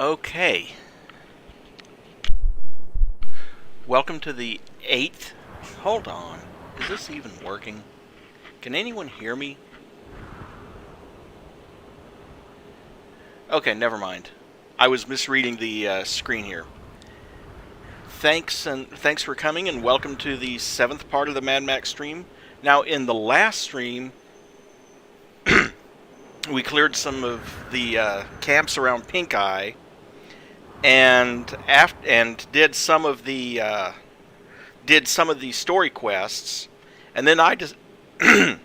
Okay. Welcome to the 8th. Hold on. Is this even working? Can anyone hear me? Okay, never mind. I was misreading the screen here. Thanks for coming, and welcome to the 7th part of the Mad Max stream. Now, in the last stream, we cleared some of the camps around Pink Eye, and did some of the story quests, and then I just and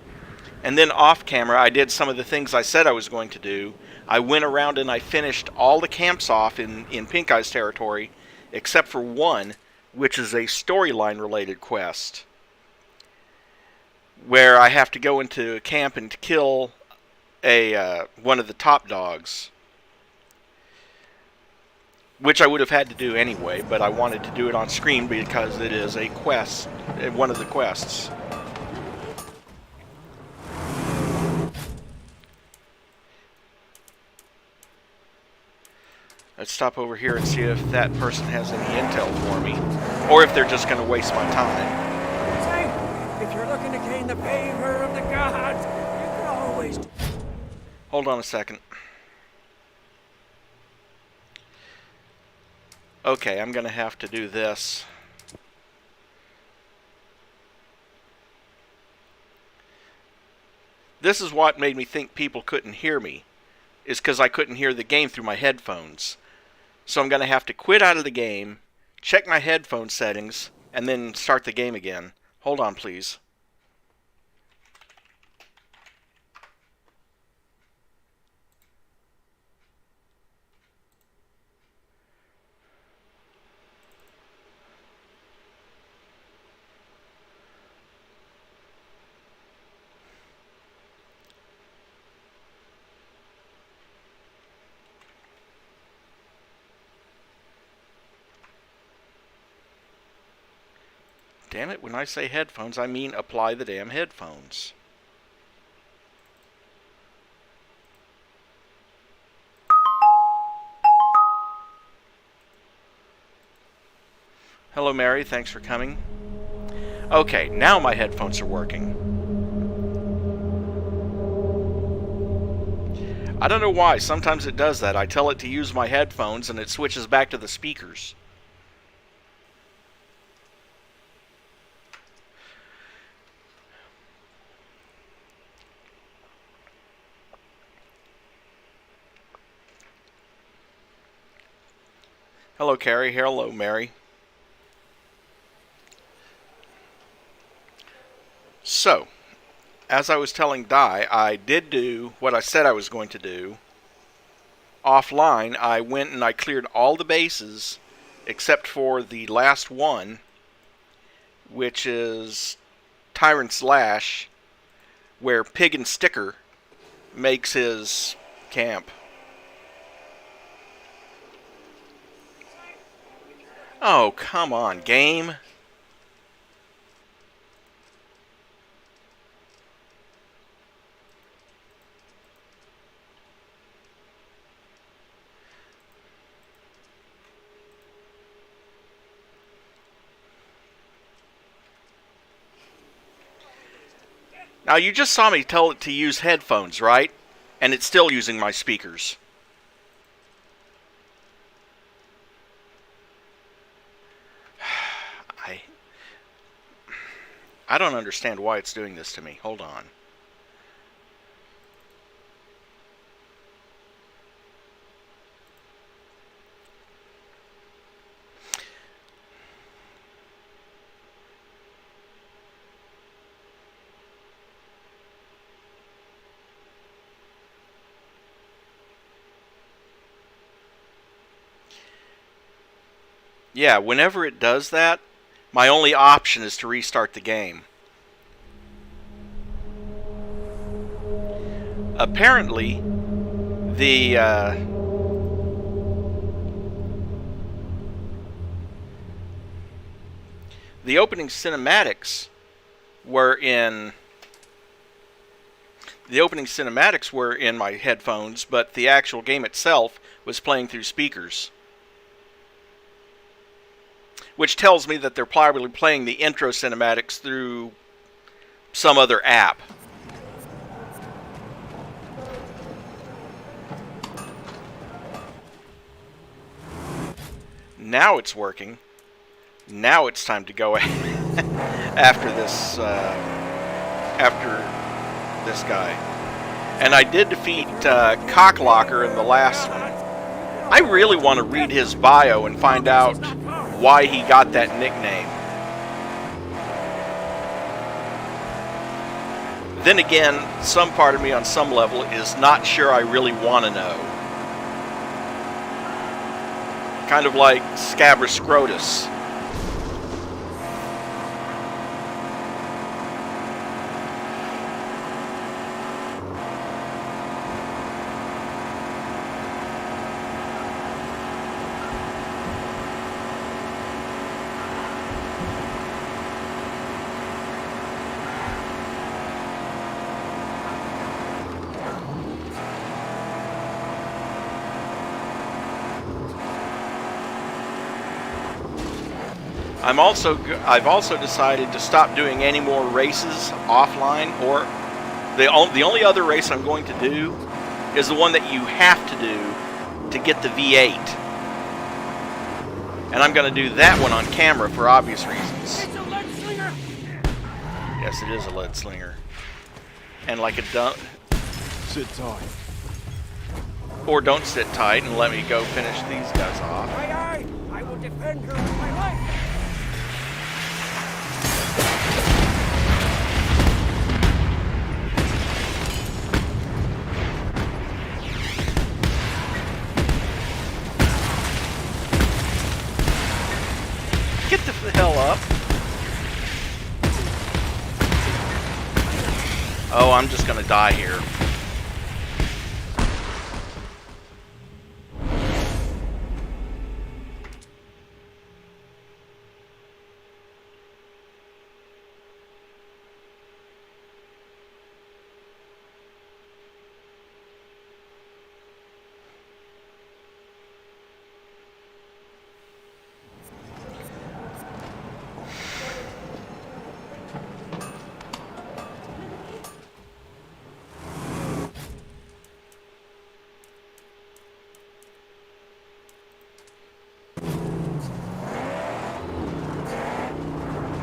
then off camera I did some of the things I said I was going to do. I went around and I finished all the camps off in Pink Eye's territory, except for one, which is a storyline related quest, where I have to go into a camp and kill one of the top dogs, which I would have had to do anyway, but I wanted to do it on screen because it is a quest, one of the quests. Let's stop over here and see if that person has any intel for me, or if they're just going to waste my time. Say, if you're looking to gain the favor of the gods, you can always... Hold on a second. Okay, I'm going to have to do this. This is what made me think people couldn't hear me, is because I couldn't hear the game through my headphones. So I'm going to have to quit out of the game, check my headphone settings, and then start the game again. Hold on, please. Damn it, when I say headphones, I mean apply the damn headphones. Hello, Mary. Thanks for coming. Okay, now my headphones are working. I don't know why. Sometimes it does that. I tell it to use my headphones, and it switches back to the speakers. Hello, Carrie. Hello, Mary. So, as I was telling Di, I did do what I said I was going to do. Offline, I went and I cleared all the bases except for the last one, which is Tyrant's Lash, where Pig and Sticker makes his camp. Oh, come on, game. Now, you just saw me tell it to use headphones, right? And it's still using my speakers. I don't understand why it's doing this to me. Hold on. Yeah, whenever it does that, my only option is to restart the game. Apparently, the opening cinematics were in The opening cinematics were in my headphones, but the actual game itself was playing through speakers. Which tells me that they're probably playing the intro cinematics through some other app. Now it's working. Now it's time to go after this guy. And I did defeat Cocklocker in the last one. I really want to read his bio and find out why he got that nickname. Then again, some part of me on some level is not sure I really want to know. Kind of like Scabrous Scrotus. I've also decided to stop doing any more races offline, or the only other race I'm going to do is the one that you have to do to get the V8. And I'm going to do that one on camera for obvious reasons. It's a lead slinger. Yes, it is a lead slinger. And like a dump. Sit tight. Or don't sit tight and let me go finish these guys off. Aye, aye. I will defend her with my life. Get the hell up. Oh, I'm just gonna die here.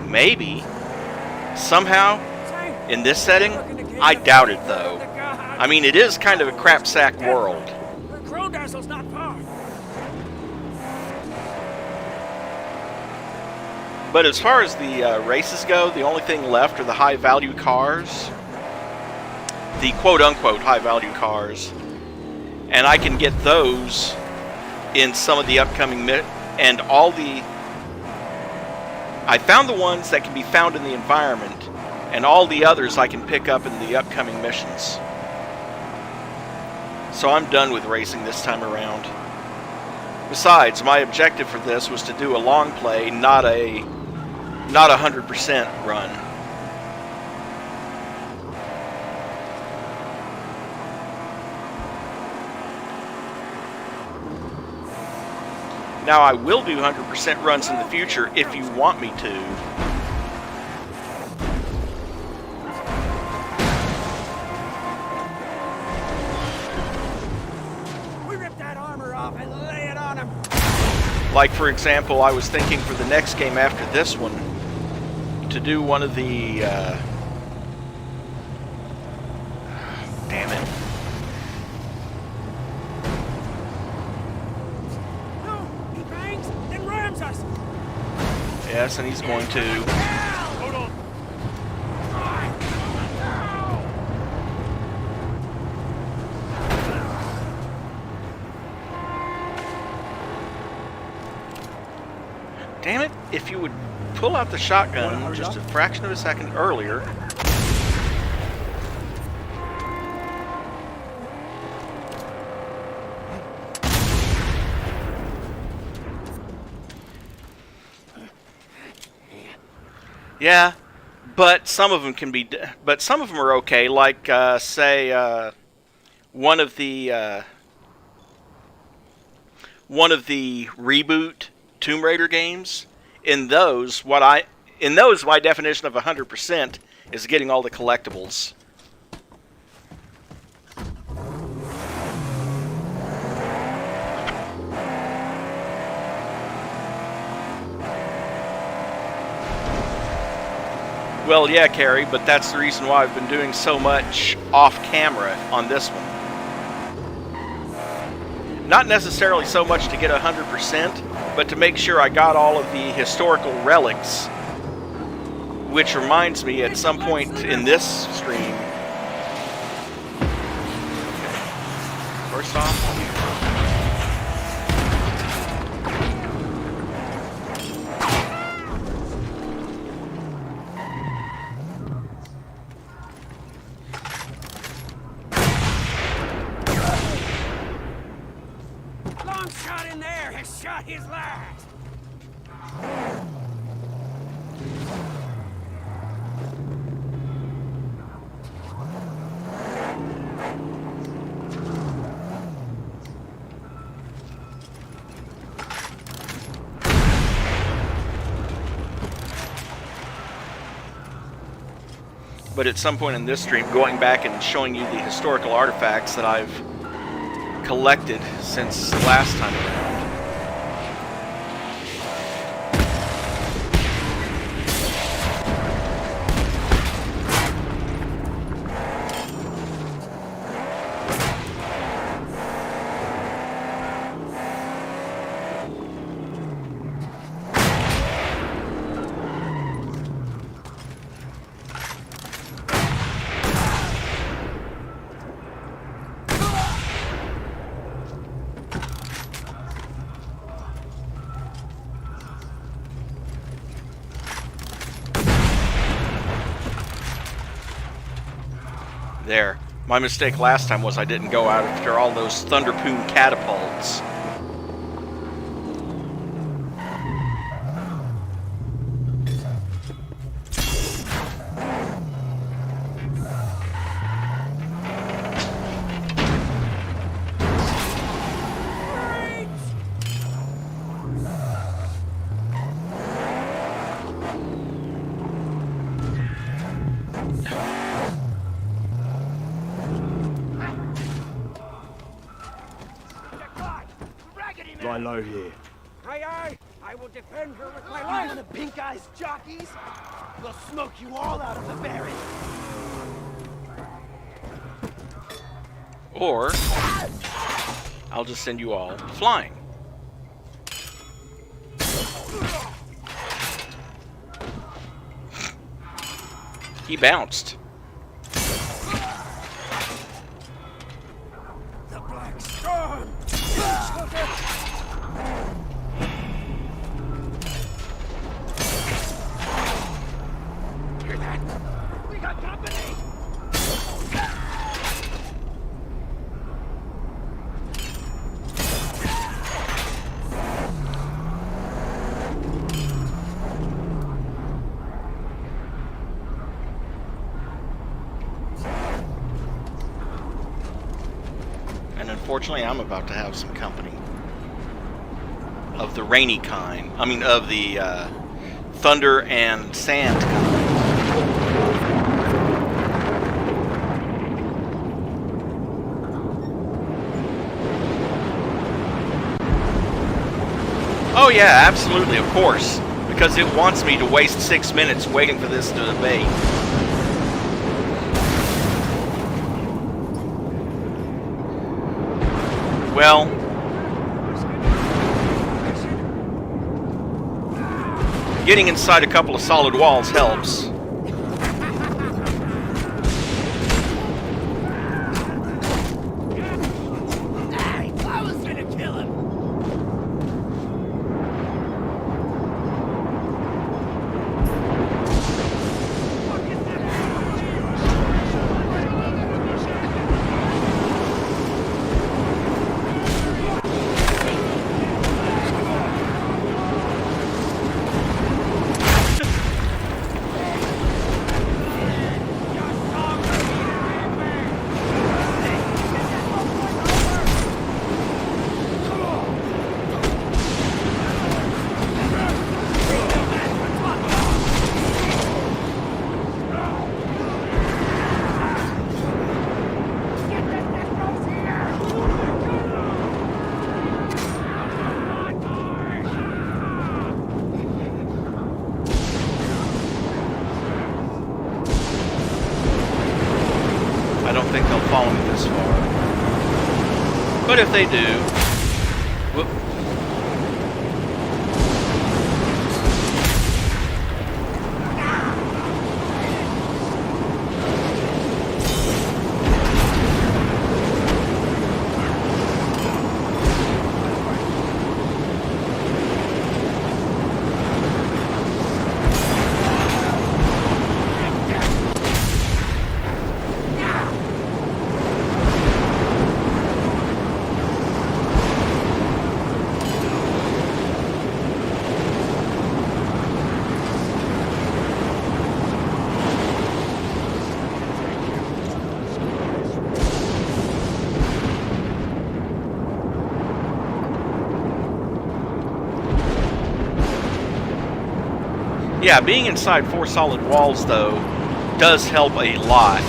Maybe, somehow, in this setting, I doubt it though. I mean, it is kind of a crap sack world. Crowdazzle's not far. But as far as the races go, the only thing left are the high-value cars. The quote-unquote high-value cars. And I can get those in some of the upcoming and all the... I found the ones that can be found in the environment, and all the others I can pick up in the upcoming missions. So I'm done with racing this time around. Besides, my objective for this was to do a long play, not a 100% run. Now, I will do 100% runs in the future if you want me to. We rip that armor off and lay it on him. Like, for example, I was thinking for the next game after this one to do one of the... damn it. Yes, and he's going to. Hold on. Damn it, if you would pull out the shotgun just a fraction of a second earlier. Yeah, But some of them can be. But some of them are okay. Like say one of the reboot Tomb Raider games. In those, my definition of 100% is getting all the collectibles. Well, yeah, Carrie, but that's the reason why I've been doing so much off-camera on this one. Not necessarily so much to get 100%, but to make sure I got all of the historical relics. Which reminds me, at some point in this stream... First off... Long shot in there has shot his last. But at some point in this stream, going back and showing you the historical artifacts that I've collected since last time around. There. My mistake last time was I didn't go out after all those Thunderpoon catapults. Lie low here. Aye, aye. I will defend her with my You life. wanna pink eyes jockeys? We'll smoke you all out of the berry. Or I'll just send you all flying. He bounced. The Black Storm. Hear that? We got company. And unfortunately, I'm about to have some company. Of the rainy kind. I mean, of the thunder and sand kind. Oh yeah, absolutely, of course. Because it wants me to waste 6 minutes waiting for this to abate. Well, getting inside a couple of solid walls helps. Hey, I was gonna kill him. What if they do? Whoop. Yeah, being inside 4 solid walls, though, does help a lot.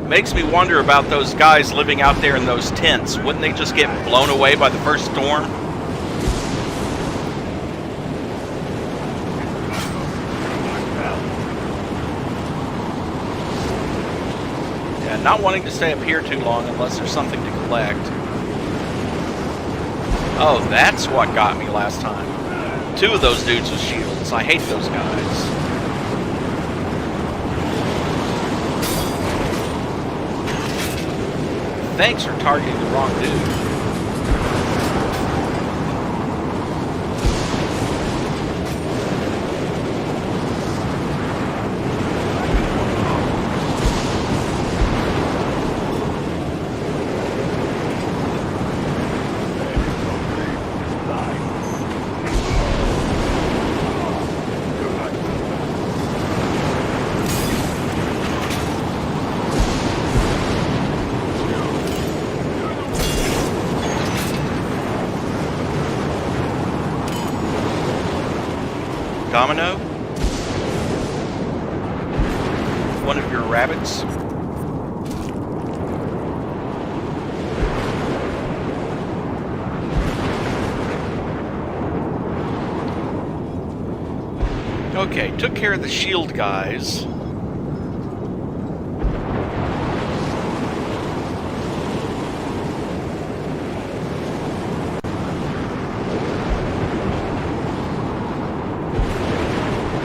Makes me wonder about those guys living out there in those tents. Wouldn't they just get blown away by the first storm? Yeah, not wanting to stay up here too long unless there's something to collect. Oh, that's what got me last time. 2 of those dudes with shields. I hate those guys. Thanks for targeting the wrong dude. Domino? One of your rabbits? Okay, took care of the shield guys.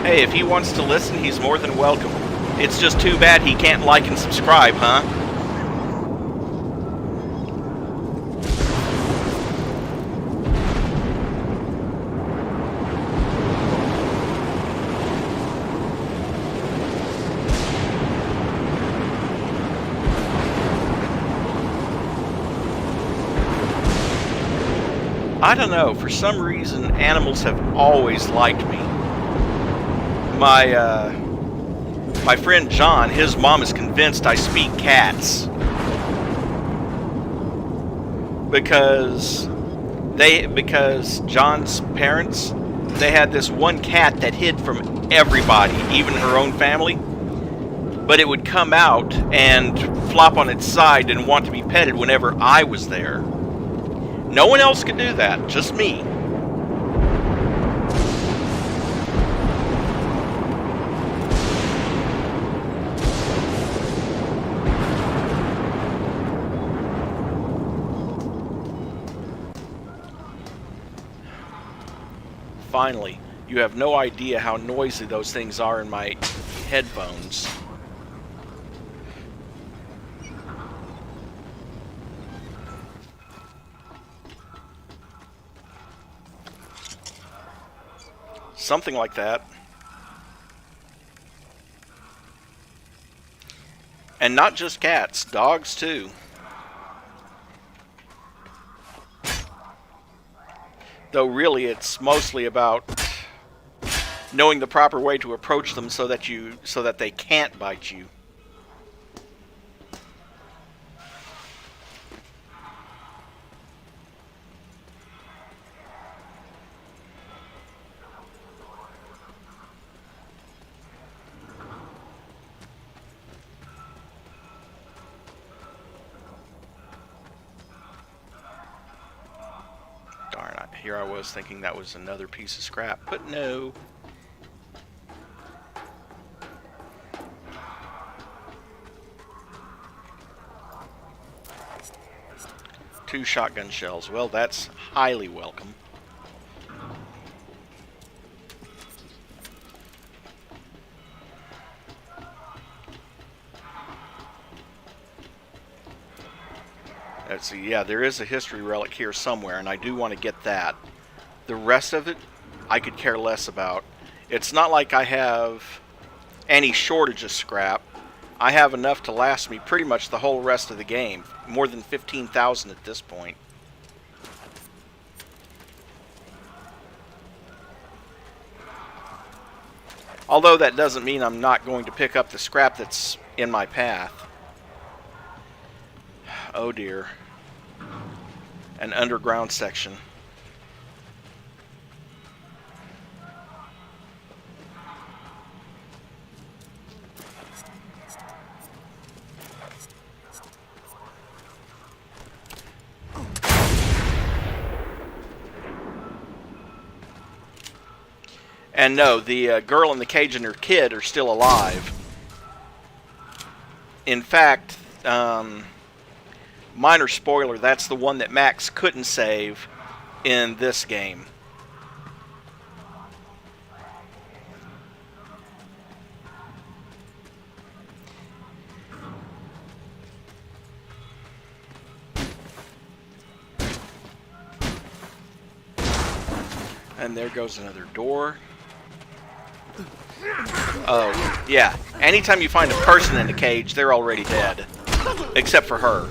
Hey, if he wants to listen, he's more than welcome. It's just too bad he can't like and subscribe, huh? I don't know, for some reason, animals have always liked me. My friend John, his mom is convinced I speak cats. Because John's parents, they had this one cat that hid from everybody, even her own family. But it would come out and flop on its side and want to be petted whenever I was there. No one else could do that, just me. Finally, you have no idea how noisy those things are in my headphones. Something like that. And not just cats, dogs too. Though really it's mostly about knowing the proper way to approach them so that they can't bite you. Here I was thinking that was another piece of scrap, but no. 2 shotgun shells. Well, that's highly welcome. Let's see, yeah, there is a history relic here somewhere, and I do want to get that. The rest of it, I could care less about. It's not like I have any shortage of scrap. I have enough to last me pretty much the whole rest of the game. More than 15,000 at this point. Although that doesn't mean I'm not going to pick up the scrap that's in my path. Oh dear. An underground section. And no, the girl in the cage and her kid are still alive. In fact, minor spoiler, that's the one that Max couldn't save in this game. And there goes another door. Oh, yeah. Anytime you find a person in a cage, they're already dead. Except for her.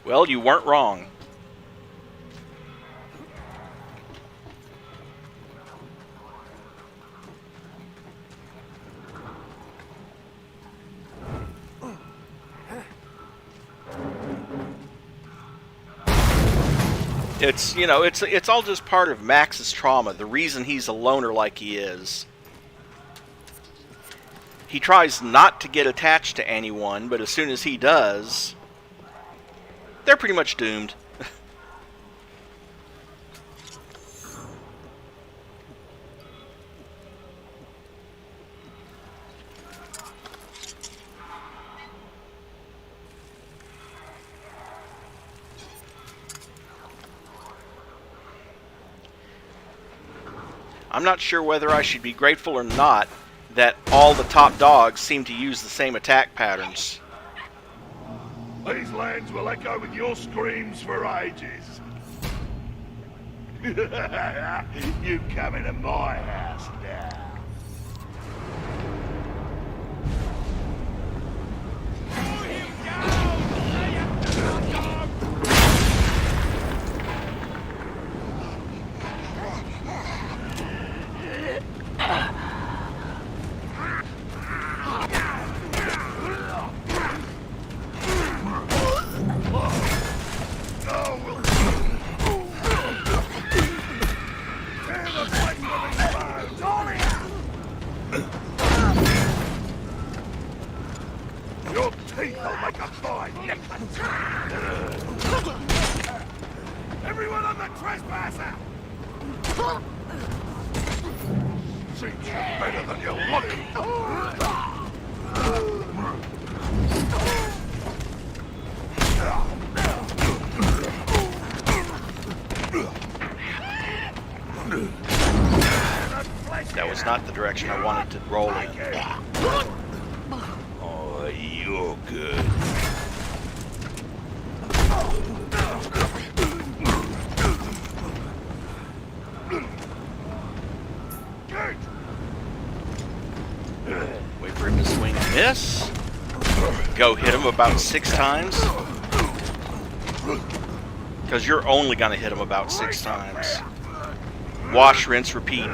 Well, you weren't wrong. It's, you know, it's all just part of Max's trauma, the reason he's a loner like he is. He tries not to get attached to anyone, but as soon as he does, they're pretty much doomed. I'm not sure whether I should be grateful or not that all the top dogs seem to use the same attack patterns. These lands will echo with your screams for ages. You come into my house now. Your teeth will make a fine necklace. Everyone on the trespasser! Seems you're better than you look. That was not the direction I wanted to roll in. Oh, you're good. Wait for him to swing and miss. Go hit him about 6 times. Because you're only going to hit him about 6 times. Wash, rinse, repeat.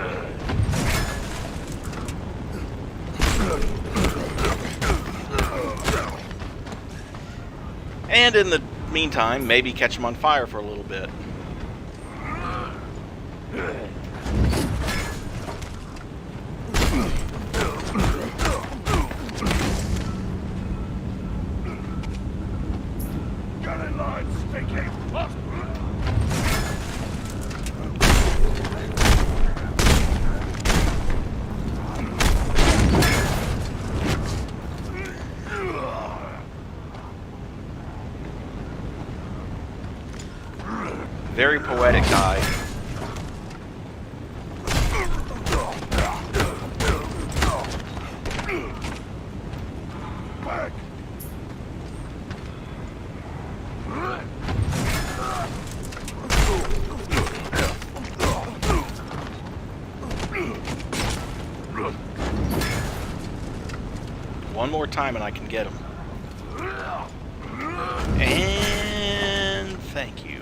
And in the Meantime, maybe catch them on fire for a little bit. Get in line, stinky! Very poetic guy. Back! One more time and I can get him. And thank you.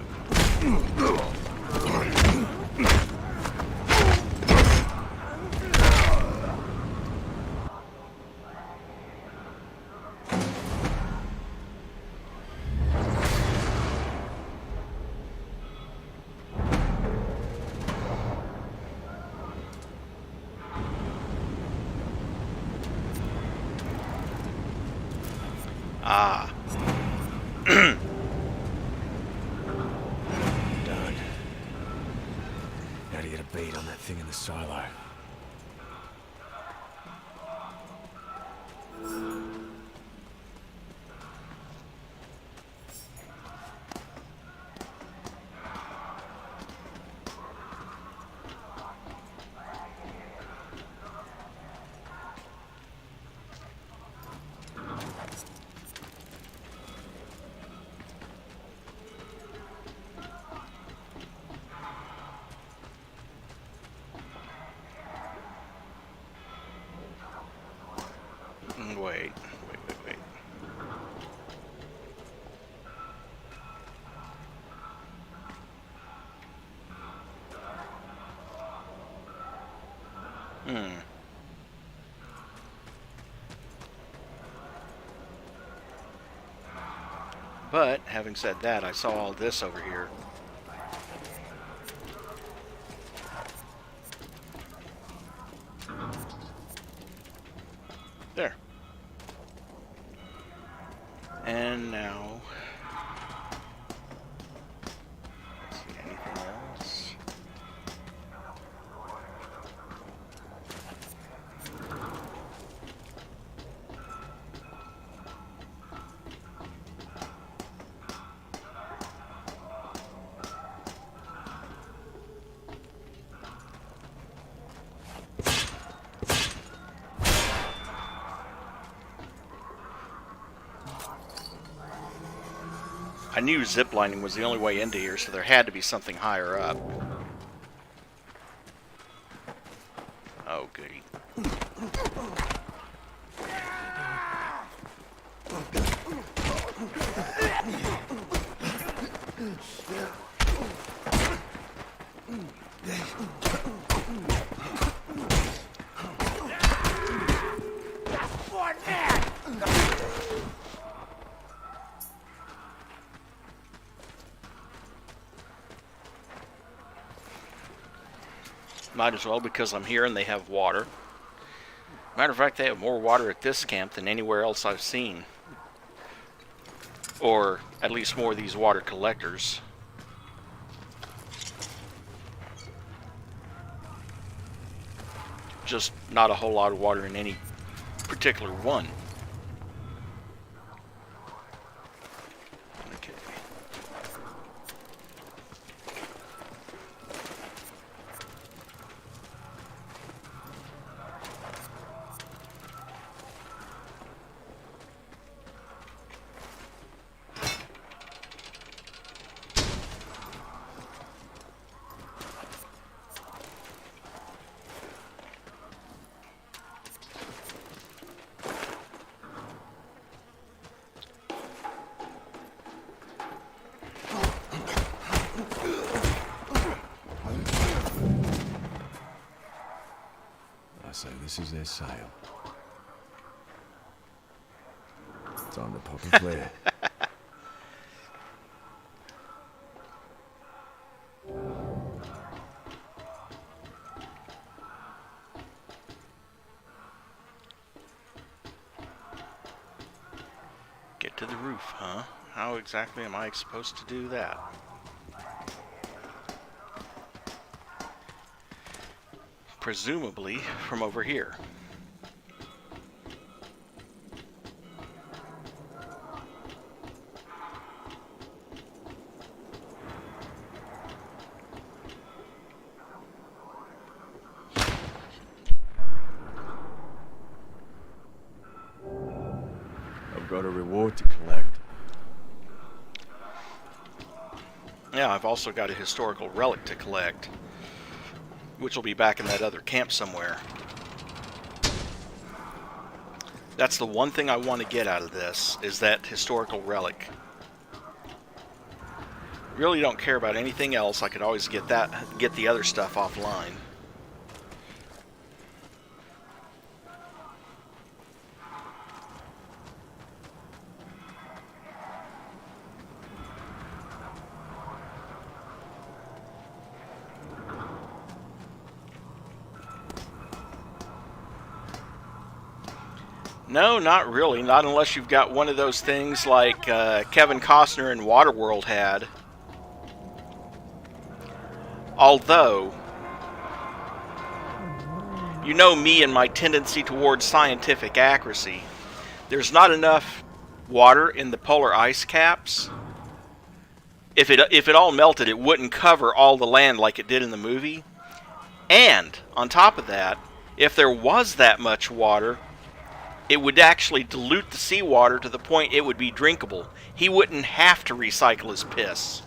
Ah. Done. Now to get a beat on that thing in the silo. Wait. But, having said that, I saw all this over here. There. And now... let's see, anything else? I knew ziplining was the only way into here, so there had to be something higher up. Oh, goody. Might as well, because I'm here and they have water. Matter of fact, they have more water at this camp than anywhere else I've seen. Or at least more of these water collectors. Just not a whole lot of water in any particular one. Okay. So this is their sail. Time to pop and flare. roof, huh? How exactly am I supposed to do that? Presumably from over here. I've got a reward to collect. Yeah, I've also got a historical relic to collect, which will be back in that other camp somewhere. That's the one thing I want to get out of this, is that historical relic. Really don't care about anything else. I could always get the other stuff offline. No, not really. Not unless you've got one of those things like Kevin Costner in Waterworld had. Although, you know me and my tendency towards scientific accuracy. There's not enough water in the polar ice caps. If it all melted, it wouldn't cover all the land like it did in the movie. And, on top of that, if there was that much water, it would actually dilute the seawater to the point it would be drinkable. He wouldn't have to recycle his piss.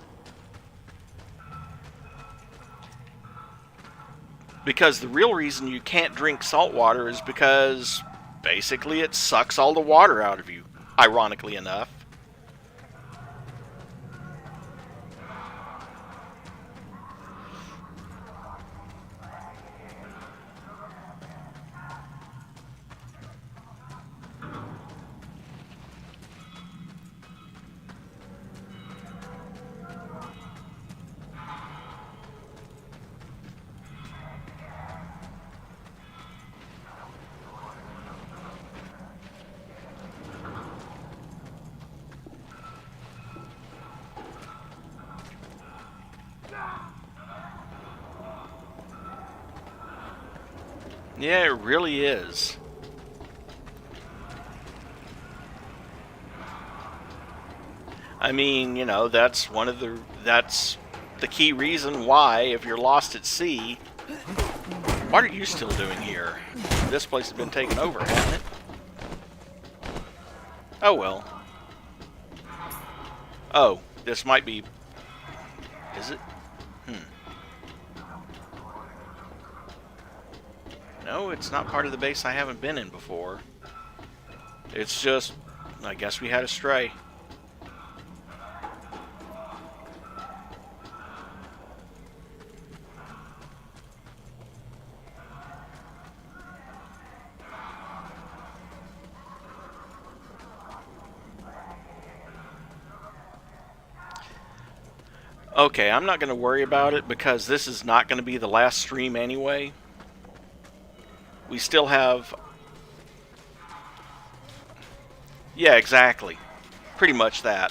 Because the real reason you can't drink salt water is because basically it sucks all the water out of you, ironically enough. Yeah, it really is. I mean, you know, that's the key reason why, if you're lost at sea, what are you still doing here? This place has been taken over, hasn't it? Oh well. Oh, this might be... Is it? No, it's not part of the base I haven't been in before. It's just, I guess we had a stray. Okay, I'm not going to worry about it because this is not going to be the last stream anyway. We still have... Yeah, exactly. Pretty much that.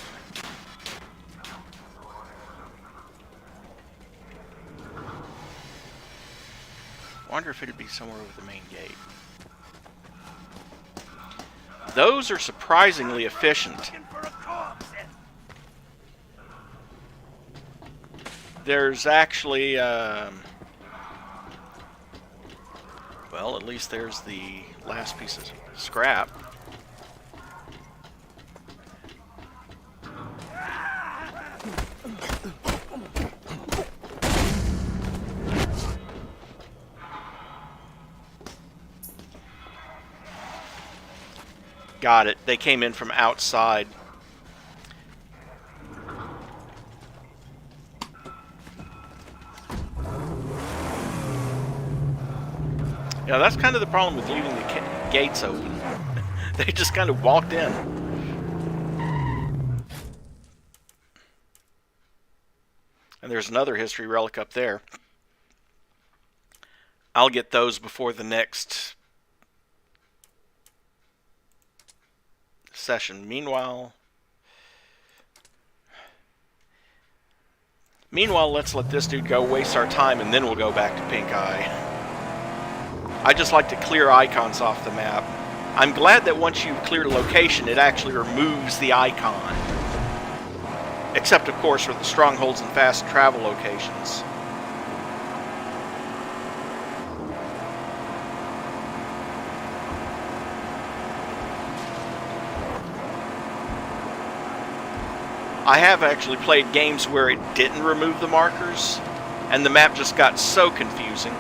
Wonder if it'd be somewhere with the main gate. Those are surprisingly efficient. There's actually... well, at least there's the last piece of scrap. Got it. They came in from outside. Yeah, that's kind of the problem with leaving the gates open. They just kind of walked in. And there's another history relic up there. I'll get those before the next session. Meanwhile, Meanwhile, let's let this dude go, waste our time, and then we'll go back to Pink Eye. I just like to clear icons off the map. I'm glad that once you clear a location, it actually removes the icon. Except, of course, for the strongholds and fast travel locations. I have actually played games where it didn't remove the markers, and the map just got so confusing.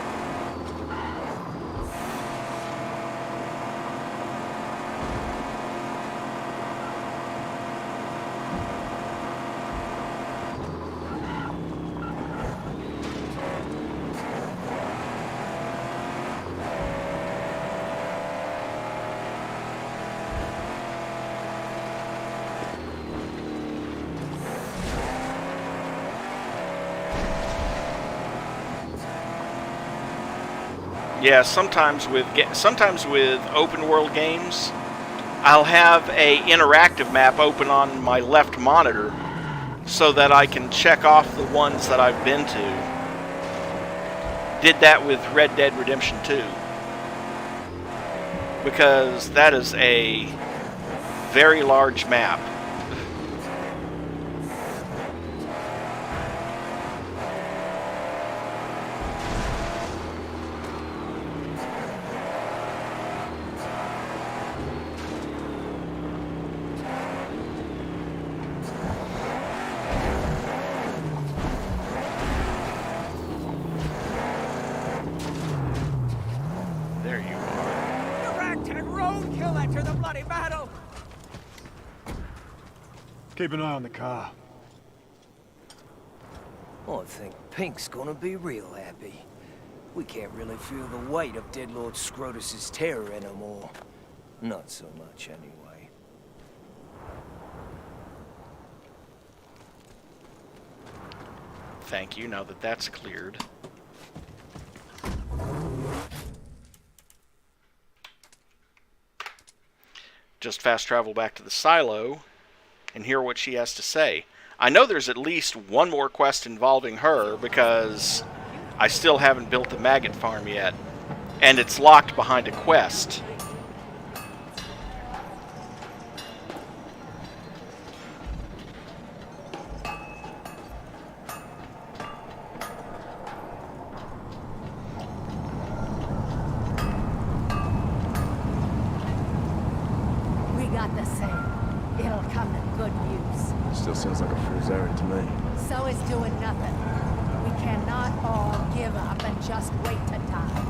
Yeah, sometimes with open world games, I'll have a interactive map open on my left monitor so that I can check off the ones that I've been to. Did that with Red Dead Redemption 2. Because that is a very large map. Keep an eye on the car. Oh, I think Pink's gonna be real happy. We can't really feel the weight of Dead Lord Scrotus's terror anymore. Not so much, anyway. Thank you, now that that's cleared. Just fast travel back to the silo and hear what she has to say. I know there's at least one more quest involving her because I still haven't built the maggot farm yet, and it's locked behind a quest. We got the same. It'll come to good use. Still sounds like a fool's errand to me. So is doing nothing. We cannot all give up and just wait to die.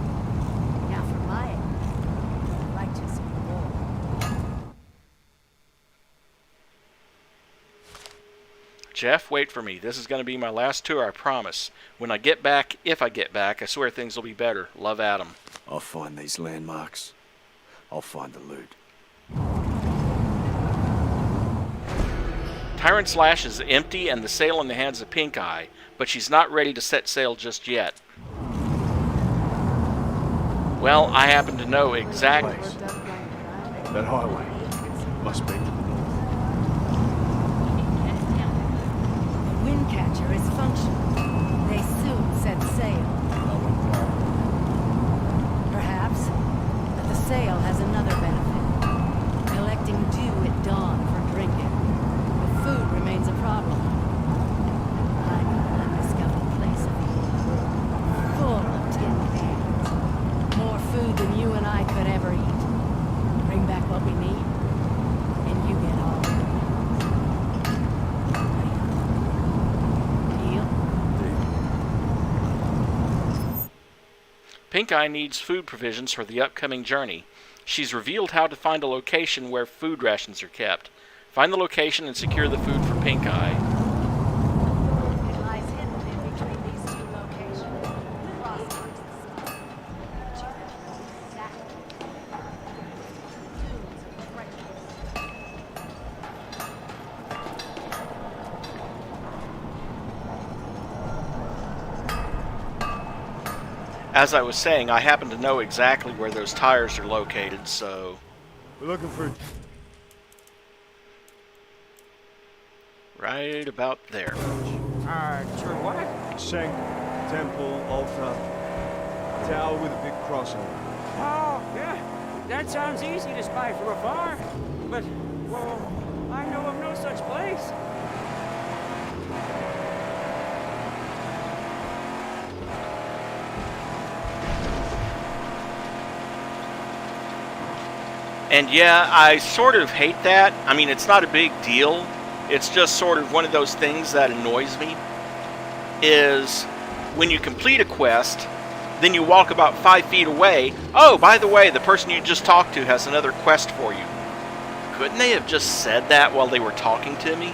Now for my end, righteous reward. Jeff, wait for me. This is going to be my last tour, I promise. When I get back, if I get back, I swear things will be better. Love, Adam. I'll find these landmarks. I'll find the loot. Tyrant's Lash is empty and the sail in the hands of Pink Eye, but she's not ready to set sail just yet. Well, I happen to know exactly. That highway must be. The wind catcher is functional. They soon set sail. Perhaps, but the sail has another benefit. Collecting dew at dawn for drinking. Food remains a problem. I'm an undiscovered place of evil, full of tin cans. More food than you and I could ever eat. Bring back what we need, and you get all of it. Deal? Pink Eye needs food provisions for the upcoming journey. She's revealed how to find a location where food rations are kept. Find the location and secure the food for Pink Eye. It lies hidden in between these two locations. Crossmarks the star. Exactly. As I was saying, I happen to know exactly where those tires are located, so... We're looking for... right about there. Sure what? Shank, temple, altar, tower with a big cross on it. Oh, yeah. That sounds easy to spy from afar. But, well, I know of no such place. And yeah, I sort of hate that. I mean, it's not a big deal. It's just sort of one of those things that annoys me. Is when you complete a quest, then you walk about 5 feet away. Oh, by the way, the person you just talked to has another quest for you. Couldn't they have just said that while they were talking to me?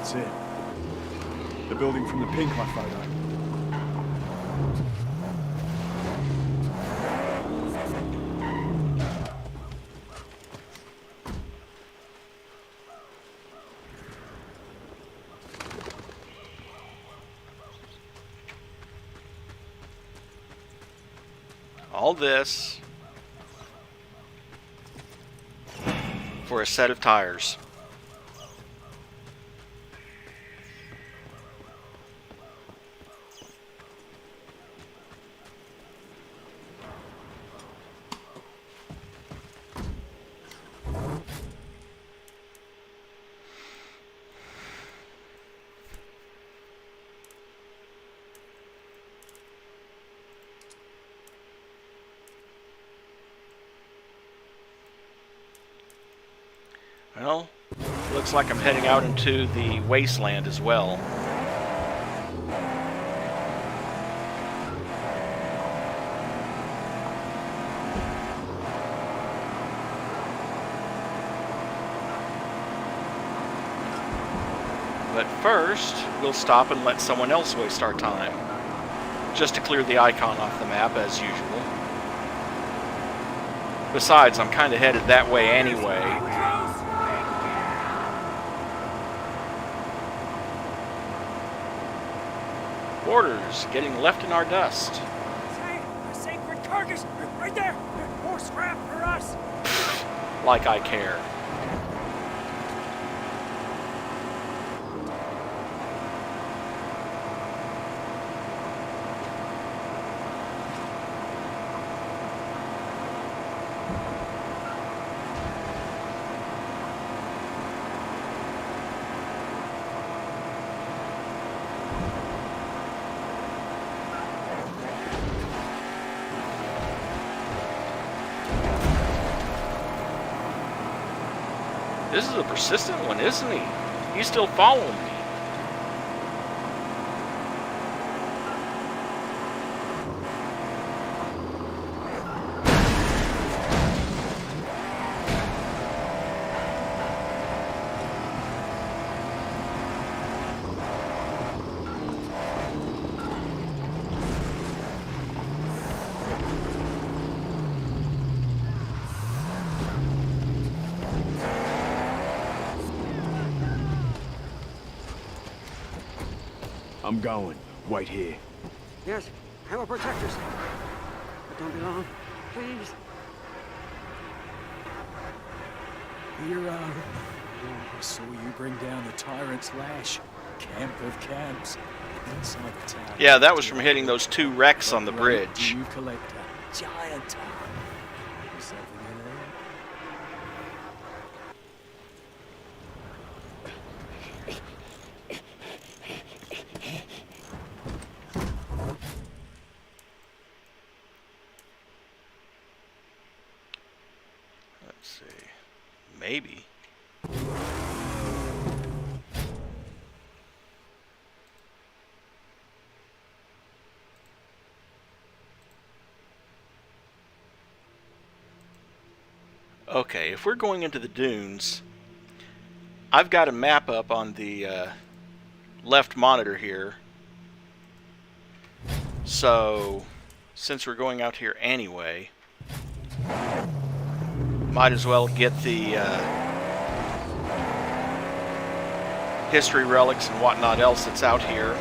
That's it. The building from the pink I photo. All this for a set of tires. Well, looks like I'm heading out into the wasteland as well. But first, we'll stop and let someone else waste our time. Just to clear the icon off the map as usual. Besides, I'm kind of headed that way anyway. Orders getting left in our dust. Say, a sacred carcass! Right there! More scrap for us! Like I care. This is a persistent one, isn't he? He's still following me. I'm going. Wait here. Yes, I will protect us. But don't be long, please. You're, I saw you bring down the tyrant's lash. Camp of camps. Inside the town. Yeah, that was from hitting those 2 wrecks on the bridge. You collect a giant tower. Something in there? Let's see. Maybe. Okay, if we're going into the dunes, I've got a map up on the left monitor here. So, since we're going out here anyway, might as well get the history relics and whatnot else that's out here.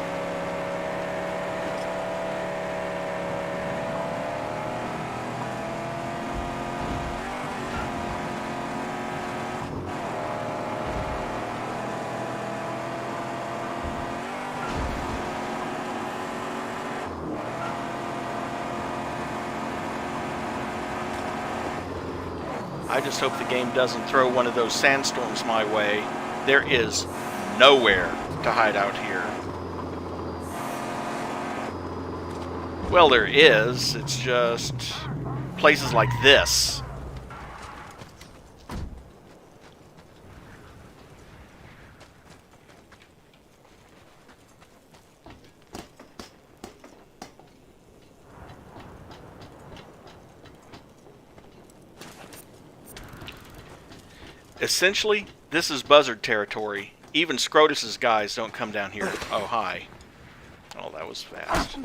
I just hope the game doesn't throw one of those sandstorms my way. There is nowhere to hide out here. Well, there is. It's just places like this. Essentially, this is buzzard territory. Even Scrotus's guys don't come down here. Oh, hi. Oh, that was fast.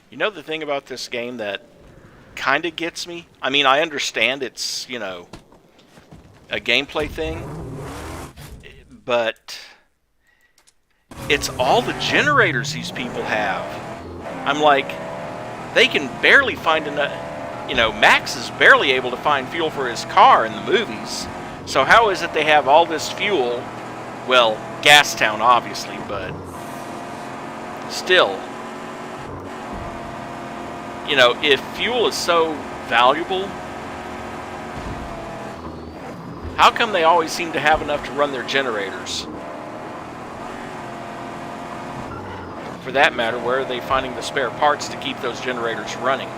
You know the thing about this game that kind of gets me? I mean, I understand it's, you know, a gameplay thing, but it's all the generators these people have. I'm like, they can barely find enough, you know, Max is barely able to find fuel for his car in the movies. So how is it they have all this fuel? Well, Gastown obviously, but still. You know, if fuel is so valuable, how come they always seem to have enough to run their generators? For that matter, where are they finding the spare parts to keep those generators running?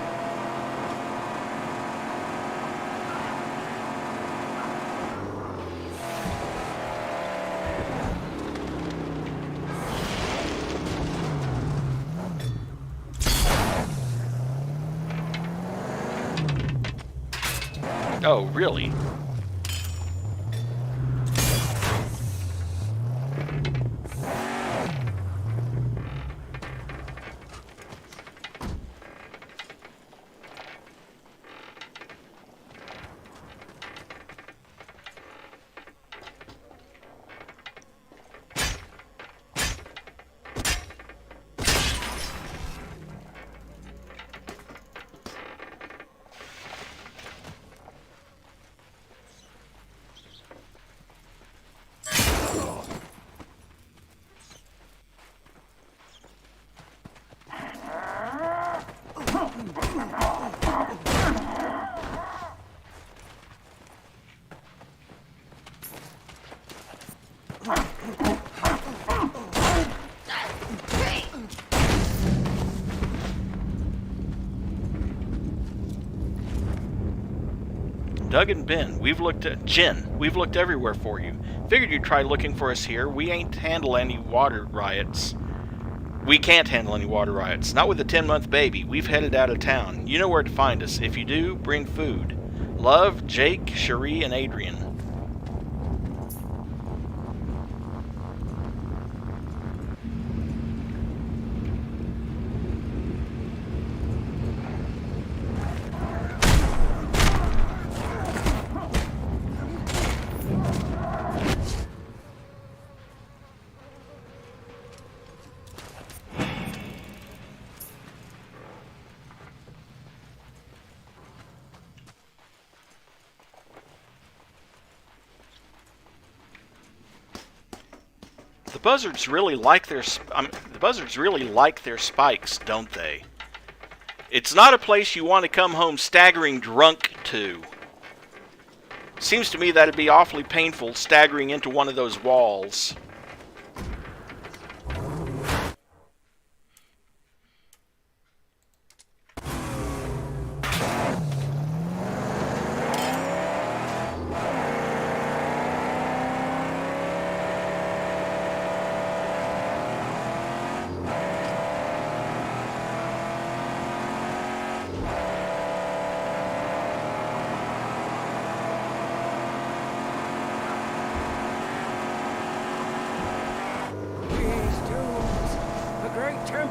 Oh, really? Doug and Ben, we've looked at Jen. We've looked everywhere for you. Figured you'd try looking for us here. We ain't handle any water riots. We can't handle any water riots. Not with a 10-month baby. We've headed out of town. You know where to find us. If you do, bring food. Love, Jake, Cherie, and Adrian. The buzzards really like their spikes, don't they? It's not a place you want to come home staggering drunk to. Seems to me that'd be awfully painful, staggering into one of those walls.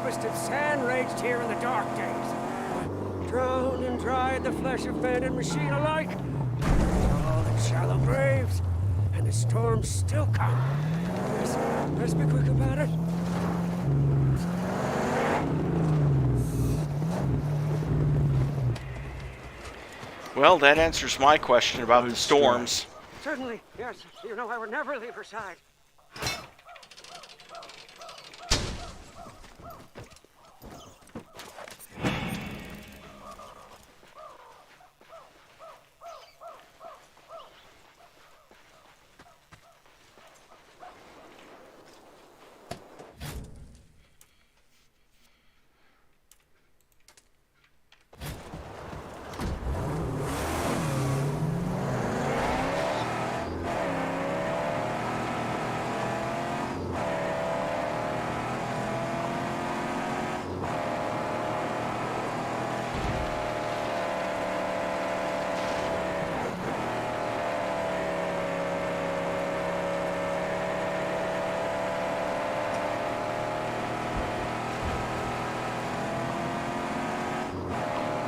Of sand raged here in the dark days. Drowned and dried the flesh of man and machine alike. All in shallow graves. And the storms still come. Let's be quick about it. Well, that answers my question about the storms. Certainly, yes. You know I would never leave her side.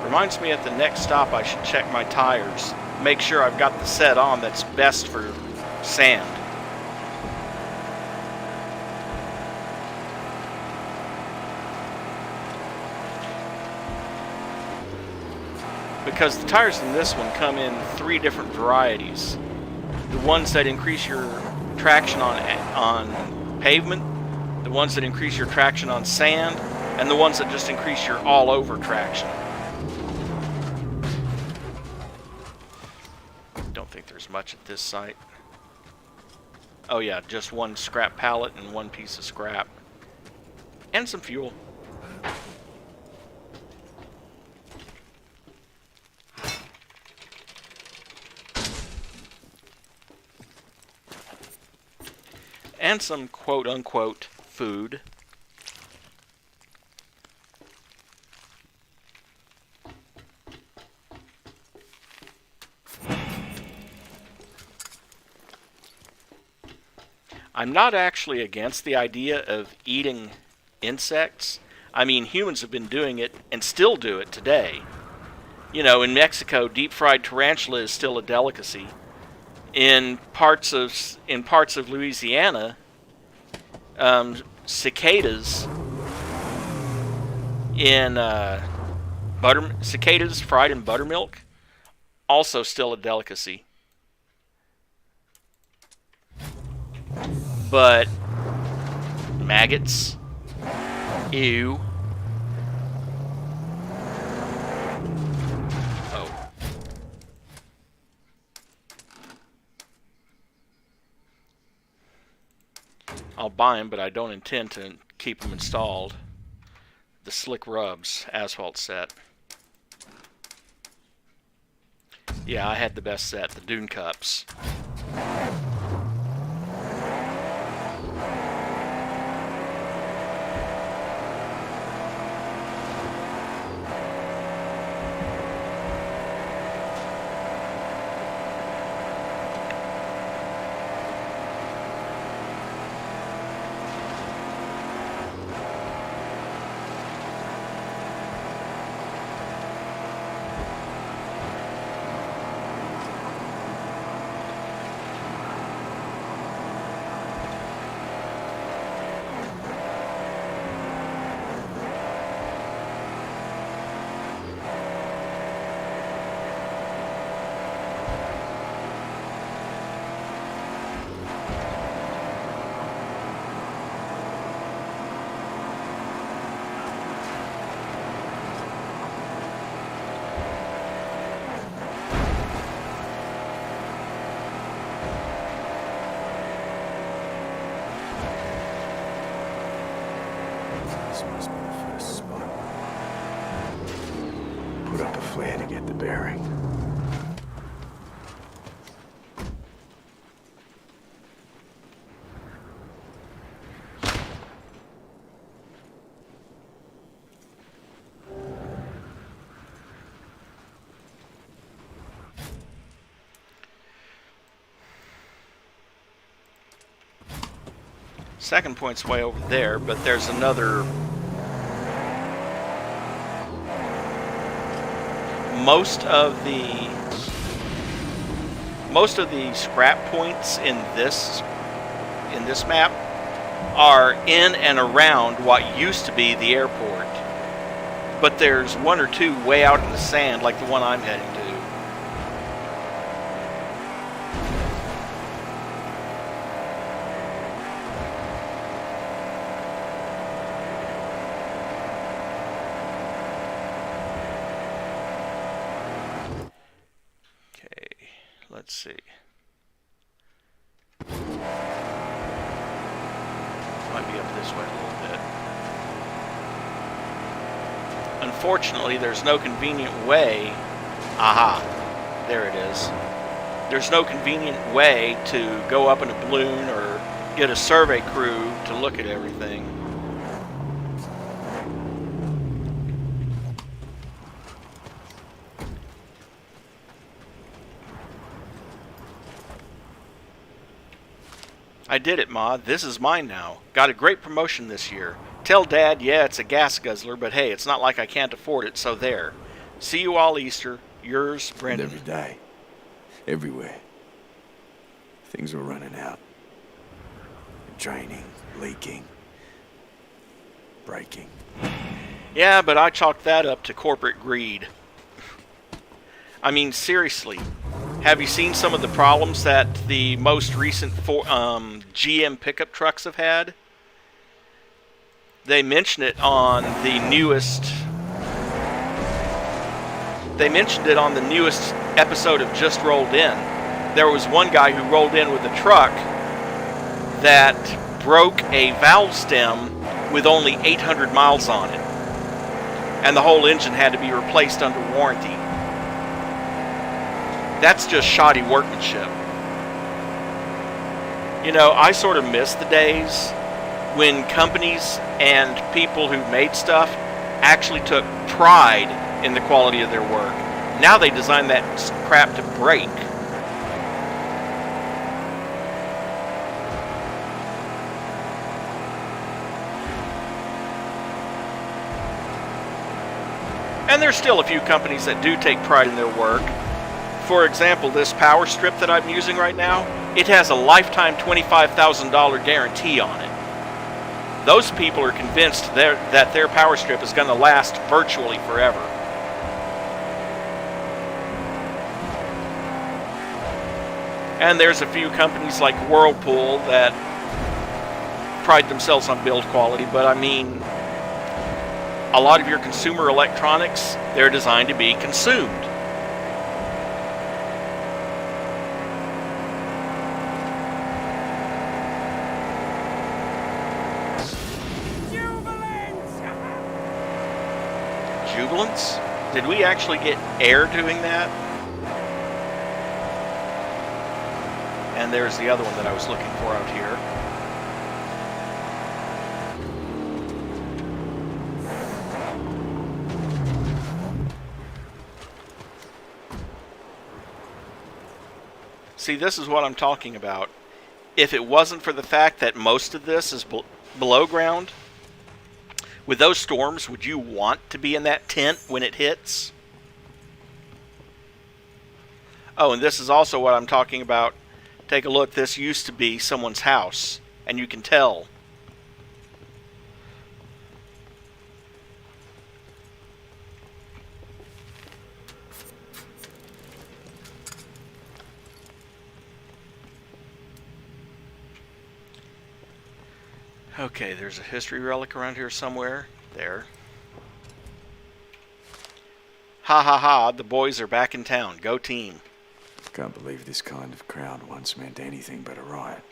Reminds me at the next stop I should check my tires. Make sure I've got the set on that's best for sand. Because the tires in this one come in 3 different varieties. The ones that increase your traction on pavement, the ones that increase your traction on sand, and the ones that just increase your all-over traction. Much at this site. Oh yeah, just 1 scrap pallet and 1 piece of scrap. And some fuel. And some quote-unquote food. I'm not actually against the idea of eating insects. I mean, humans have been doing it and still do it today. You know, in Mexico, deep-fried tarantula is still a delicacy. In parts of Louisiana, cicadas cicadas fried in buttermilk, also still a delicacy. But maggots, ew. Oh. I'll buy them, but I don't intend to keep them installed. The Slick Rubs asphalt set. Yeah, I had the best set, the Dune Cups. Put up a flare to get the bearing. Second point's way over there, but there's another. Most of the scrap points in this map are in and around what used to be the airport. But there's one or two way out in the sand, like the one I'm heading to. Let's see. Might be up this way a little bit. Unfortunately, there's no convenient way. Aha, there it is. There's no convenient way to go up in a balloon or get a survey crew to look at everything. I did it, Ma. This is mine now. Got a great promotion this year. Tell Dad, yeah, it's a gas guzzler, but hey, it's not like I can't afford it, so there. See you all Easter. Yours, Brendan. And every day. Everywhere. Things were running out. Draining, leaking, breaking. Yeah, but I chalked that up to corporate greed. I mean, seriously. Have you seen some of the problems that the most recent GM pickup trucks have had? They mention it on the newest. They mentioned it on the newest episode of Just Rolled In. There was one guy who rolled in with a truck that broke a valve stem with only 800 miles on it, and the whole engine had to be replaced under warranty. That's just shoddy workmanship. You know, I sort of miss the days when companies and people who made stuff actually took pride in the quality of their work. Now they design that crap to break. And there's still a few companies that do take pride in their work. For example, this power strip that I'm using right now, it has a lifetime $25,000 guarantee on it. Those people are convinced that their power strip is going to last virtually forever. And there's a few companies like Whirlpool that pride themselves on build quality, but I mean, a lot of your consumer electronics, they're designed to be consumed. Jubilance? Did we actually get air doing that? And there's the other one that I was looking for out here. See, this is what I'm talking about. If it wasn't for the fact that most of this is below ground, with those storms, would you want to be in that tent when it hits? Oh, and this is also what I'm talking about. Take a look. This used to be someone's house, and you can tell. Okay, there's a history relic around here somewhere. There. Ha ha ha, the boys are back in town. Go team. Can't believe this kind of crowd once meant anything but a riot.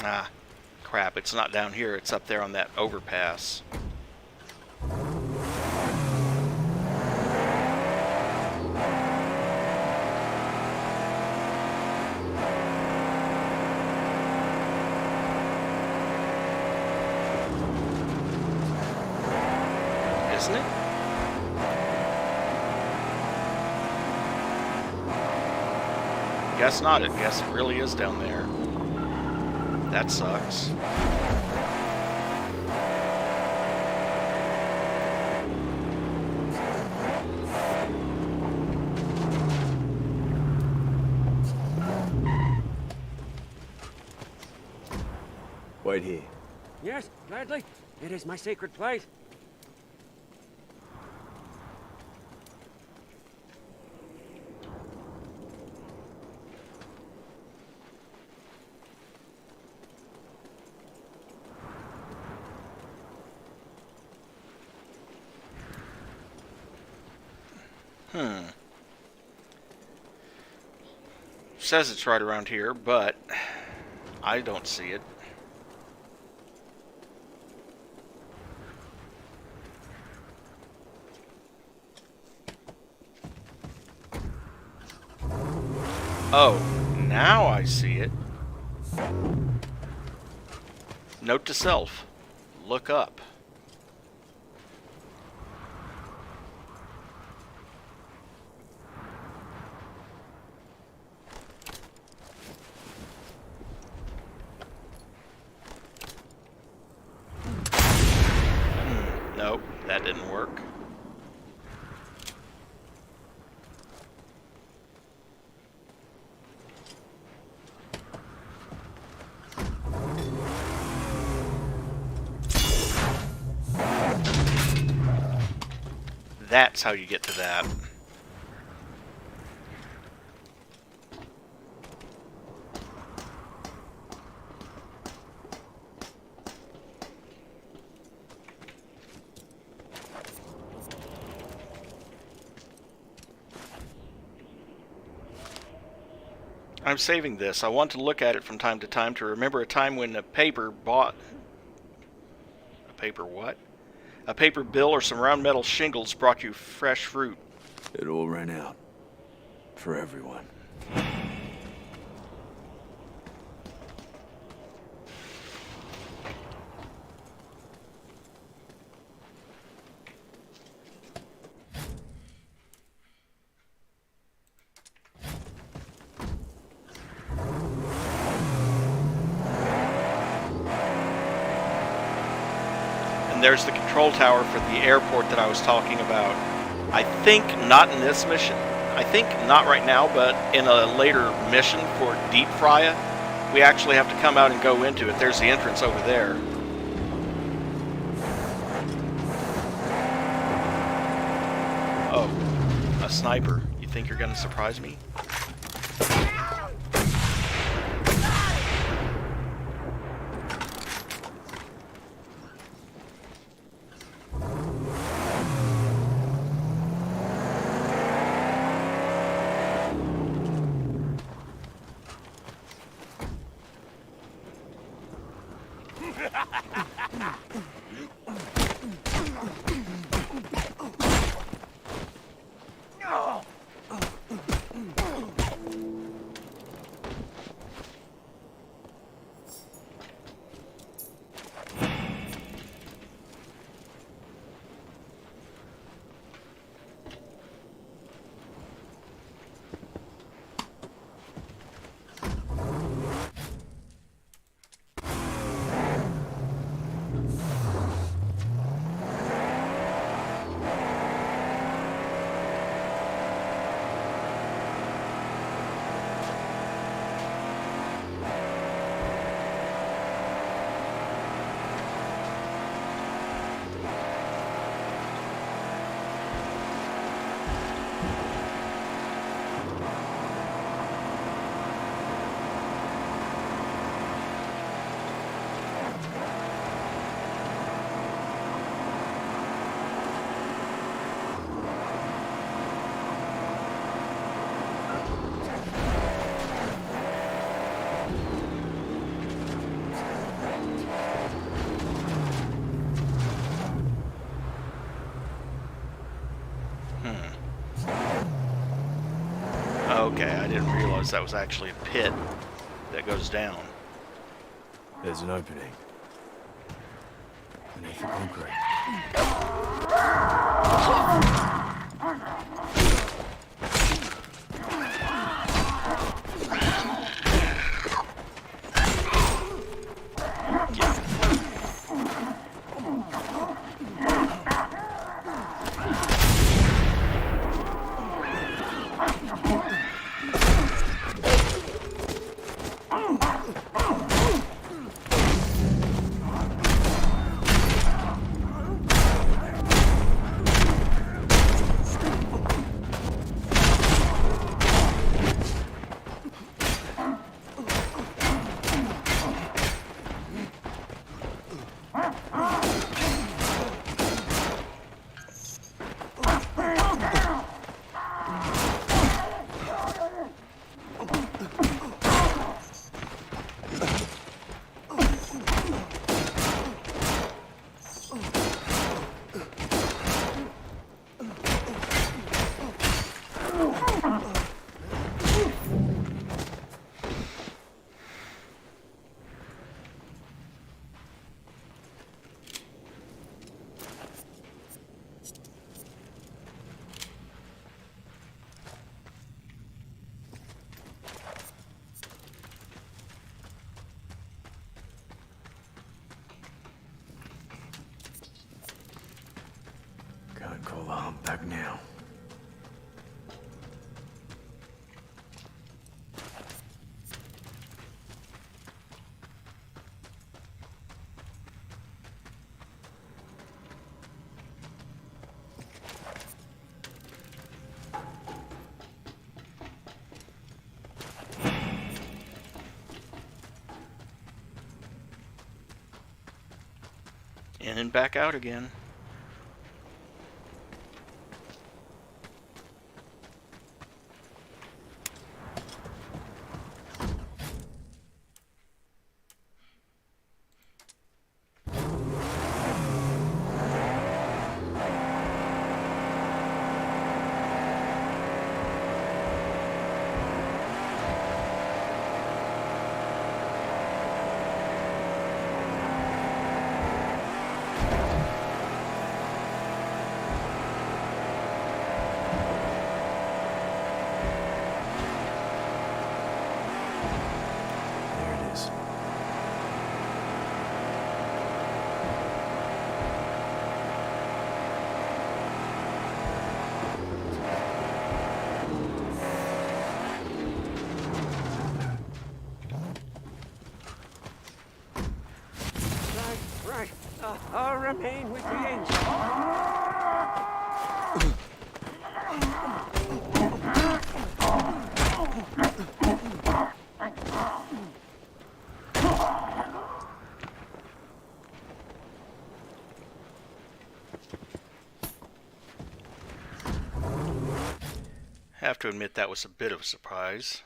Ah, crap, it's not down here, it's up there on that overpass. Isn't it? Guess not. I guess it really is down there. That sucks. Wait here. Yes, gladly. It is my sacred place. Says it's right around here, but I don't see it. Oh, now I see it. Note to self, look up. Nope, that didn't work. That's how you get to that. I'm saving this. I want to look at it from time to time to remember a time when a paper bought... A paper what? A paper bill or some round metal shingles brought you fresh fruit. It all ran out. For everyone. There's the control tower for the airport that I was talking about. I think not in this mission. I think not right now, but in a later mission for Deep Frya, we actually have to come out and go into it. There's the entrance over there. Oh, a sniper. You think you're gonna surprise me? Okay, I didn't realize that was actually a pit that goes down. There's an opening. Beneath the concrete. Can't call the humpback now. In and back out again. There it is. Right. I'll remain with the angel. Have to admit that was a bit of a surprise.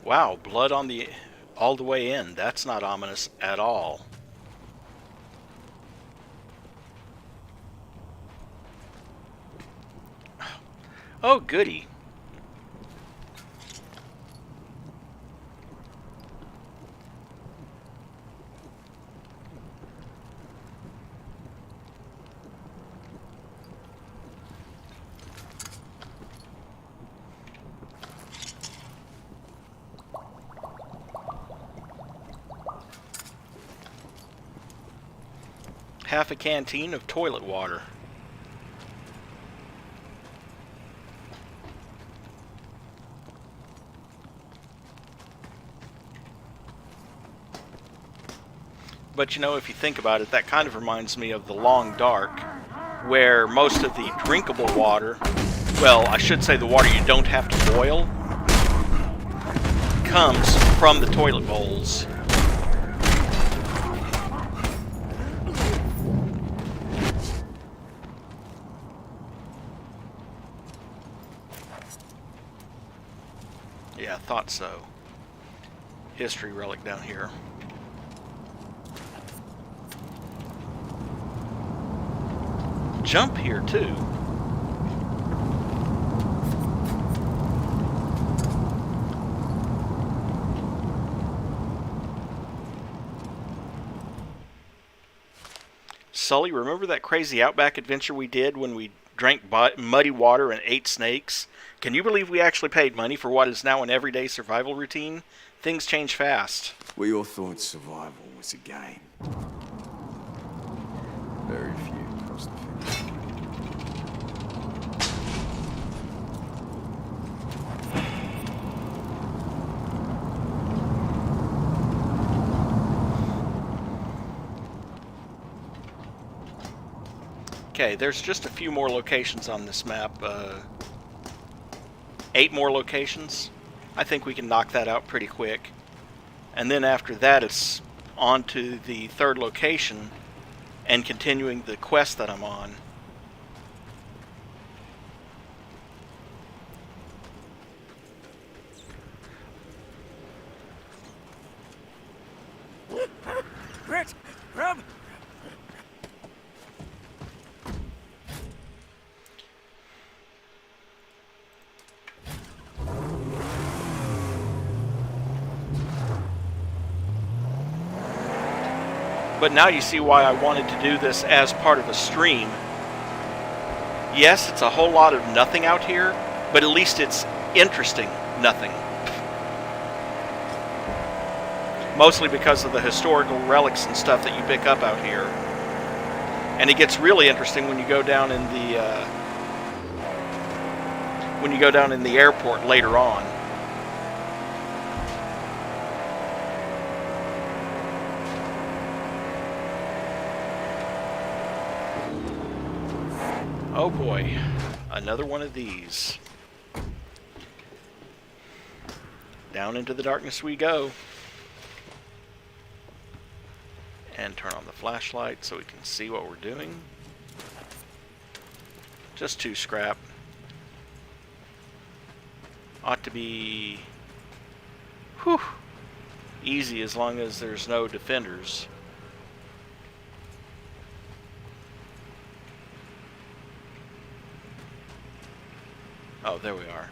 Wow, blood on the all the way in. That's not ominous at all. Oh, goody. Half a canteen of toilet water. But you know, if you think about it, that kind of reminds me of the Long Dark, where most of the drinkable water, well, I should say the water you don't have to boil, comes from the toilet bowls. Yeah, I thought so. History relic down here. Jump here too. Sully, remember that crazy outback adventure we did when we drank muddy water and ate snakes? Can you believe we actually paid money for what is now an everyday survival routine? Things change fast. We all thought survival was a game. Very few crossed the finish. Okay, there's just a few more locations on this map. 8 more locations. I think we can knock that out pretty quick. And then after that, it's on to the 3rd location and continuing the quest that I'm on. Grit! Grub! But now you see why I wanted to do this as part of a stream. Yes, it's a whole lot of nothing out here, but at least it's interesting nothing. Mostly because of the historical relics and stuff that you pick up out here. And it gets really interesting when you go down in the airport later on. Oh boy, another one of these. Down into the darkness we go. And turn on the flashlight so we can see what we're doing. Just 2 scrap. Ought to be easy as long as there's no defenders. Oh, there we are.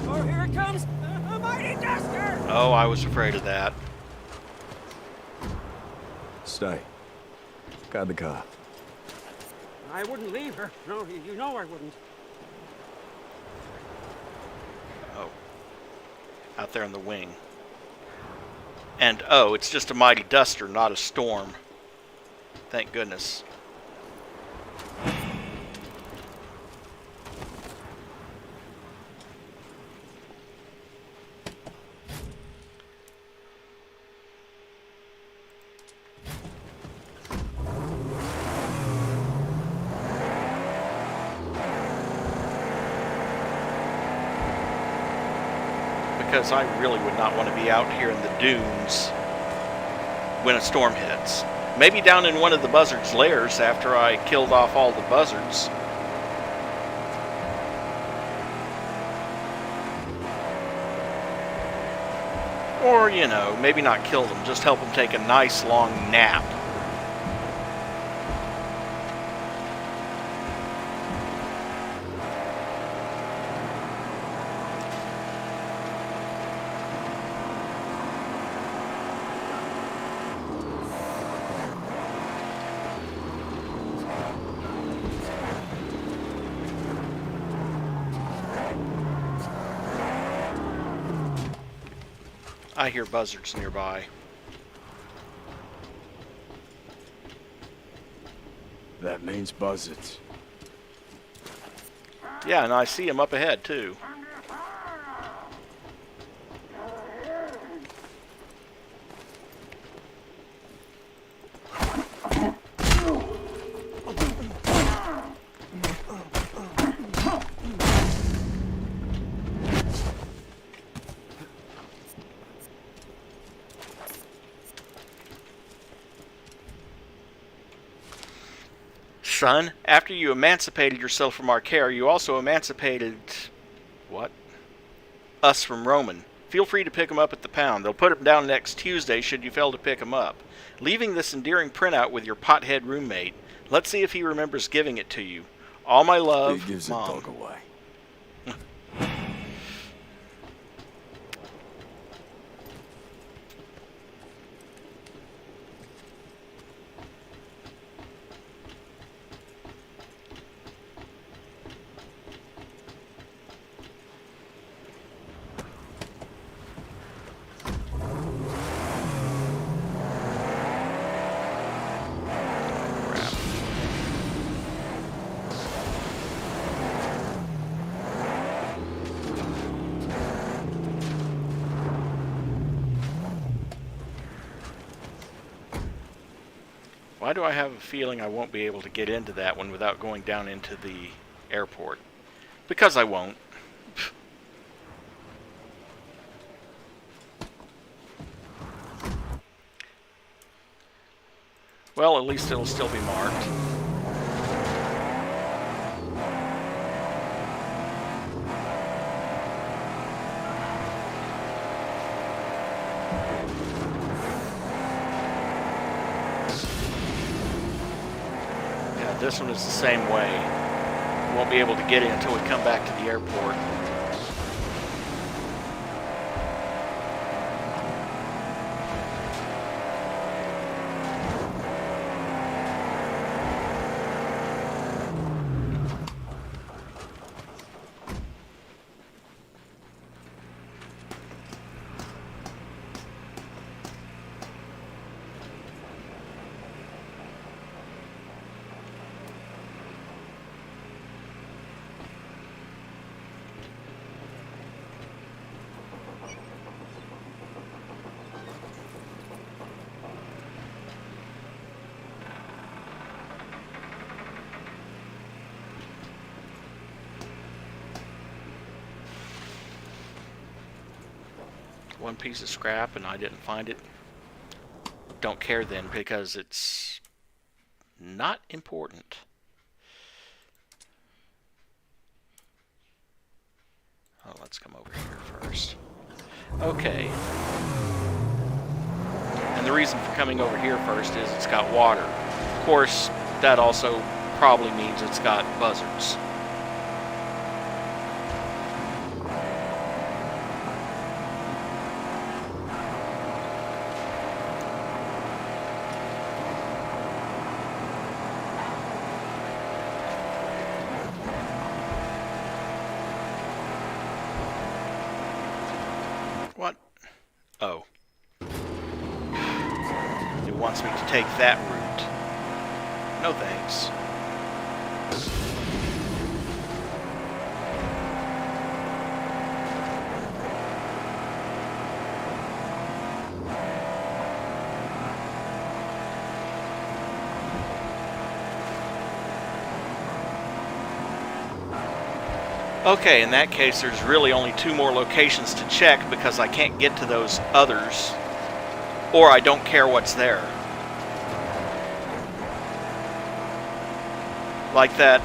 Oh, here it comes! A mighty duster! Oh, I was afraid of that. Stay. Guard the car. I wouldn't leave her. No, you know I wouldn't. Oh. Out there in the wing. And oh, it's just a mighty duster, not a storm. Thank goodness. Because I really would not want to be out here in the dunes when a storm hits. Maybe down in one of the buzzards' lairs after I killed off all the buzzards. Or, you know, maybe not kill them, just help them take a nice long nap. I hear buzzards nearby. That means buzzards. Yeah, and I see them up ahead, too. Son, after you emancipated yourself from our care, you also emancipated... what? Us from Roman. Feel free to pick him up at the pound. They'll put him down next Tuesday should you fail to pick him up. Leaving this endearing printout with your pothead roommate. Let's see if he remembers giving it to you. All my love, He gives Mom. a dog away. Why do I have a feeling I won't be able to get into that one without going down into the airport? Because I won't. Well, at least it'll still be marked. This one is the same way. Won't be able to get in until we come back to the airport. One piece of scrap and I didn't find it. Don't care then because it's not important. Oh, let's come over here first. Okay. And the reason for coming over here first is it's got water. Of course, that also probably means it's got buzzards. What? Oh. It wants me to take that route. No thanks. Okay, in that case, there's really only two more locations to check because I can't get to those others, or I don't care what's there. Like that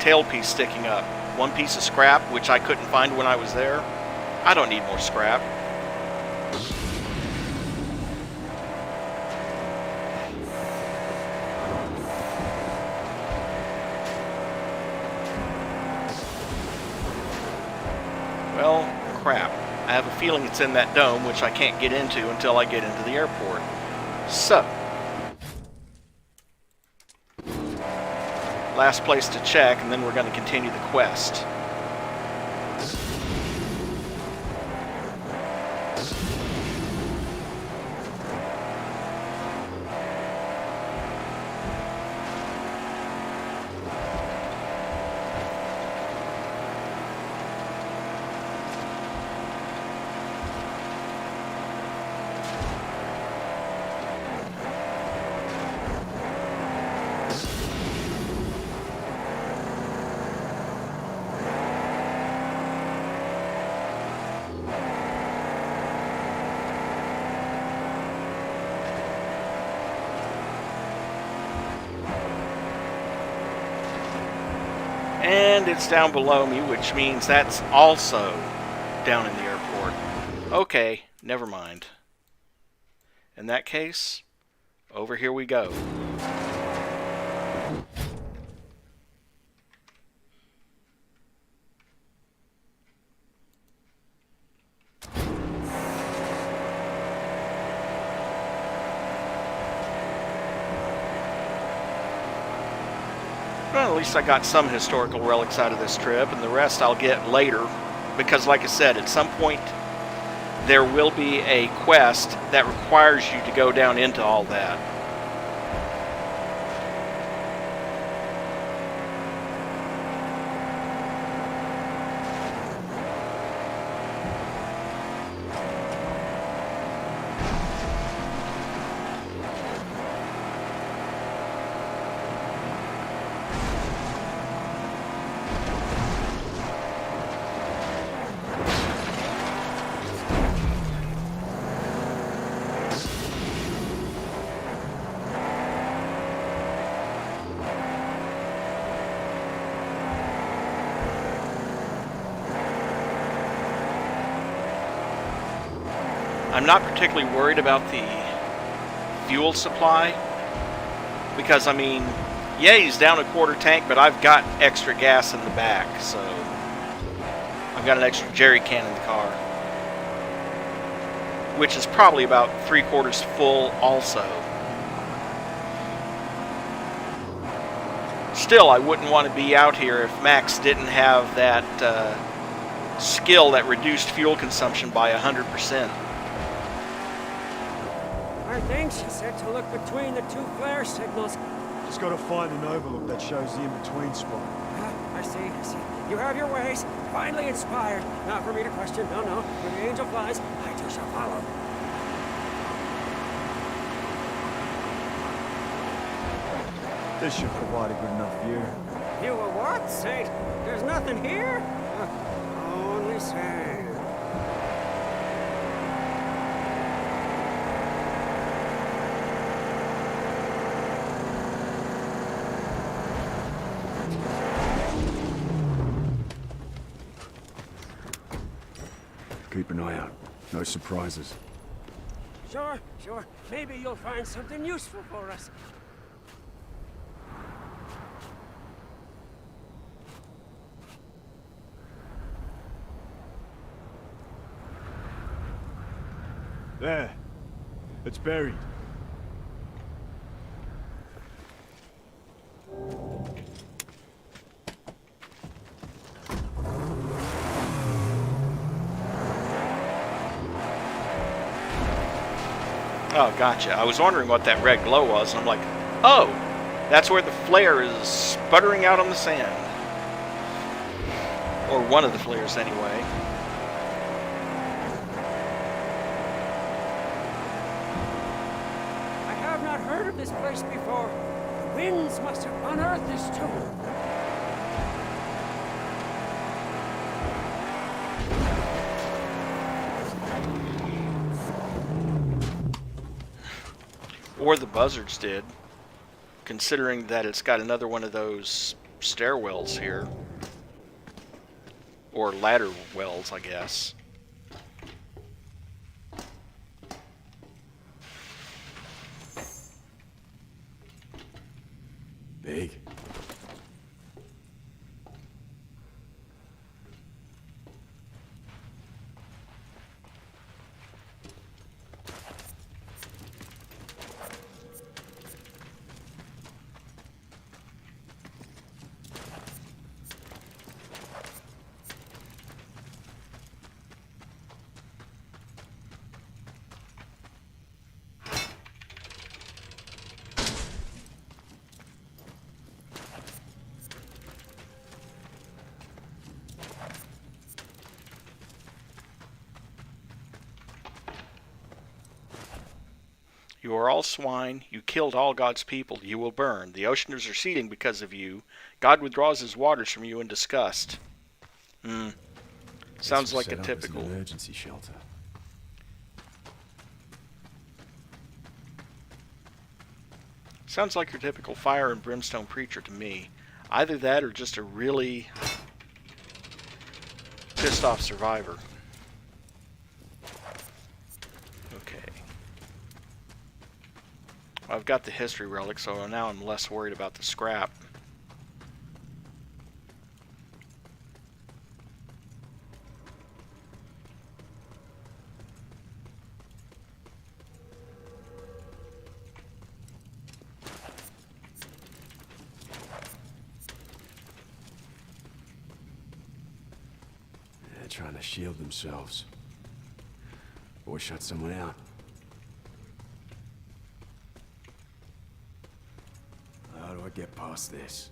tailpiece sticking up. One piece of scrap, which I couldn't find when I was there. I don't need more scrap. Well, crap. I have a feeling it's in that dome, which I can't get into until I get into the airport. So, last place to check, and then we're going to continue the quest. And it's down below me, which means that's also down in the airport. Okay, never mind. In that case, over here we go. Well, at least I got some historical relics out of this trip, and the rest I'll get later. Because, like I said, at some point there will be a quest that requires you to go down into all that. I'm not particularly worried about the fuel supply because, I mean, yeah, he's down a quarter tank, but I've got extra gas in the back, so I've got an extra jerry can in the car, which is probably about 3/4 full also. Still, I wouldn't want to be out here if Max didn't have that skill that reduced fuel consumption by 100%. I think she said to look between the two flare signals. Just gotta find an overlook that shows the in-between spot. I see. You have your ways. Finally inspired. Not for me to question. No. Where the angel flies, I too shall follow. This should provide a good enough view. You a what, Saint? There's nothing here? Only sand. Keep an eye out. No surprises. Sure. Maybe you'll find something useful for us. There. It's buried. Oh, gotcha. I was wondering what that red glow was, and I'm like, oh, that's where the flare is sputtering out on the sand. Or one of the flares, anyway. I have not heard of this place before. The winds must have unearthed this tomb. Or the buzzards did, considering that it's got another one of those stairwells here. Or ladder wells, I guess. Big. You are all swine. You killed all God's people. You will burn. The oceans are seething because of you. God withdraws his waters from you in disgust. Sounds like a typical emergency shelter. Sounds like your typical fire and brimstone preacher to me. Either that or just a really pissed off survivor. Okay. I've got the history relic, so now I'm less worried about the scrap. They're trying to shield themselves. Or shut someone out. How do I get past this?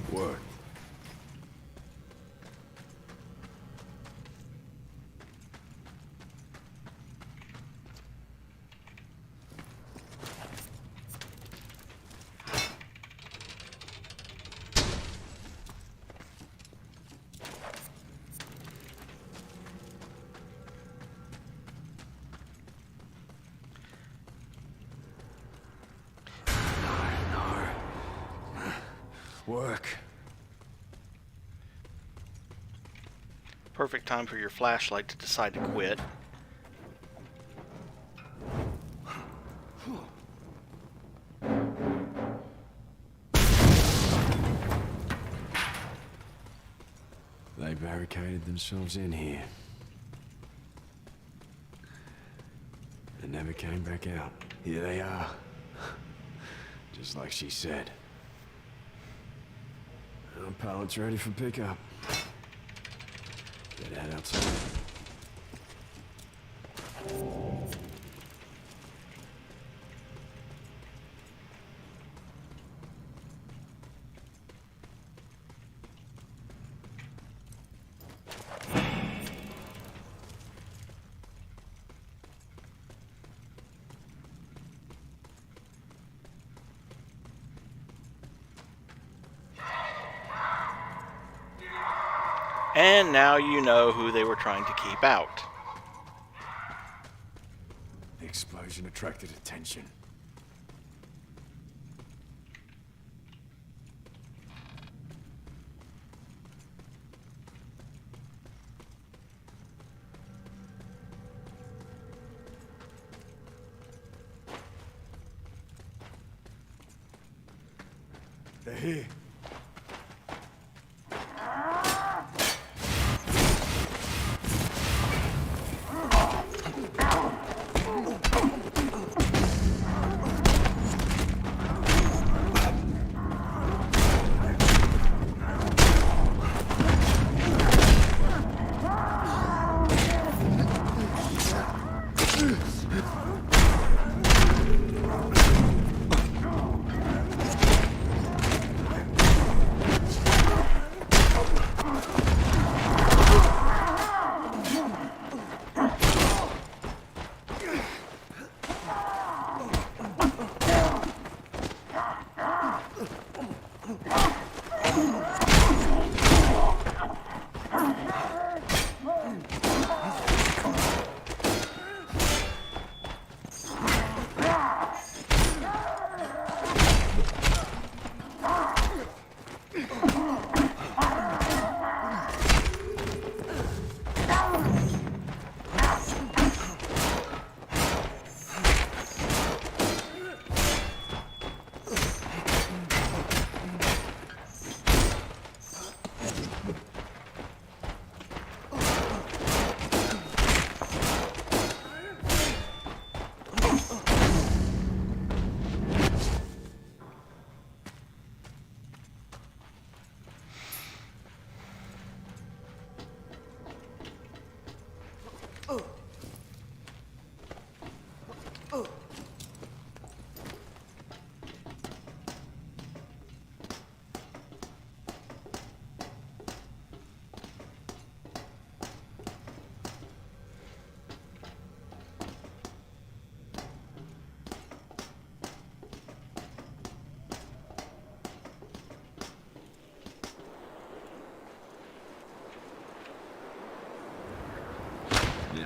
Work. Work. Perfect time for your flashlight to decide to quit. They barricaded themselves in here. And never came back out. Here they are. Just like she said. Our pallet's ready for pickup. Get that outside. And now you know who they were trying to keep out. The explosion attracted attention. They're here.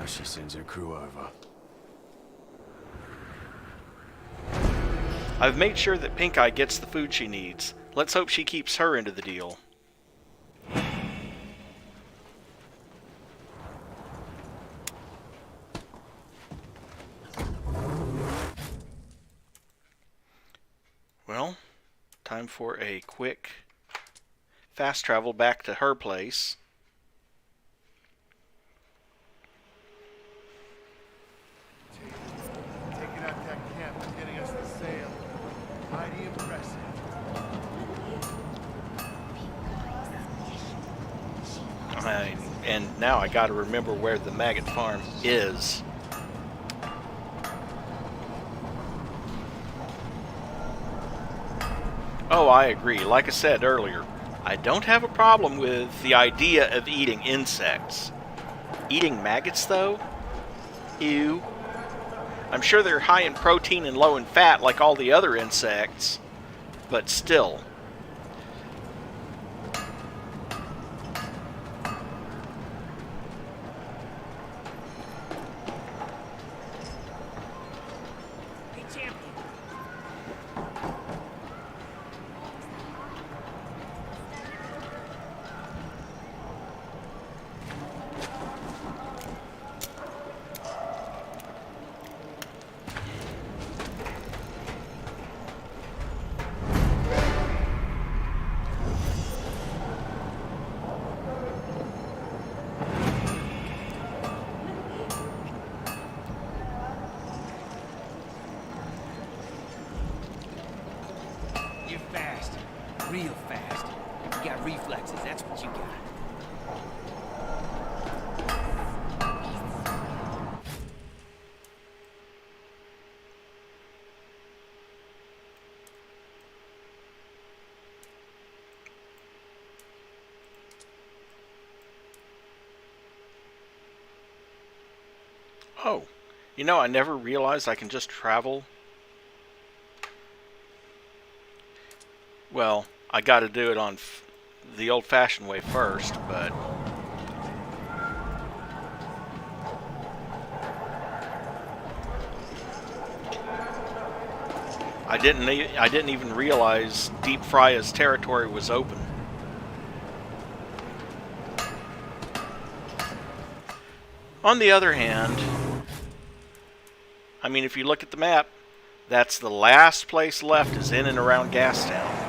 Now she sends her crew over. I've made sure that Pink Eye gets the food she needs. Let's hope she keeps her into the deal. Well, time for a quick fast travel back to her place. Taking out that camp and getting us the sail. Mighty impressive. And now I gotta remember where the maggot farm is. Oh, I agree. Like I said earlier, I don't have a problem with the idea of eating insects. Eating maggots, though? Ew. I'm sure they're high in protein and low in fat like all the other insects, but still. Hey, champion. You're fast. Real fast. You got reflexes, that's what you got. Oh, you know, I never realized I can just travel. Well, I gotta do it on the old-fashioned way first, but... I didn't even realize Deep Frya's territory was open. On the other hand, I mean, if you look at the map, that's the last place left is in and around Gastown.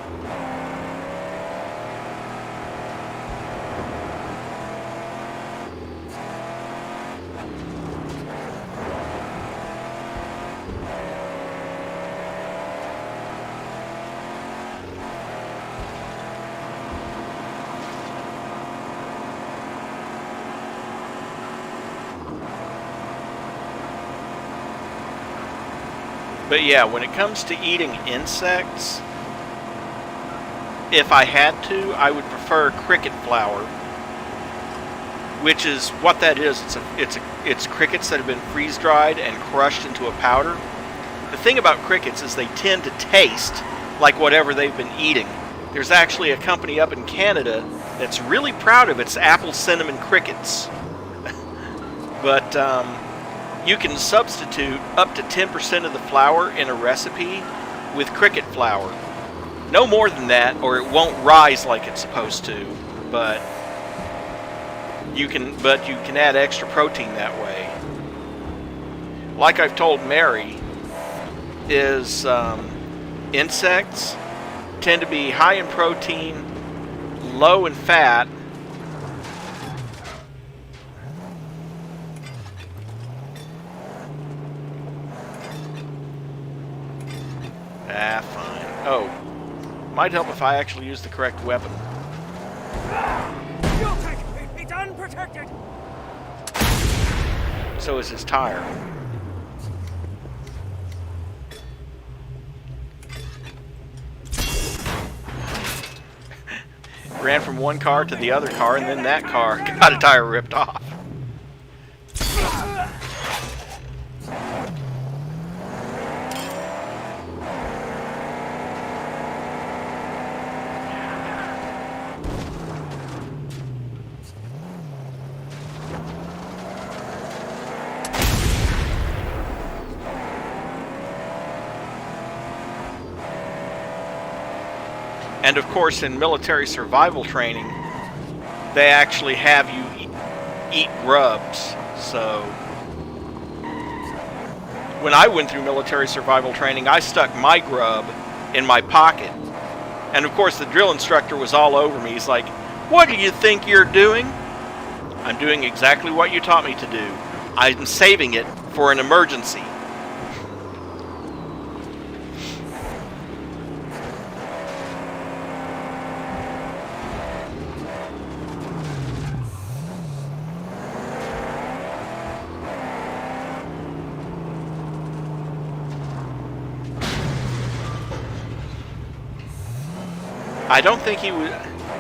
But yeah, when it comes to eating insects, if I had to, I would prefer cricket flour, which is what that is. It's crickets that have been freeze dried and crushed into a powder. The thing about crickets is they tend to taste like whatever they've been eating. There's actually a company up in Canada that's really proud of its apple cinnamon crickets. But you can substitute up to 10% of the flour in a recipe with cricket flour. No more than that, or it won't rise like it's supposed to. But you can add extra protein that way. Like I've told Mary, is insects tend to be high in protein, low in fat. Fine. Oh, might help if I actually use the correct weapon. You'll take it. It's unprotected. So is his tire. Ran from one car to the other car, and then that car got a tire ripped off. And of course, in military survival training, they actually have you eat grubs. So when I went through military survival training, I stuck my grub in my pocket. And of course, the drill instructor was all over me. He's like, "What do you think you're doing?" "I'm doing exactly what you taught me to do. I'm saving it for an emergency." I don't think he would.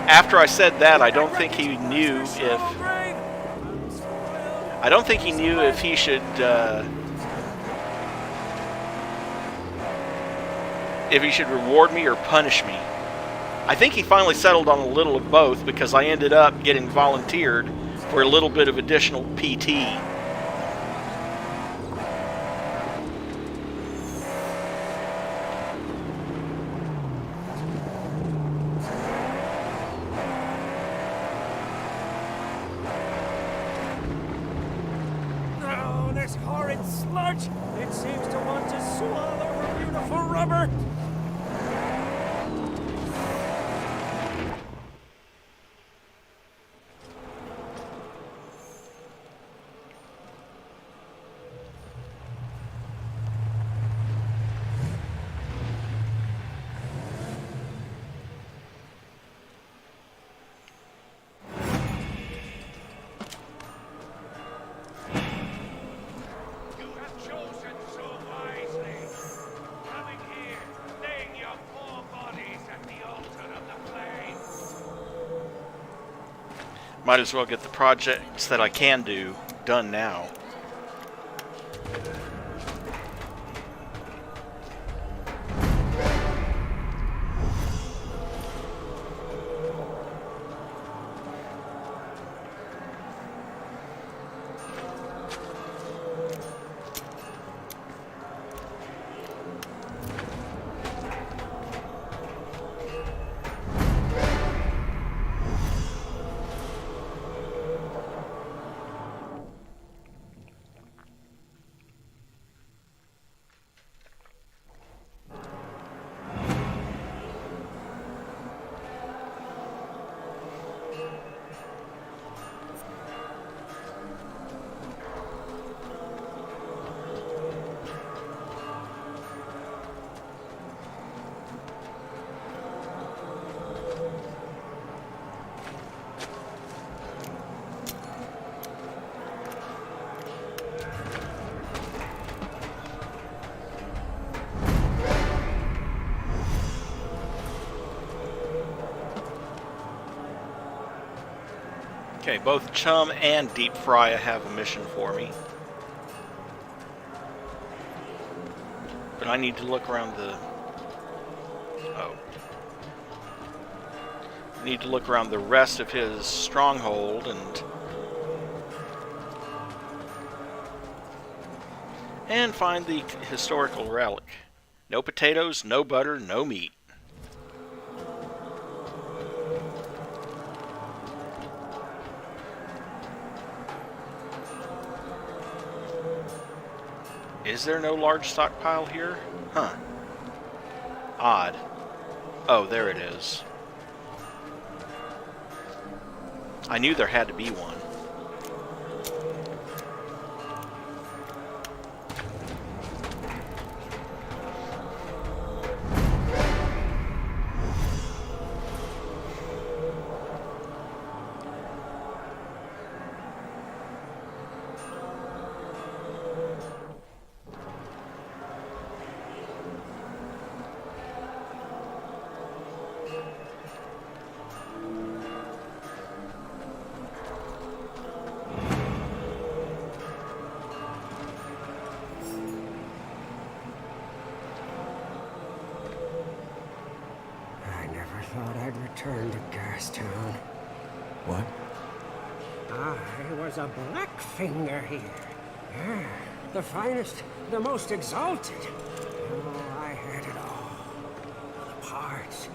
After I said that, I don't think he knew if. I don't think he knew if he should. If he should reward me or punish me. I think he finally settled on a little of both because I ended up getting volunteered for a little bit of additional PT. Oh, this horrid sludge! It seems to want to swallow her beautiful rubber! You have chosen so wisely. Coming here, laying your poor bodies at the altar of the flames. Might as well get the projects that I can do done now. Okay, both Chum and Deep Fry have a mission for me. But I need to look around the... Oh. I need to look around the rest of his stronghold and find the historical relic. No potatoes, no butter, no meat. Is there no large stockpile here? Huh. Odd. Oh, there it is. I knew there had to be one. Thought I'd return to Gastown. What? I was a Blackfinger here. Yeah, the finest, the most exalted. Oh, I had it all. The parts,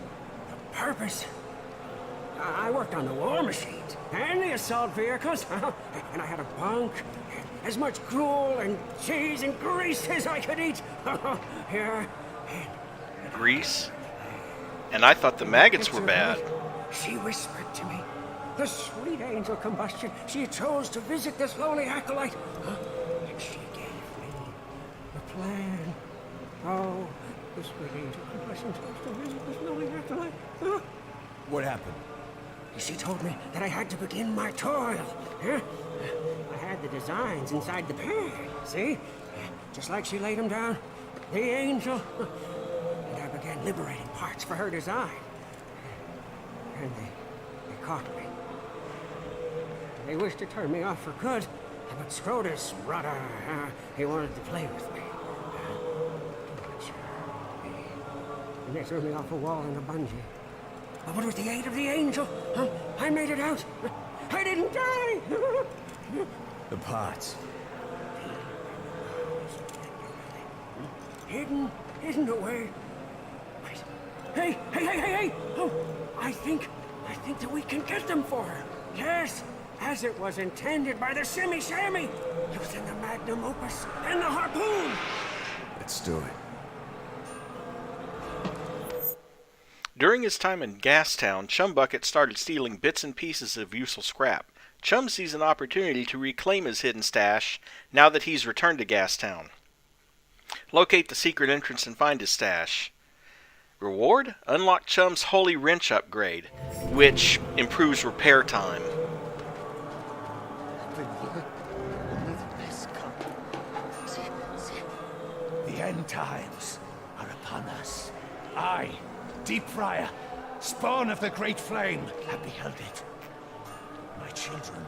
the purpose. I worked on the war machines and the assault vehicles, and I had a bunk, as much gruel and cheese and grease as I could eat. Here. Grease? And I thought the maggots were bad. She whispered to me, the sweet angel combustion, she chose to visit this lowly acolyte. And she gave me the plan. Oh, the sweet angel combustion chose to visit this lowly acolyte. What happened? She told me that I had to begin my toil. I had the designs inside the pan, see? Just like she laid them down, the angel. And I began liberating parts for her design. And they caught me. They wished to turn me off for good, but Scrotus, brother, he wanted to play with me. And they threw me off a wall in a bungee. But with the aid of the angel, I made it out. I didn't die. The parts. Hidden away. Wait. Hey! Oh, I think that we can get them for her. Yes, as it was intended by the Shimmy Shammy. Using the magnum opus and the harpoon. Let's do it. During his time in Gastown, Chumbucket started stealing bits and pieces of useful scrap. Chum sees an opportunity to reclaim his hidden stash now that he's returned to Gastown. Locate the secret entrance and find his stash. Reward? Unlock Chum's Holy Wrench upgrade, which improves repair time. The end times are upon us. I, Deep Friar, spawn of the Great Flame, have beheld it. My children,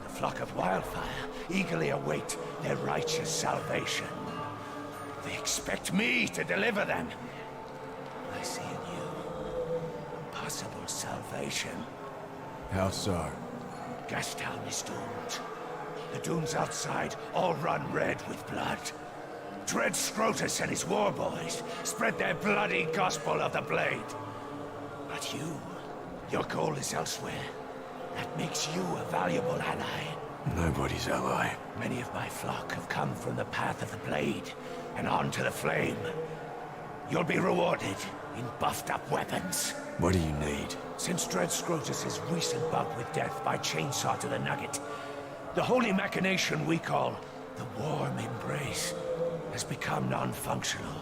the flock of wildfire, eagerly await their righteous salvation. They expect me to deliver them. I see in you possible salvation. How so? Gastown is doomed. The dunes outside all run red with blood. Dread Scrotus and his war boys spread their bloody gospel of the blade. But you, your goal is elsewhere. That makes you a valuable ally. Nobody's ally. Many of my flock have come from the path of the blade and on to the flame. You'll be rewarded in buffed-up weapons. What do you need? Since Dread Scrotus' recent bout with death by chainsaw to the nugget, the holy machination we call the Warm Embrace has become non-functional.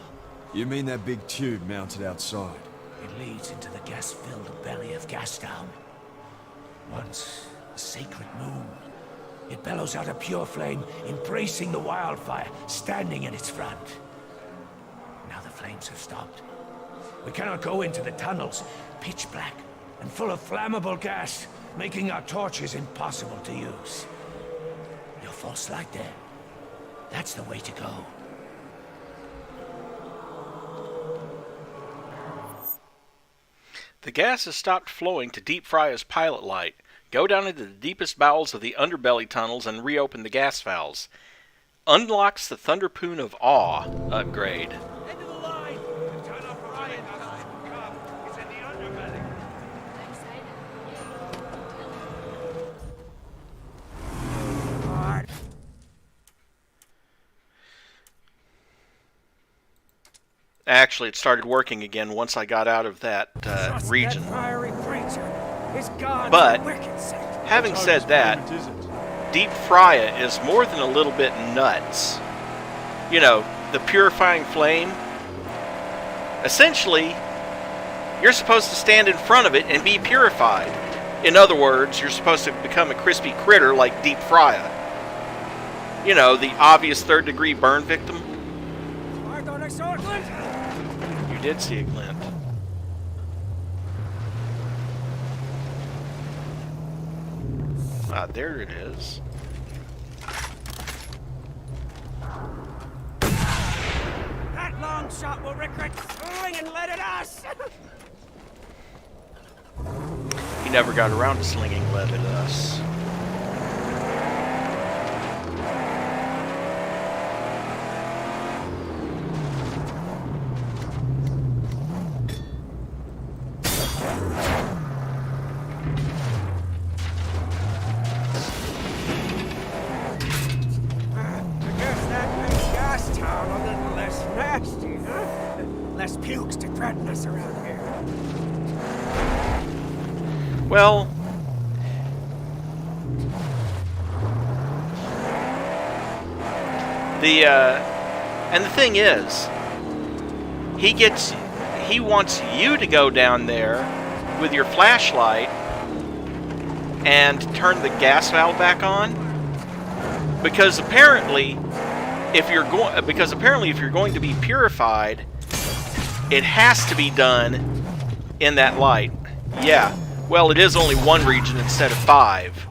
You mean that big tube mounted outside? It leads into the gas-filled belly of Gastown. Once a sacred moon, it bellows out a pure flame, embracing the wildfire, standing in its front. Now the flames have stopped. We cannot go into the tunnels, pitch black and full of flammable gas, making our torches impossible to use. Your false light there, that's the way to go. The gas has stopped flowing to Deep Friar's pilot light. Go down into the deepest bowels of the underbelly tunnels and reopen the gas valves. Unlocks the Thunderpoon of Awe upgrade. End of the line! Turn off Ryan time. Come, it's in the underbelly. Actually, it started working again once I got out of that region. But, having said that, Deep Friar is more than a little bit nuts. You know, the purifying flame. Essentially, you're supposed to stand in front of it and be purified. In other words, you're supposed to become a crispy critter like Deep Friar. You know, the obvious third-degree burn victim. I thought I saw a glint. You did see a glint. Ah, there it is. That long shot will regret slinging lead at us. He never got around to slinging lead at us. gas pukes to threaten us around here. Well, and the thing is, he wants you to go down there with your flashlight and turn the gas valve back on, because apparently if you're going to be purified, it has to be done in that light. Yeah. Well, it is only one region instead of 5.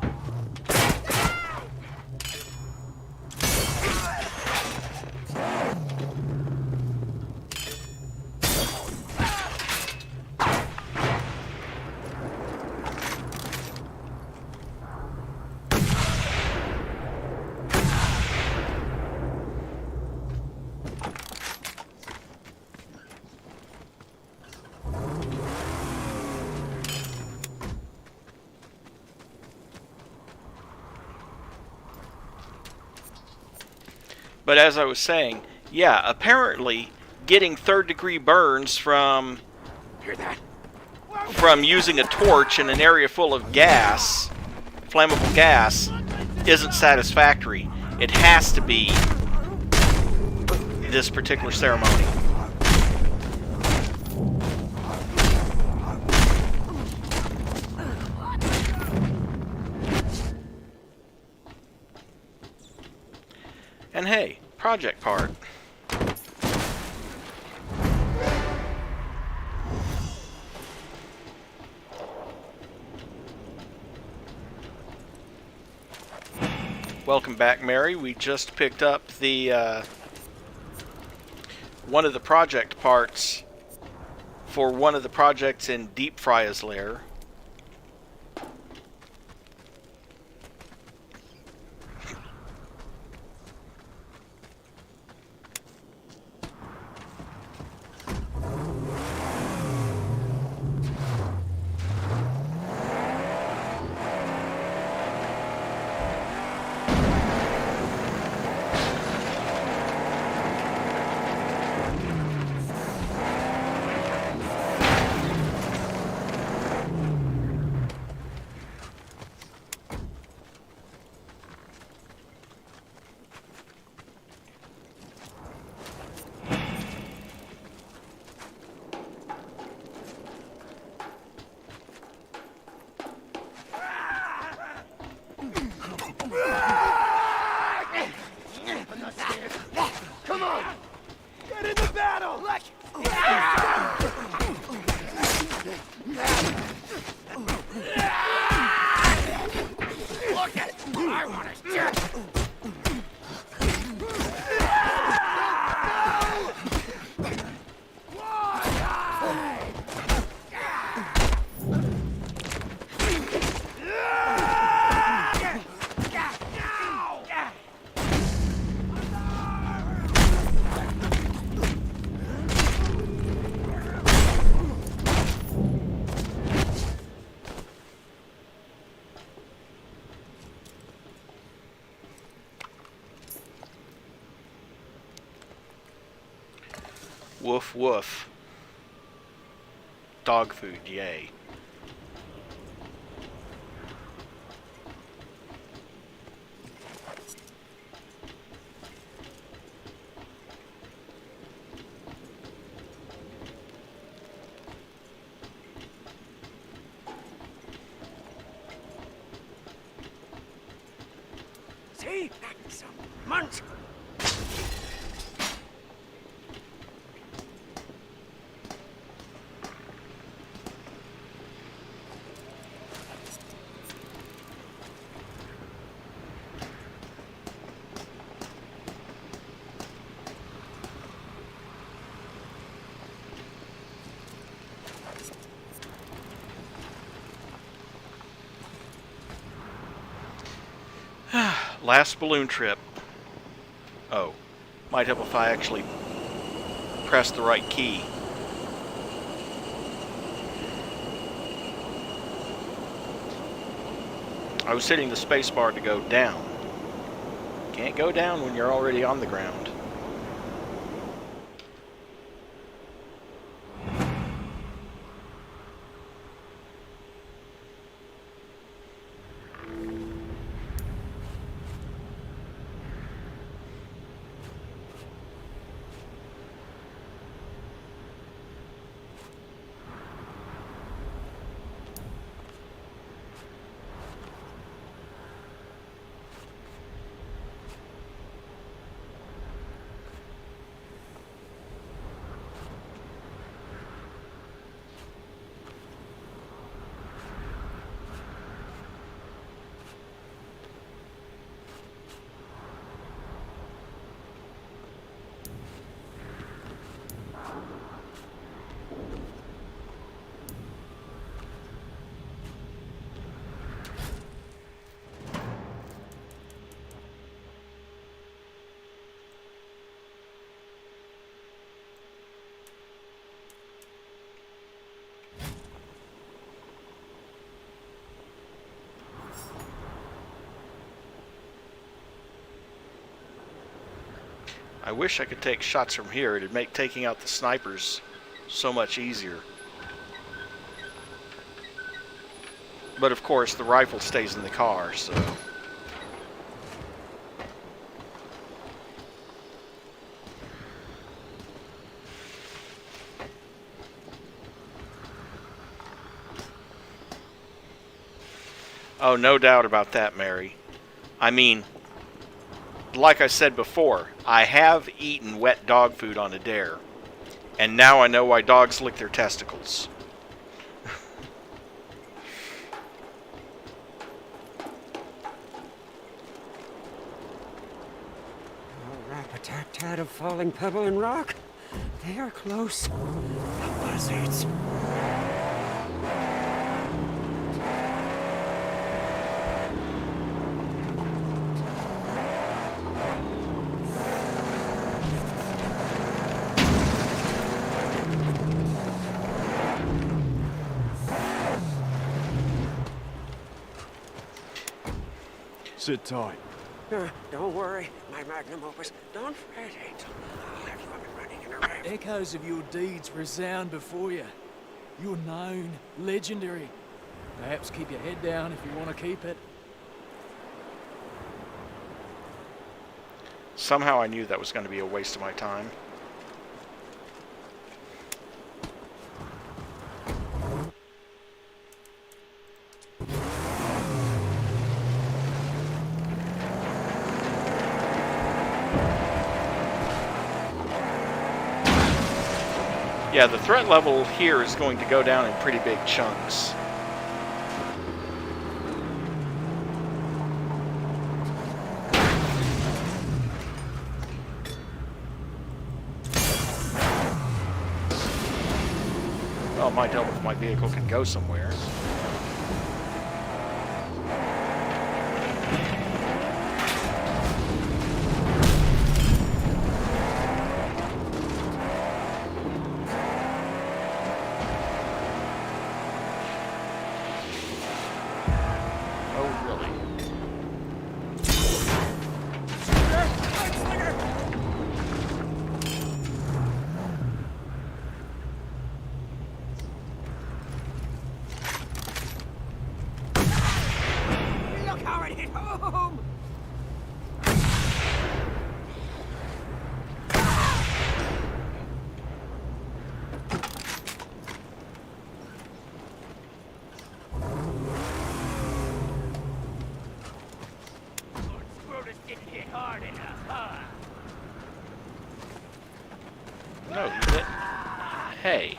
But as I was saying, yeah, apparently getting third-degree burns from using a torch in an area full of gas, flammable gas, isn't satisfactory. It has to be this particular ceremony. And hey, project part. Welcome back, Mary. We just picked up the one of the project parts for one of the projects in Deep Fry's lair. Come on! Get in the battle! Look at it! I want to shit! Woof woof. Dog food, yay. See? Some munch! Last balloon trip. Oh, might help if I actually press the right key. I was hitting the space bar to go down. Can't go down when you're already on the ground. I wish I could take shots from here. It'd make taking out the snipers so much easier. But of course, the rifle stays in the car, so... Oh, no doubt about that, Mary. I mean, like I said before, I have eaten wet dog food on a dare. And now I know why dogs lick their testicles. Rat-a-tat-tat of falling pebble and rock. They are close. The buzzards. Sit tight. Don't worry, my magnum opus. Don't fret, Angel. I'll have you up and running in a rave. Echoes of your deeds resound before you. You're known, legendary. Perhaps keep your head down if you want to keep it. Somehow I knew that was going to be a waste of my time. Yeah, the threat level here is going to go down in pretty big chunks. Well, it might help if my vehicle can go somewhere. Look how it hit home! Didn't hit hard enough, huh? No, you didn't. Hey.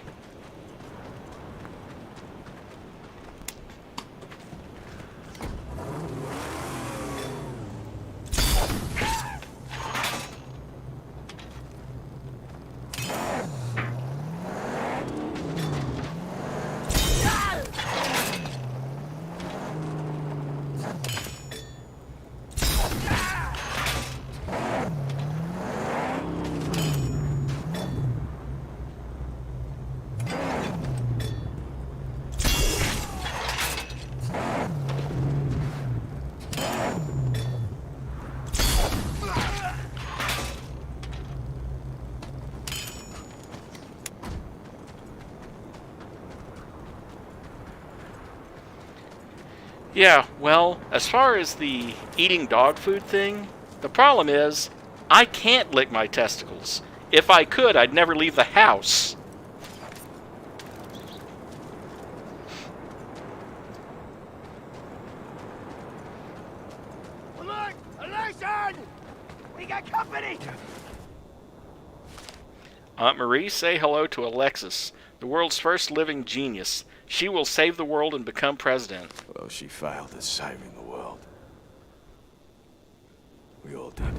Yeah, well, as far as the eating dog food thing, the problem is, I can't lick my testicles. If I could, I'd never leave the house. Alert! Alert! We got company! Aunt Marie, say hello to Alexis, the world's first living genius. She will save the world and become president. Well, she failed at saving the world. We all did.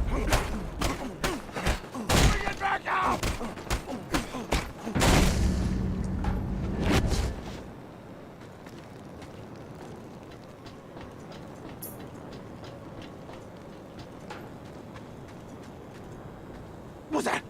Bring it back up! What's that?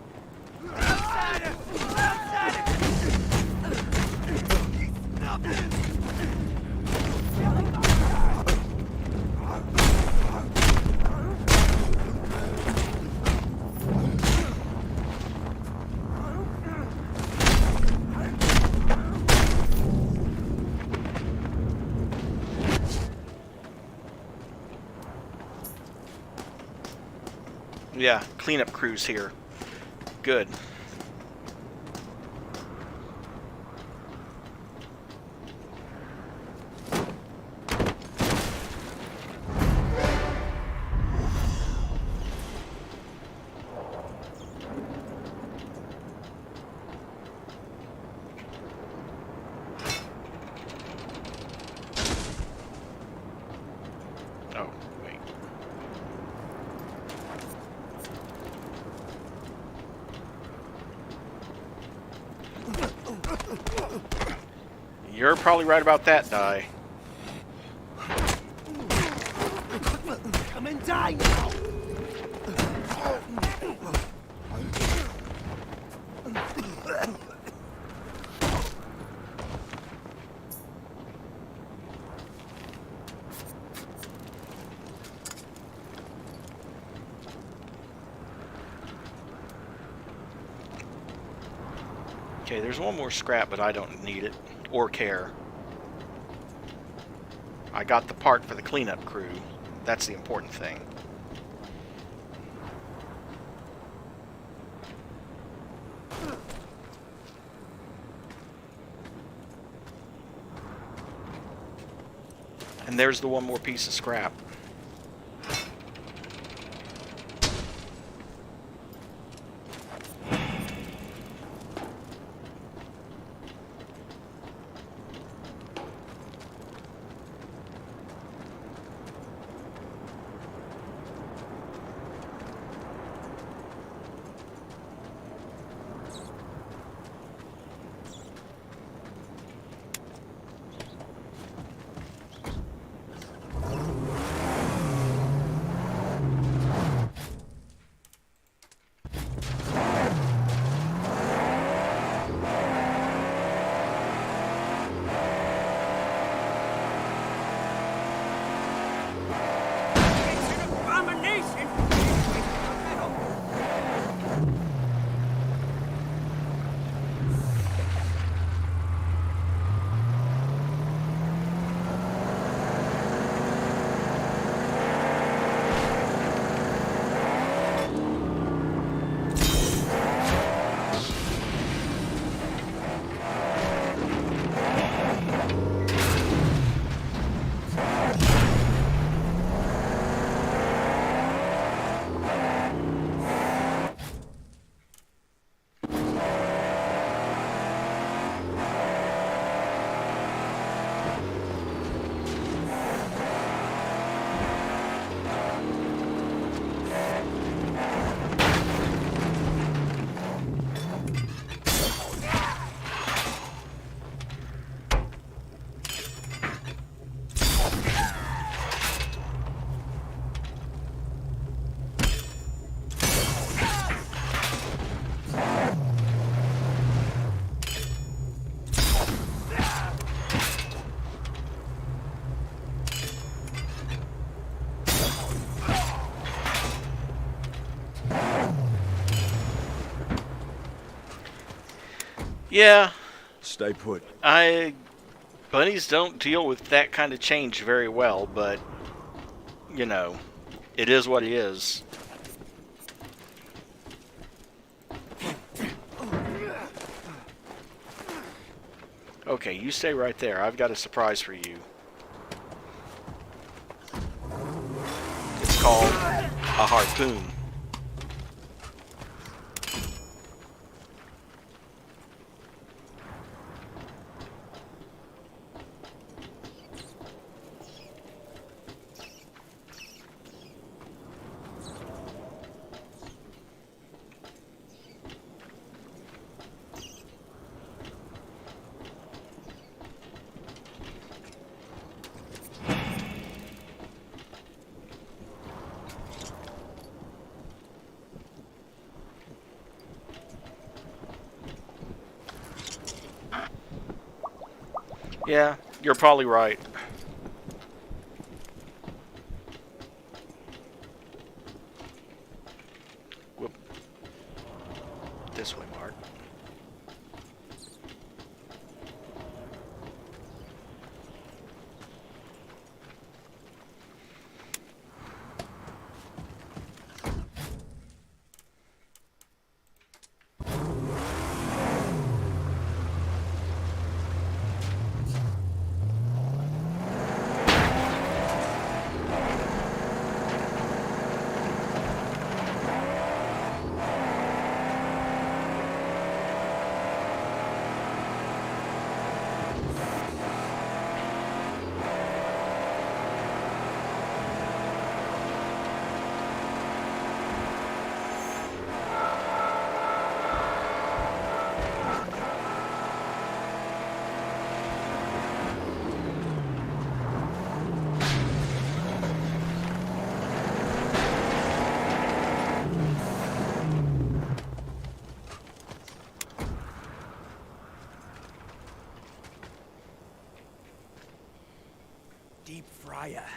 Yeah, cleanup crews here. Good. Oh, wait. You're probably right about that, Di. Come and die now! Okay, there's one more scrap, but I don't need it or care. I got the part for the cleanup crew. That's the important thing. And there's the one more piece of scrap. It's an abomination! Yeah, Stay put. bunnies don't deal with that kind of change very well, but, you know, it is what it is. Okay, you stay right there. I've got a surprise for you. It's called a harpoon. Yeah, you're probably right. Whoop. This way, Mark.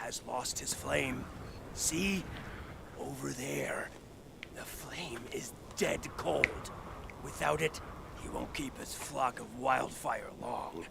has lost his flame. See? Over there. The flame is dead cold. Without it, he won't keep his flock of wildfire long.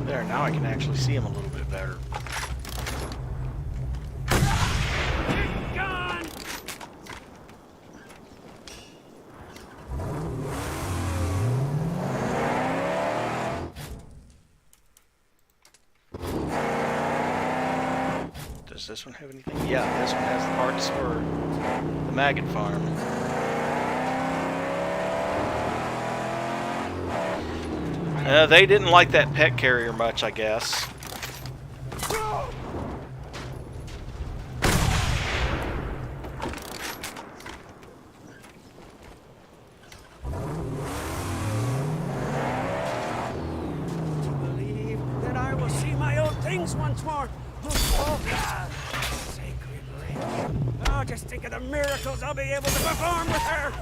There, now I can actually see him a little bit better. Gone! Does this one have anything? Yeah, this one has the parts for the maggot farm. They didn't like that pet carrier much, I guess. To believe that I will see my own things once more. Oh, God. Sacred ring. Oh, just think of the miracles I'll be able to perform with her.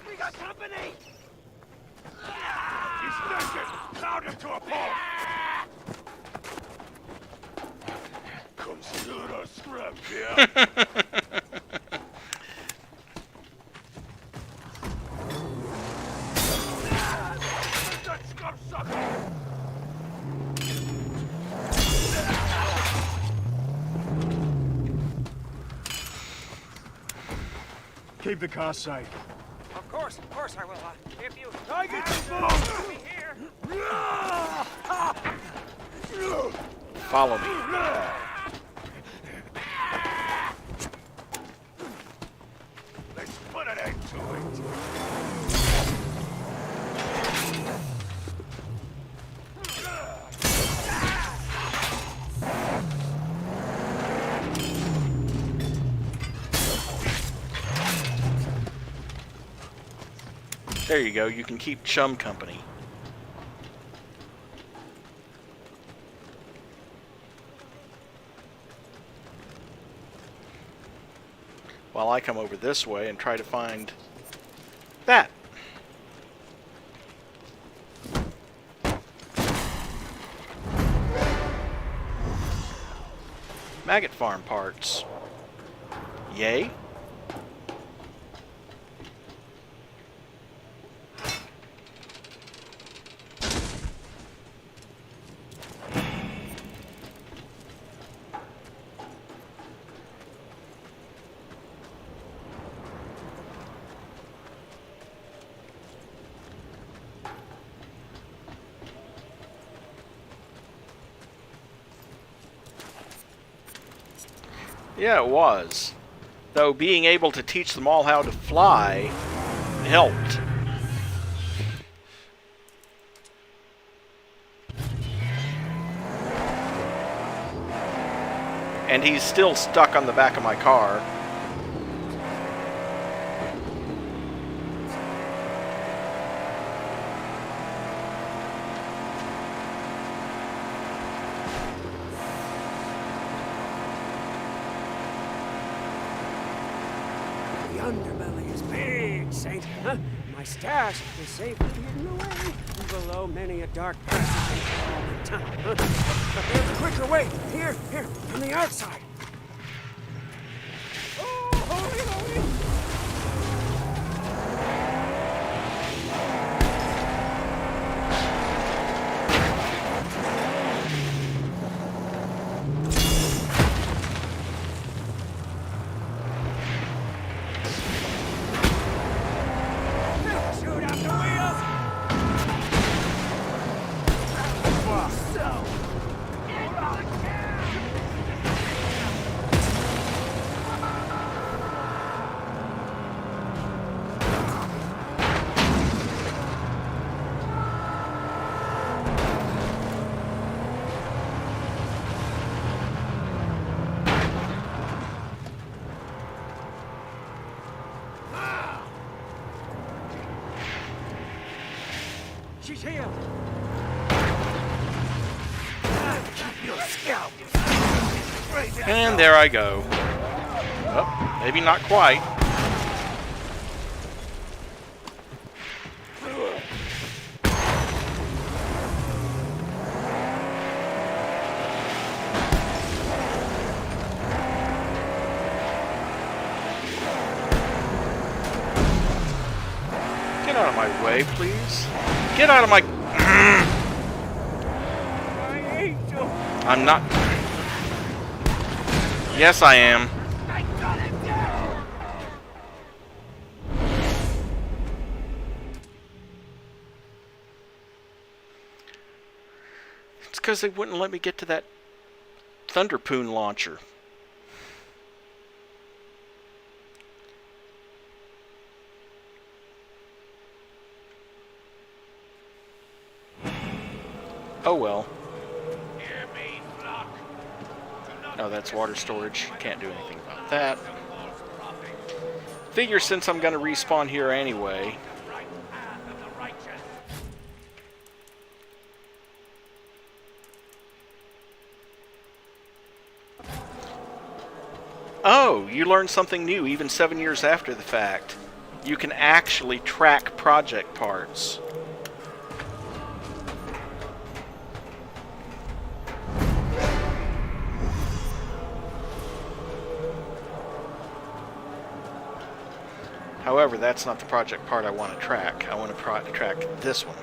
We got company! He's naked! Bound him to a pole! Consider a scrap here! That scum-sucker! Keep the car safe. Of course I will. If you... I get Let me here. Follow me. Let's put an end to it! There you go, you can keep chum company. While I come over this way and try to find that. Maggot farm parts. Yay. Yeah, it was. Though being able to teach them all how to fly helped. And he's still stuck on the back of my car. underbelly is big, Saint. Huh? My stash is safely hidden away below many a dark passage in town. Huh? But there's a quicker way. Here, from the outside. Oh, holy moly! Shoot out the wheels! She's here! Your scalp! And there I go. Oh, maybe not quite. Get out of my way, please. Get out of my... My angel! I'm not... Yes, I am. I got him down! It's because they wouldn't let me get to that Thunderpoon launcher. Oh well. No, that's water storage. Can't do anything about that. Figure since I'm going to respawn here anyway. Oh, you learned something new even 7 years after the fact. You can actually track project parts. However, that's not the project part I want to track. I want to track this one.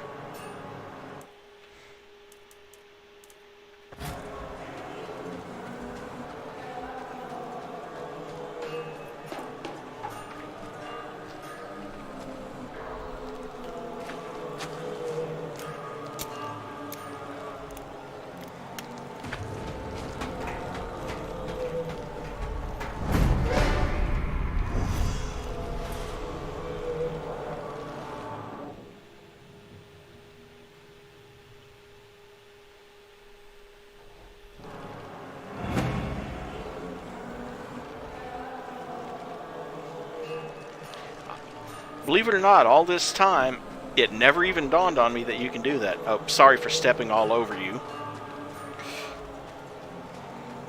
Believe it or not, all this time, it never even dawned on me that you can do that. Oh, sorry for stepping all over you.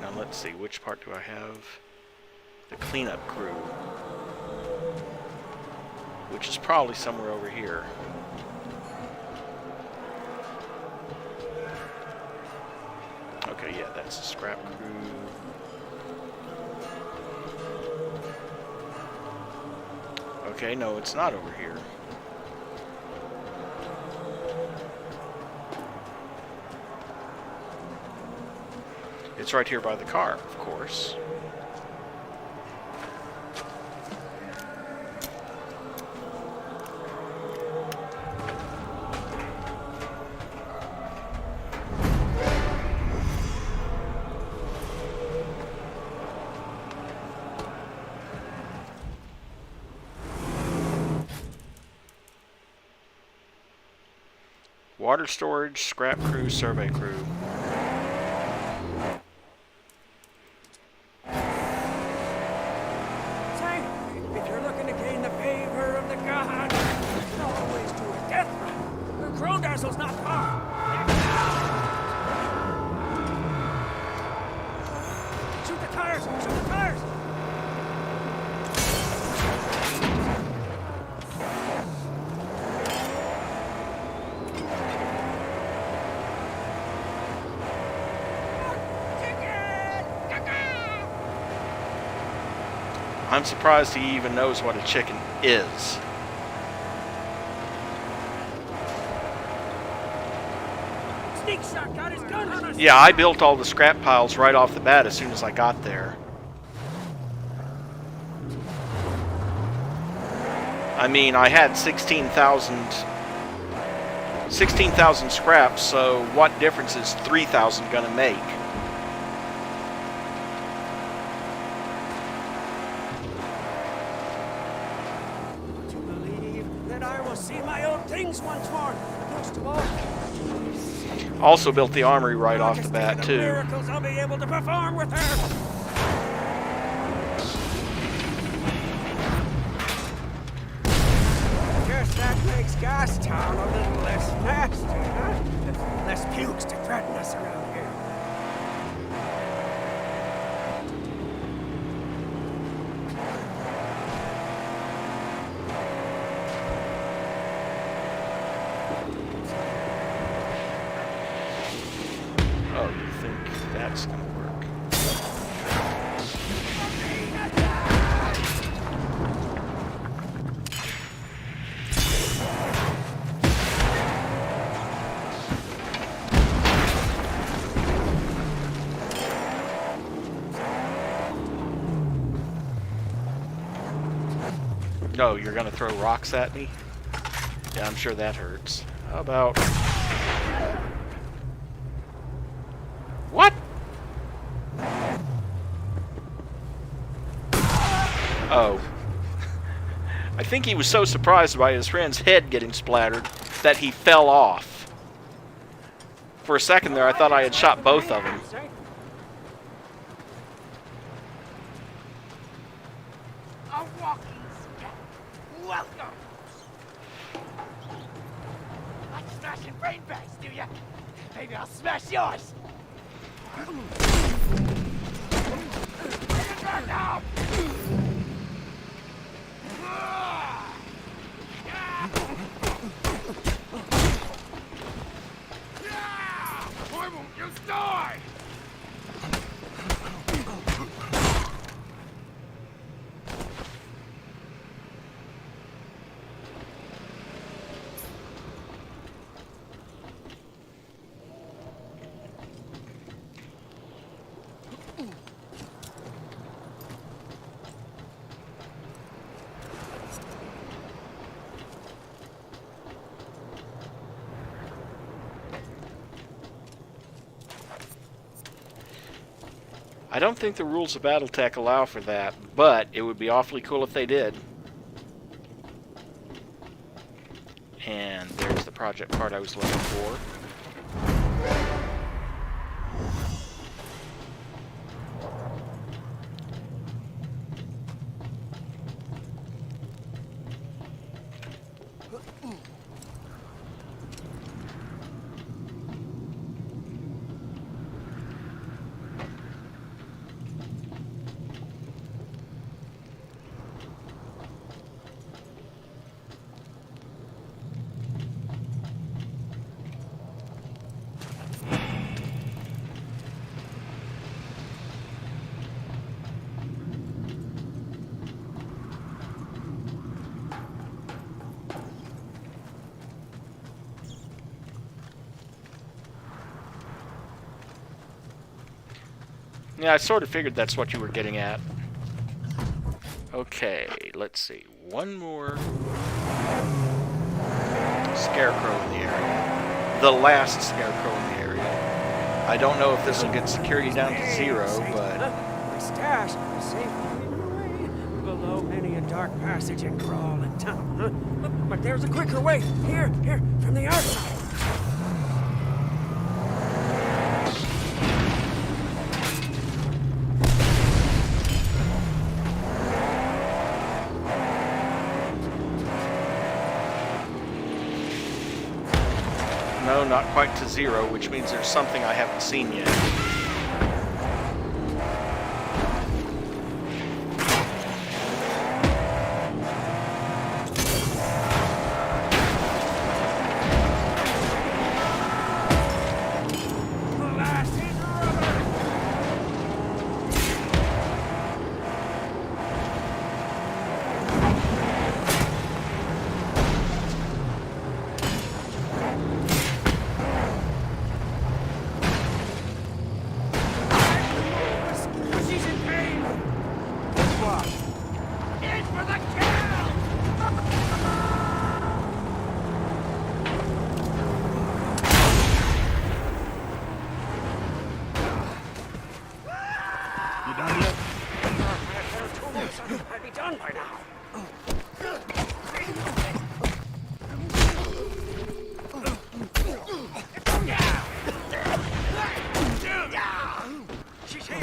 Now let's see, which part do I have? The cleanup crew. Which is probably somewhere over here. Okay, yeah, that's the scrap crew. Okay, no, it's not over here. It's right here by the car, of course. Water storage, scrap crew, survey crew. Say, if you're looking to gain the favor of the gods, you can always do a death run. Krondazzle's not far. Shoot the tires! Shoot the tires! I'm surprised he even knows what a chicken is. Sneak shot got his gun on us. Yeah, I built all the scrap piles right off the bat as soon as I got there. I mean, I had 16,000 scraps, so what difference is 3,000 gonna make? To believe that I will see my old things once more. Most of all, Also built the armory right off the bat, the too. miracles I'll be able to perform with her. Guess that makes Gastown a little less nasty, huh? Less pukes to threaten us around here. Oh, you think that's gonna work? Oh, you're gonna throw rocks at me? Yeah, I'm sure that hurts. How about... What? Oh. I think he was so surprised by his friend's head getting splattered that he fell off. For a second there, I thought I had shot both of them. A walking scout. Welcome. Like smashing brain bags, do ya? Maybe I'll smash yours. Turn now. Why won't you die? I don't think the rules of Battletech allow for that, but it would be awfully cool if they did. And there's the project part I was looking for. Yeah, I sort of figured that's what you were getting at. Okay, let's see. One more scarecrow in the area. The last scarecrow in the area. I don't know if this will get security down to 0, but... My stash is safely away below many a dark passage and crawl and tunnel, huh? But there's a quicker way. Here, from the outside. No, not quite to 0, which means there's something I haven't seen yet. by now. She's here.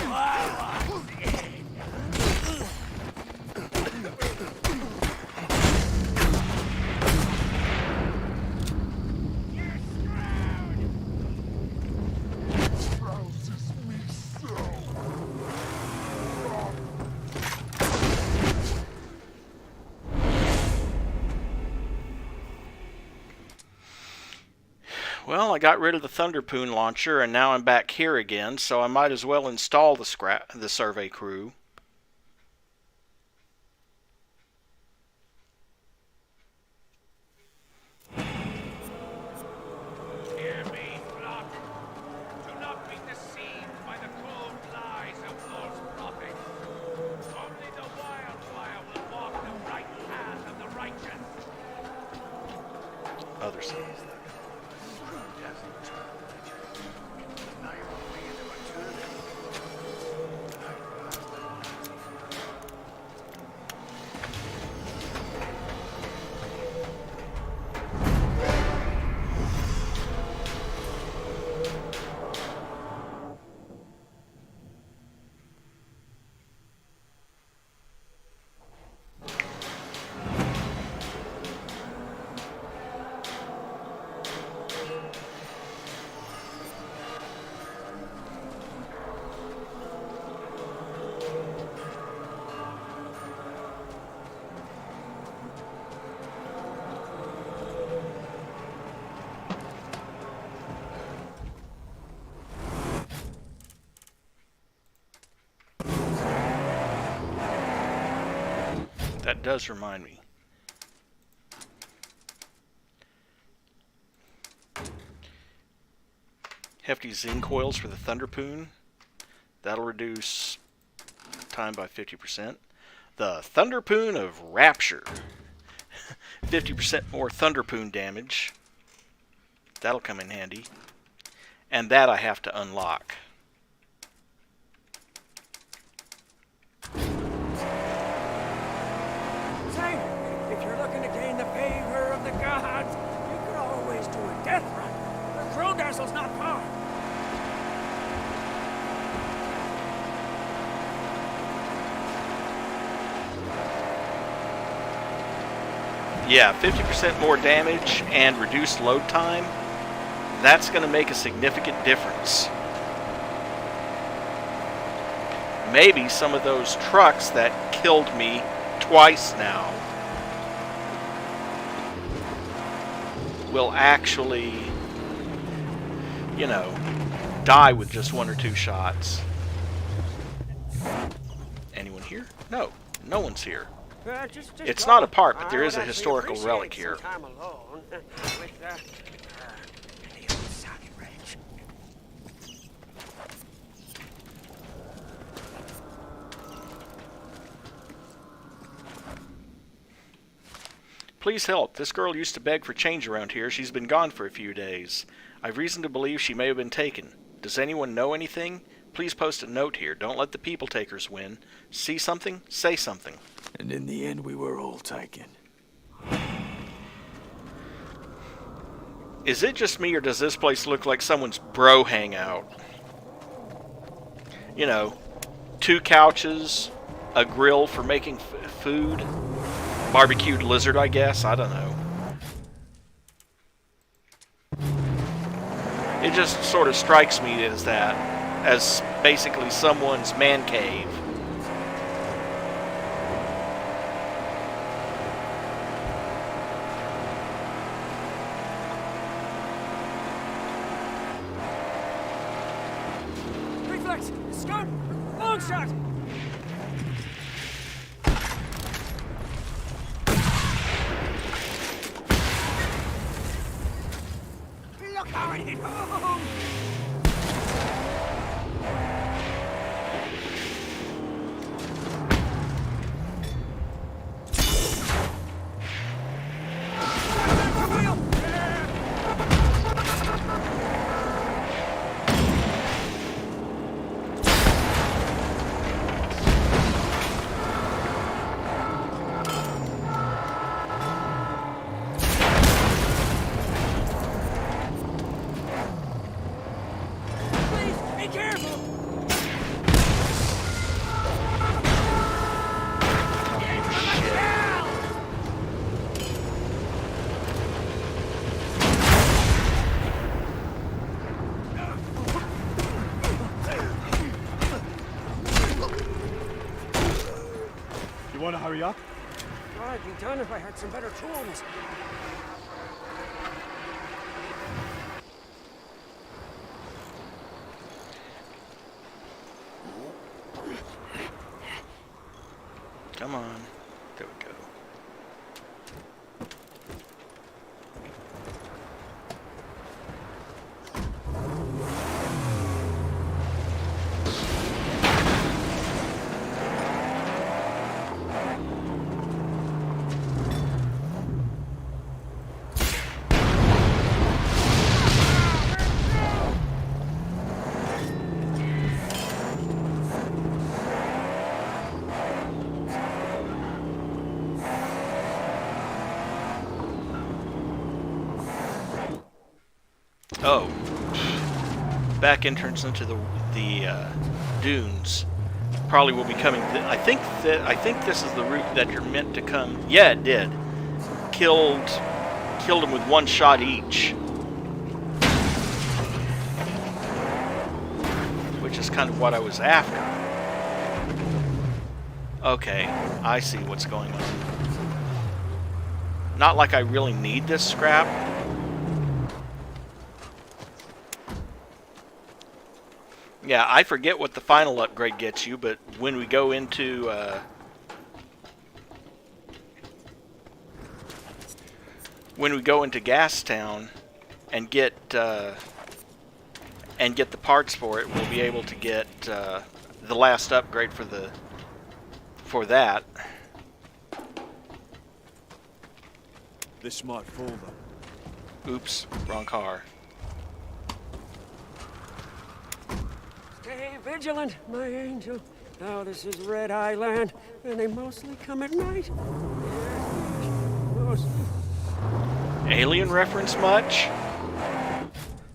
Well, I got rid of the Thunderpoon launcher, and now I'm back here again, so I might as well install the survey crew. Hear me, flock. Do not be deceived by the cold lies of false prophets. Only the wildfire will walk the right path of the righteous. Other side. That does remind me. Hefty zinc coils for the Thunderpoon. That'll reduce time by 50%. The Thunderpoon of Rapture. 50% more Thunderpoon damage. That'll come in handy. And that I have to unlock. Say, if you're looking to gain the favor of the gods, you could always do a death run. The Crow Castle's not far. Yeah, 50% more damage and reduced load time. That's going to make a significant difference. Maybe some of those trucks that killed me twice now will actually, you know, die with just one or two shots. Anyone here? No, no one's here. Just It's go. not a park, but there I is a would actually historical appreciate relic here. some time alone with the old socket wrench. Please help. This girl used to beg for change around here. She's been gone for a few days. I've reason to believe she may have been taken. Does anyone know anything? Please post a note here. Don't let the people takers win. See something? Say something. And in the end, we were all taken. Is it just me, or does this place look like someone's bro hangout? You know, 2 couches, a grill for making food, barbecued lizard, I guess. I don't know. It just sort of strikes me as that, as basically someone's man cave. Reflex! Scout! Long shot! Look how it hit home! careful! You want to hurry up? I'd be done if I had some better tools. Come on. There we go. Oh, back entrance into the dunes. Probably will be coming. I think this is the route that you're meant to come. Yeah, it did. Killed them with one shot each, which is kind of what I was after. Okay, I see what's going on. Not like I really need this scrap. Yeah, I forget what the final upgrade gets you, but when we go into Gastown and get the parts for it, we'll be able to get the last upgrade for that. This might fall though. Oops, wrong car. Stay vigilant, my angel. Now this is Red Eye Land, and they mostly come at night. Mostly. Alien reference much?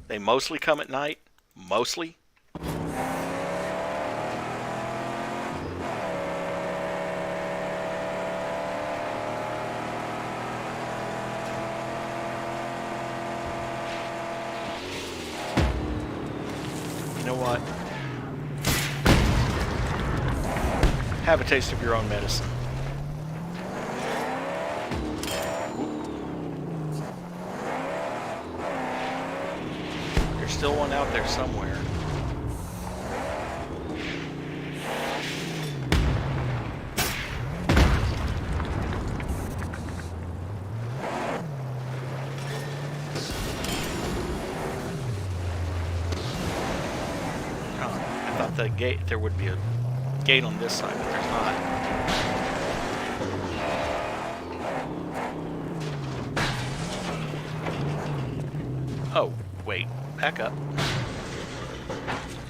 They mostly come at night? Mostly? You know what? Have a taste of your own medicine. There's still one out there somewhere. Oh, I thought the gate, there would be a gate on this side, but there's not. Oh, wait. Back up.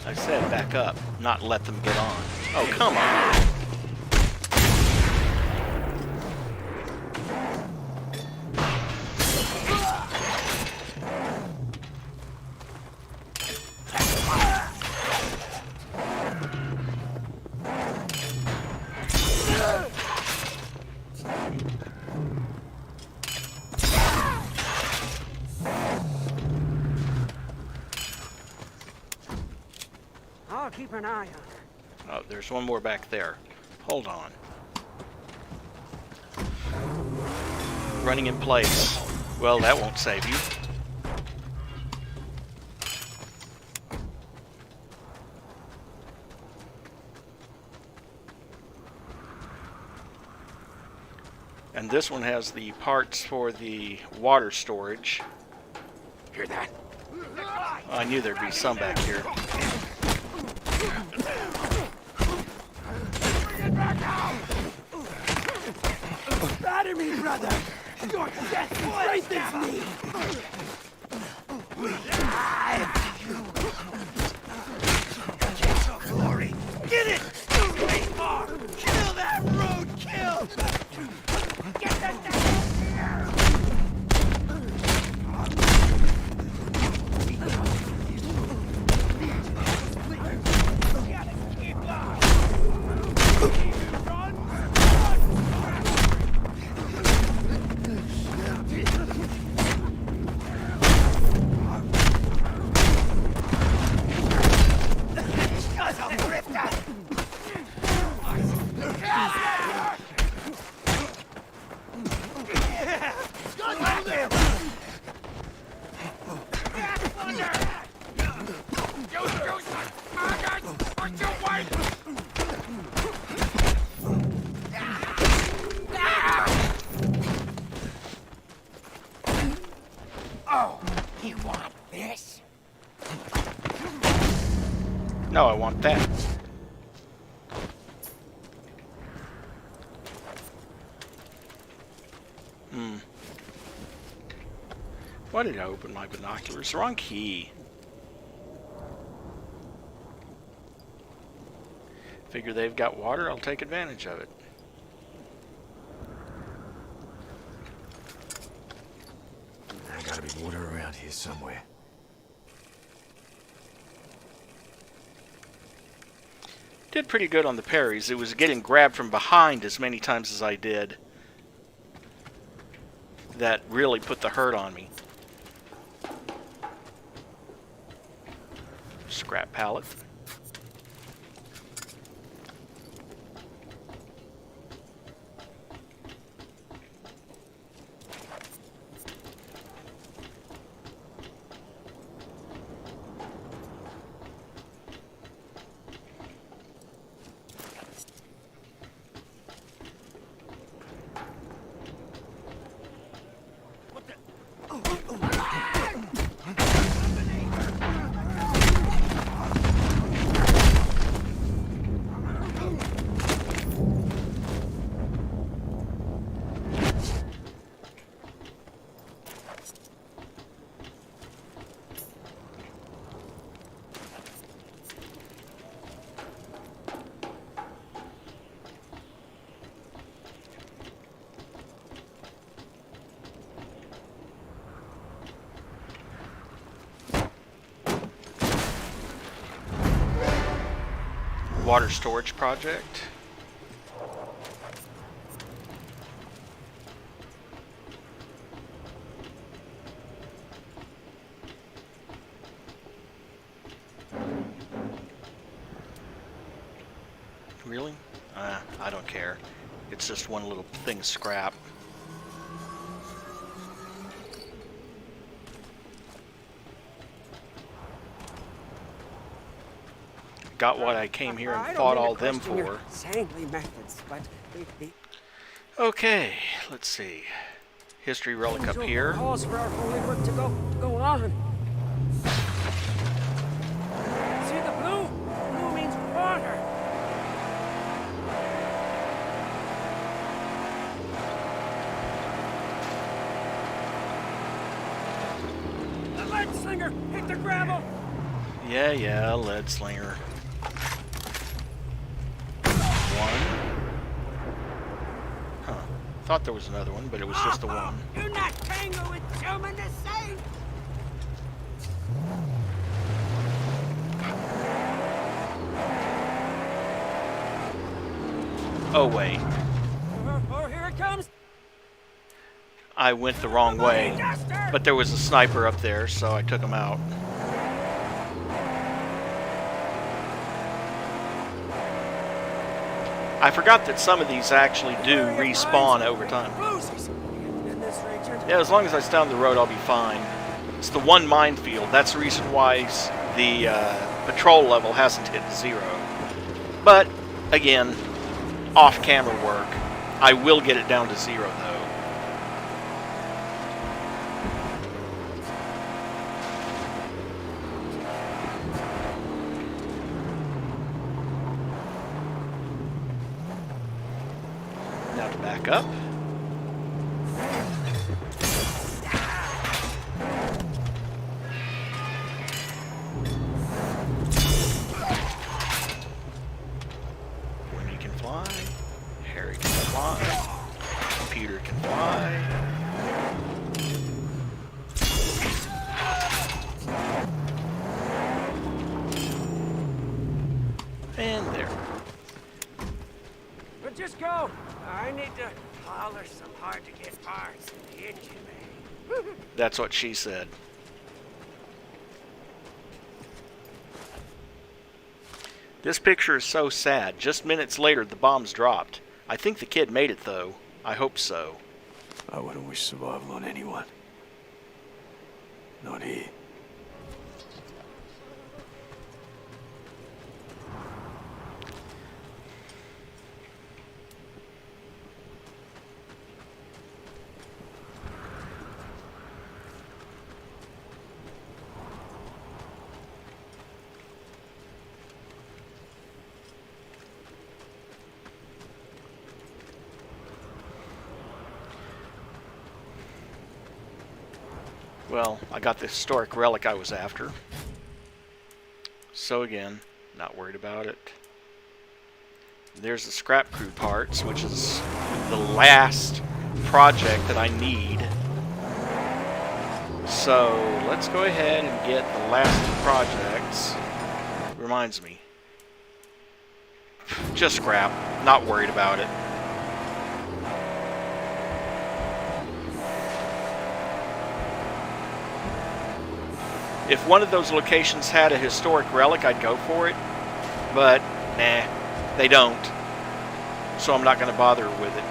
I said back up, not let them get on. Oh, come on. I'll keep an eye on her. Oh, there's one more back there. Hold on. Running in place. Well, that won't save you. And this one has the parts for the water storage. Hear that? I knew there'd be some back here. Batter me, brother! Your death strengthens me! Glory! Get it! Wait more! Kill that roadkill! Get that thing here! No, I want that. Why did I open my binoculars? Wrong key. Figure they've got water, I'll take advantage of it. There gotta be water around here somewhere. Did pretty good on the parries. It was getting grabbed from behind as many times as I did that really put the hurt on me. Scrap pallet. Water storage project. Really? I don't care. It's just one little thing of scrap. Got what I came here and fought all them for. Saintly methods, but Okay, let's see. History relic up here. Cause for our holy work to go on. See the blue? Blue means water. The lead slinger hit the gravel. Yeah, lead slinger. Thought there was another one, but it was just the one. Do not tangle with German the same. Oh wait, Oh, here it comes. I went the wrong way. But there was a sniper up there, so I took him out. I forgot that some of these actually do respawn over time. Yeah, as long as I stay on the road, I'll be fine. It's the one minefield. That's the reason why the patrol level hasn't hit 0. But, again, off-camera work. I will get it down to 0, though. Now to back up. Winnie can fly. Harry can fly. Peter can fly. And there. But just go. I need to polish some hard-to-get parts in the engine bay. That's what she said. This picture is so sad. Just minutes later, the bombs dropped. I think the kid made it, though. I hope so. I wouldn't wish survival on anyone. Not here. Well, I got the historic relic I was after. So again, not worried about it. There's the scrap crew parts, which is the last project that I need. So let's go ahead and get the last two projects. Reminds me. Just scrap. Not worried about it. If one of those locations had a historic relic, I'd go for it. But, nah, they don't. So I'm not going to bother with it.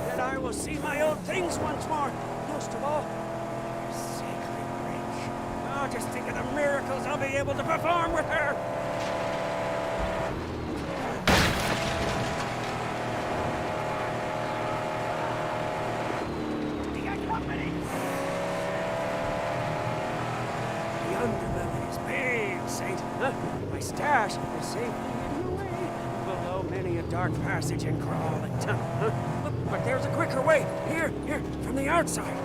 That I will see my old things once more. Most of all, your sacred bridge. Oh, just think of the miracles I'll be able to perform with her. We got company. The underbelly is big, Saint. Huh? My stash is safe hidden away below many a dark passage and crawl and tunnel. Huh? But there's a quicker way. Here, from the outside.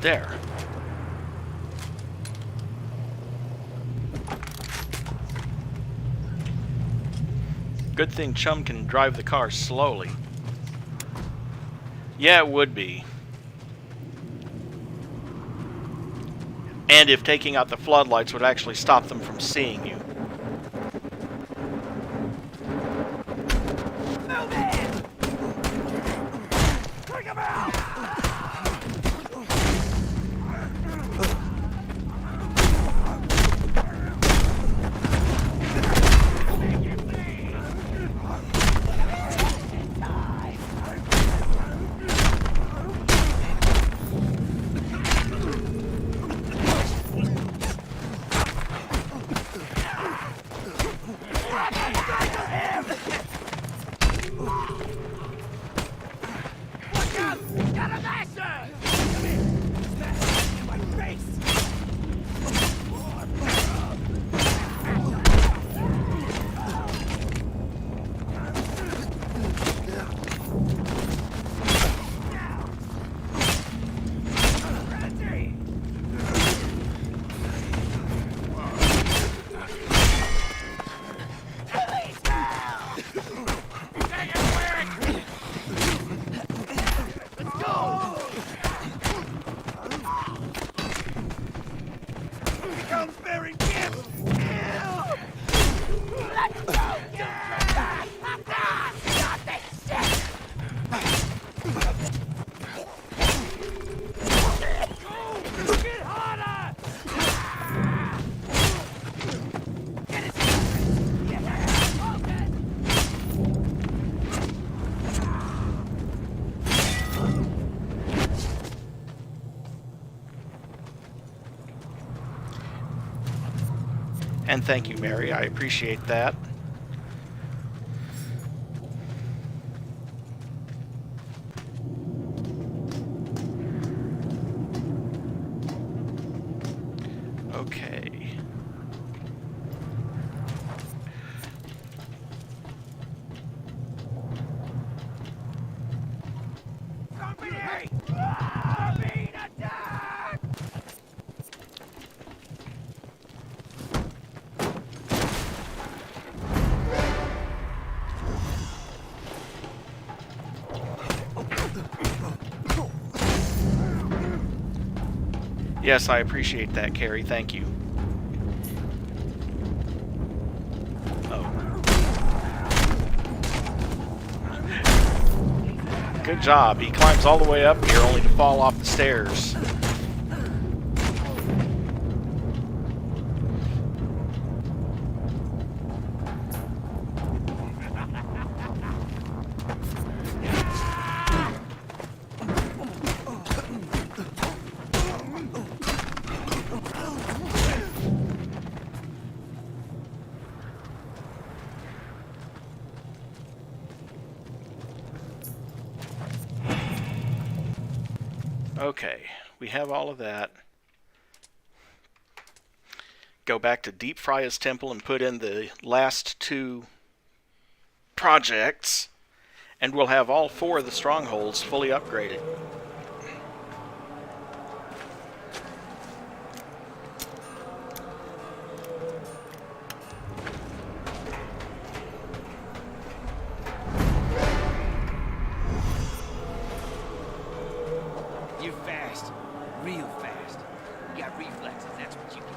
There. Good thing Chum can drive the car slowly. Yeah, it would be. And if taking out the floodlights would actually stop them from seeing you. Move in! Bring him out! And thank you, Mary. I appreciate that. Okay. Company! Ah, being attacked! Yes, I appreciate that, Carrie. Thank you. Oh. Good job. He climbs all the way up here only to fall off the stairs. Okay, we have all of that. Go back to Deep Frya's temple and put in the last 2 projects, and we'll have all 4 of the strongholds fully upgraded. You're fast. Real fast. You got reflexes, that's what you got.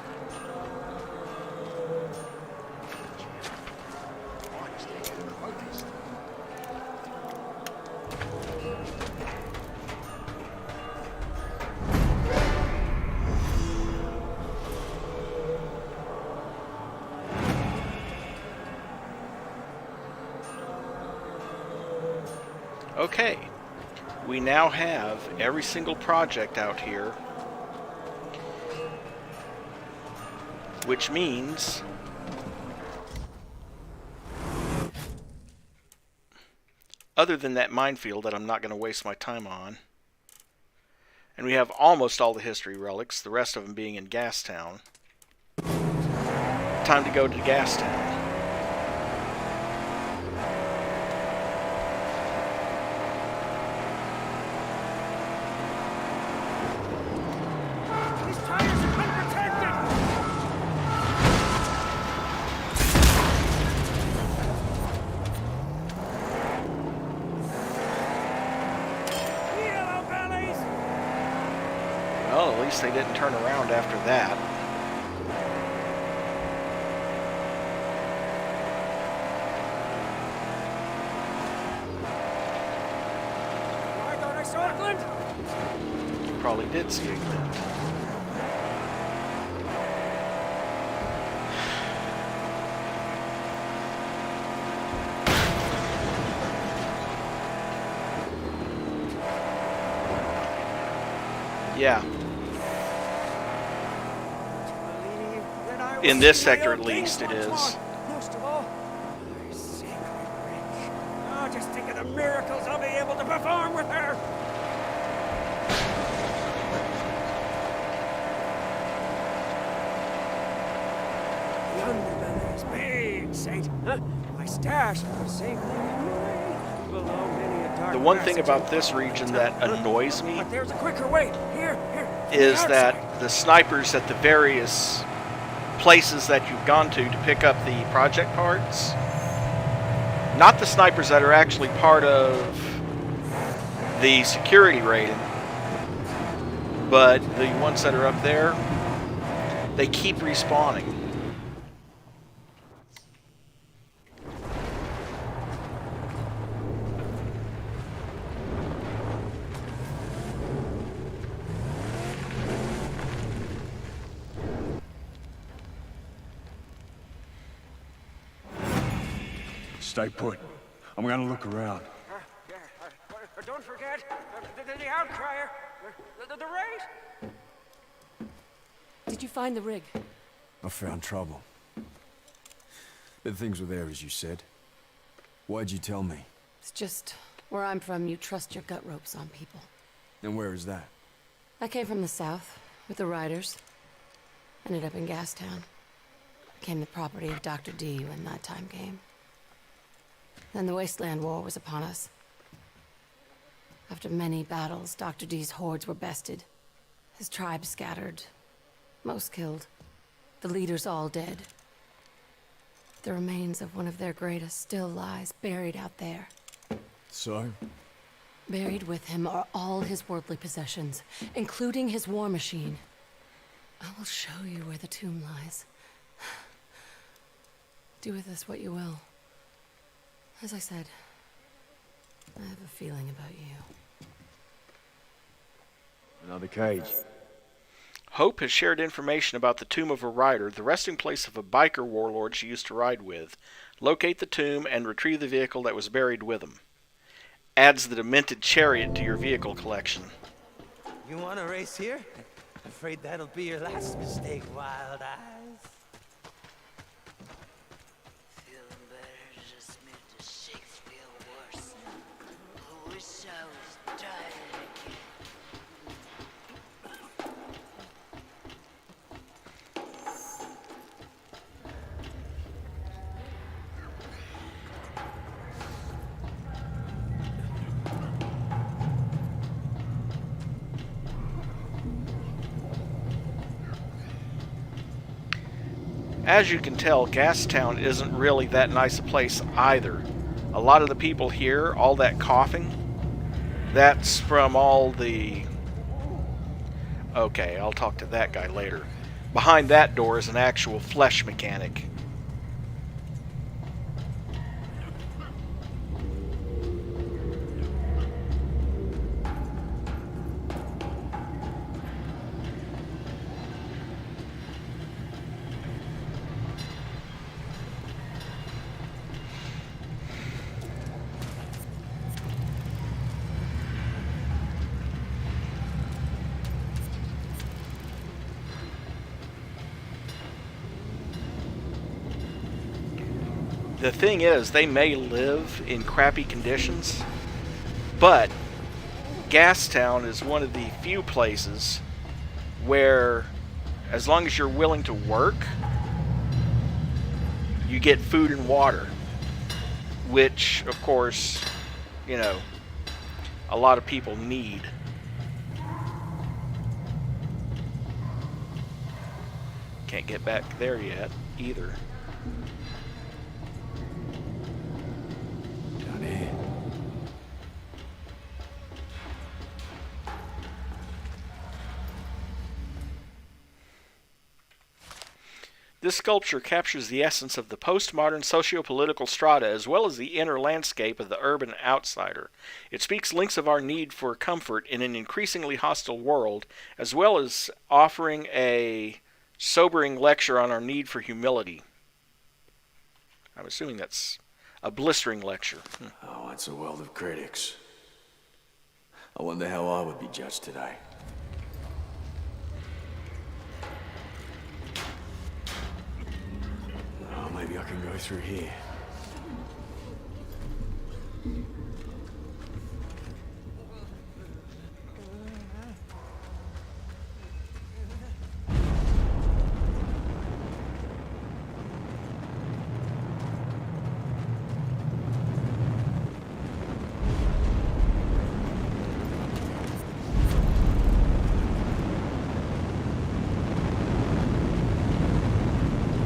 Okay, we now have every single project out here, which means other than that minefield that I'm not going to waste my time on, and we have almost all the history relics, the rest of them being in Gastown. Time to go to Gastown. These tires are unprotected! Yellow bellies! Well, at least they didn't turn around after that. I thought I saw a glint! You probably did see a glint. Yeah. Believe that I will In this see my sector, own at least, things it once is. more. Most of all, my sacred witch. Oh, just think of the miracles I'll be able to perform with her! The underbelly is big, Saint. Huh? My stash is safely away below many a dark The one thing passage about and this fog. region that annoys me But there's a quicker way. Here, is the that outside. the snipers at the various places that you've gone to pick up the project parts, not the snipers that are actually part of the security rating, but the ones that are up there, they keep respawning. Stay put. I'm gonna look around. Yeah, don't forget the outcrier, the raid. Did you find the rig? I found trouble. The things were there, as you said. Why'd you tell me? It's just where I'm from, you trust your gut ropes on people. And where is that? I came from the south with the riders. Ended up in Gastown. Became the property of Dr. D when that time came. Then the Wasteland War was upon us. After many battles, Dr. D's hordes were bested. His tribe scattered. Most killed. The leaders all dead. The remains of one of their greatest still lies buried out there. So? Buried with him are all his worldly possessions, including his war machine. I will show you where the tomb lies. Do with this what you will. As I said, I have a feeling about you. Another cage. Hope has shared information about the tomb of a rider, the resting place of a biker warlord she used to ride with. Locate the tomb and retrieve the vehicle that was buried with him. Adds the demented chariot to your vehicle collection. You want to race here? Afraid that'll be your last mistake, Wild Eyes. Feeling better just made the shakes feel worse. I wish I was dying again. As you can tell, Gastown isn't really that nice a place either. A lot of the people here, all that coughing, that's from all the... Okay, I'll talk to that guy later. Behind that door is an actual flesh mechanic. The thing is, they may live in crappy conditions, but Gastown is one of the few places where, as long as you're willing to work, you get food and water, which, of course, you know, a lot of people need. Can't get back there yet, either. Down here. This sculpture captures the essence of the postmodern socio-political strata as well as the inner landscape of the urban outsider. It speaks links of our need for comfort in an increasingly hostile world, as well as offering a sobering lecture on our need for humility. I'm assuming that's a blistering lecture. Oh, it's a world of critics. I wonder how I would be judged today. Oh, maybe I can go through here.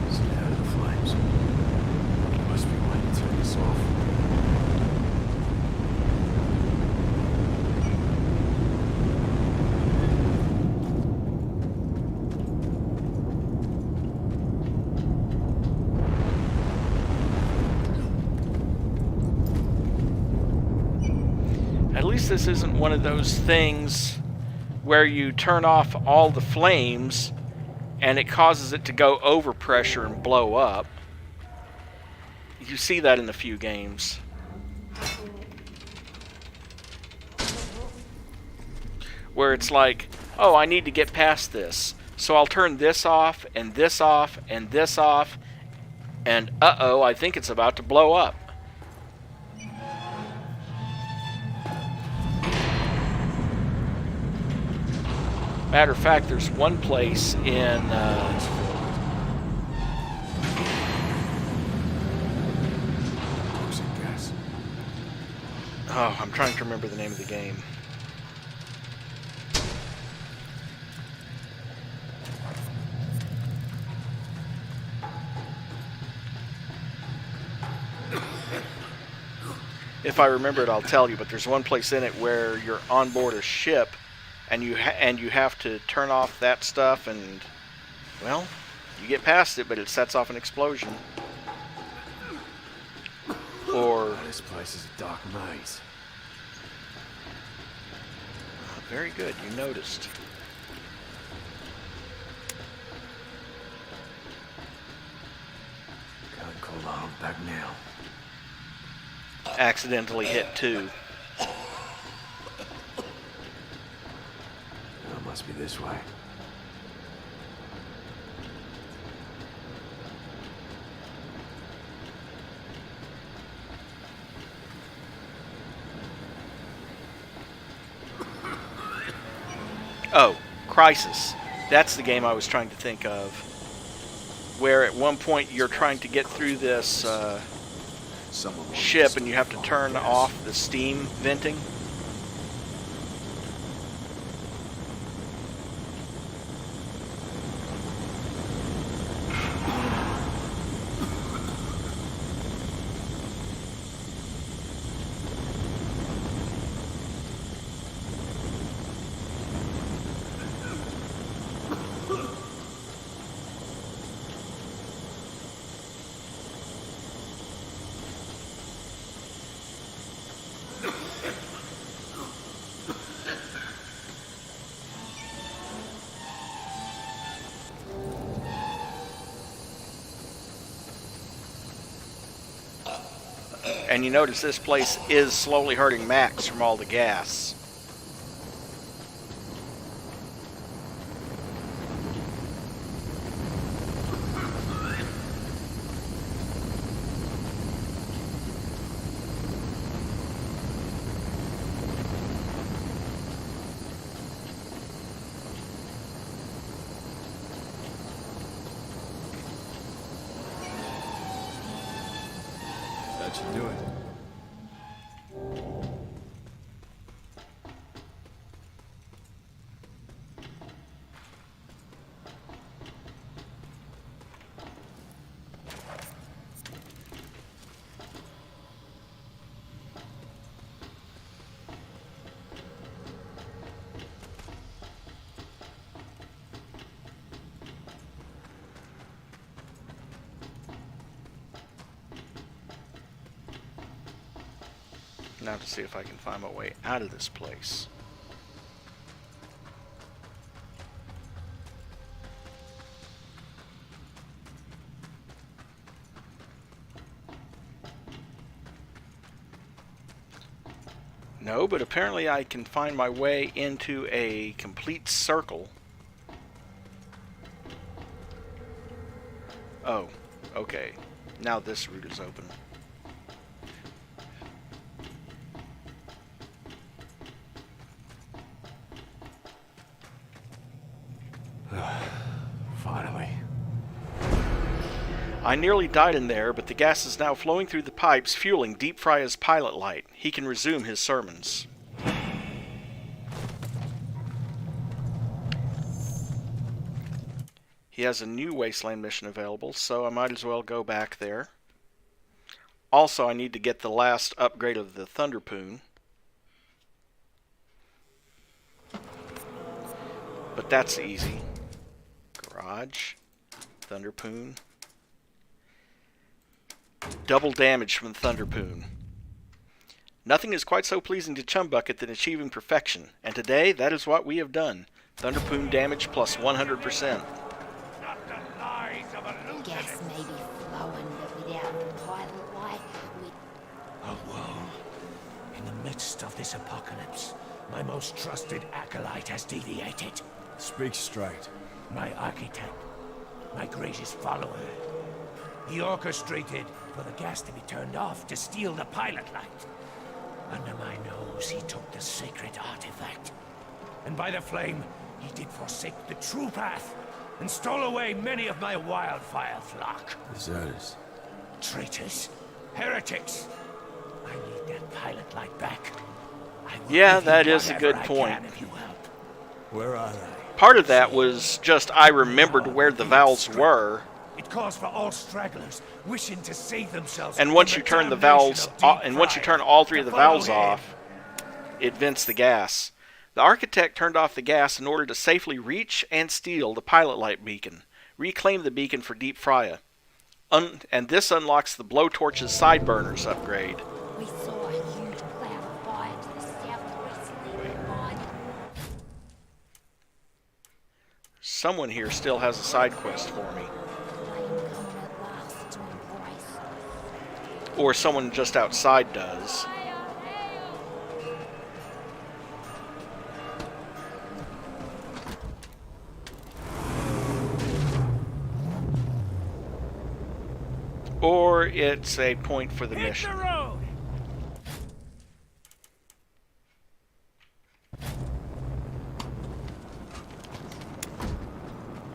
Stay out of the flames. Must be waiting to turn this off. At least this isn't one of those things where you turn off all the flames and it causes it to go over pressure and blow up. You see that in a few games. Where it's like, oh, I need to get past this, so I'll turn this off, and this off, and this off, and uh-oh, I think it's about to blow up. Matter of fact, there's one place in Toxic gas. oh, I'm trying to remember the name of the game. If I remember it, I'll tell you. But there's one place in it where you're on board a ship, and you have to turn off that stuff and Well, you get past it, but it sets off an explosion. Or... This place is a dark maze. Very good, you noticed. Can't call the outback now. Accidentally hit 2. It must be this way. Oh, Crisis. That's the game I was trying to think of. Where at one point you're trying to get through this ship and you have to turn off the steam venting. And you notice this place is slowly hurting Max from all the gas. That should do it. Now to see if I can find my way out of this place. No, but apparently I can find my way into a complete circle. Oh, okay. Now this route is open. Finally. I nearly died in there, but the gas is now flowing through the pipes, fueling Deep Fry's pilot light. He can resume his sermons. He has a new Wasteland mission available, so I might as well go back there. Also, I need to get the last upgrade of the Thunderpoon. But that's easy. Garage, Thunderpoon. Double damage from the Thunderpoon. Nothing is quite so pleasing to Chumbucket than achieving perfection, and today that is what we have done. Thunderpoon damage plus 100%. Gas may be flowing, but without the pilot light, we... Oh, woe. In the midst of this apocalypse, my most trusted acolyte has deviated. Speak straight. My architect, my greatest follower. He orchestrated for the gas to be turned off to steal the pilot light. Under my nose, he took the sacred artifact. And by the flame, he did forsake the true path and stole away many of my wildfire flock. Deserters. Traitors, heretics. I need that pilot light back. I will Yeah, give you that is a whatever good I point. can if you help. Where are they? Part of that was just I remembered where the valves were, It calls for all stragglers wishing to save themselves. and once from you turn the damnation valves, of Deep and once you Fry, turn all three of to the follow valves him. off, it vents the gas. The architect turned off the gas in order to safely reach and steal the pilot light beacon. Reclaim the beacon for Deep Frya. And this unlocks the blowtorch's side burners upgrade. We saw a huge cloud of fire to the southwest nearby. Someone here still has a side quest for me. Flame coming at last to embrace. Or someone just outside does. Or it's a point for the Hit mission. the road!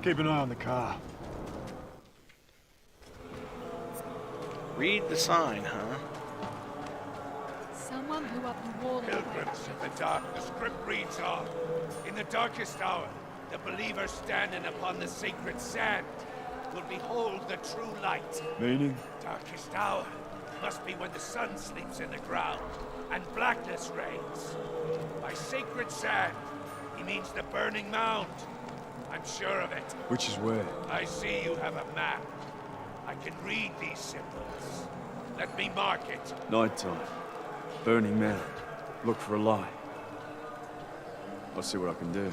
Keep an eye on the car. Read the sign, huh? Someone blew up the wall. Pilgrims of the dark, the script reads on. In the darkest hour, the believer standing upon the sacred sand will behold the true light. Meaning? Darkest hour must be when the sun sleeps in the ground and blackness reigns. By sacred sand, he means the burning mound. I'm sure of it. Which is where? I see you have a map. I can read these symbols. Let me mark it. Nighttime. Burning mound. Look for a light. I'll see what I can do.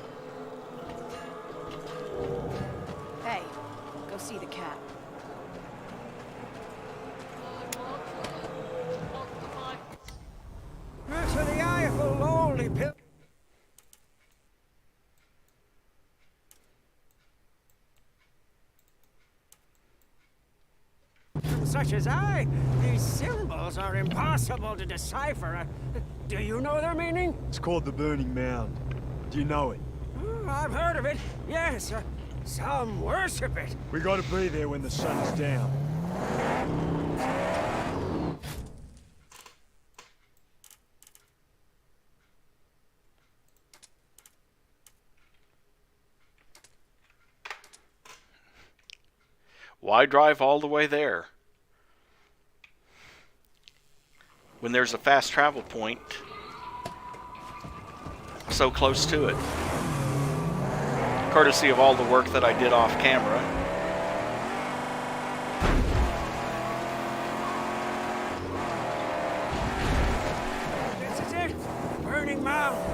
Hey, go see the cat. That's for the eye of a lonely pilgrim. Such as I, these symbols are impossible to decipher. Do you know their meaning? It's called the Burning Mound. Do you know it? Oh, I've heard of it. Yes, some worship it. We gotta be there when the sun is down. Why drive all the way there? When there's a fast travel point so close to it. Courtesy of all the work that I did off camera. This is it. Burning Mound.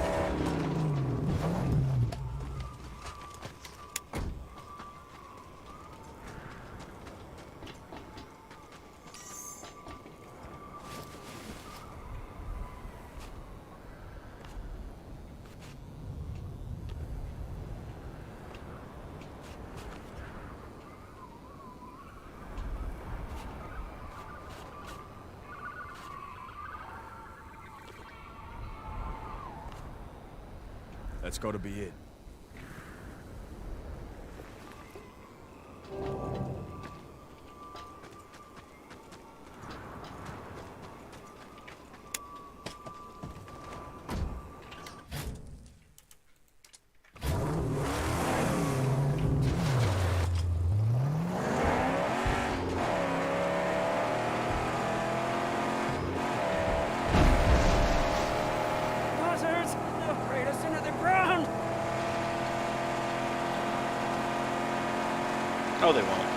That's gotta be it. Buzzards, they'll braid us into the ground. Oh, they won't.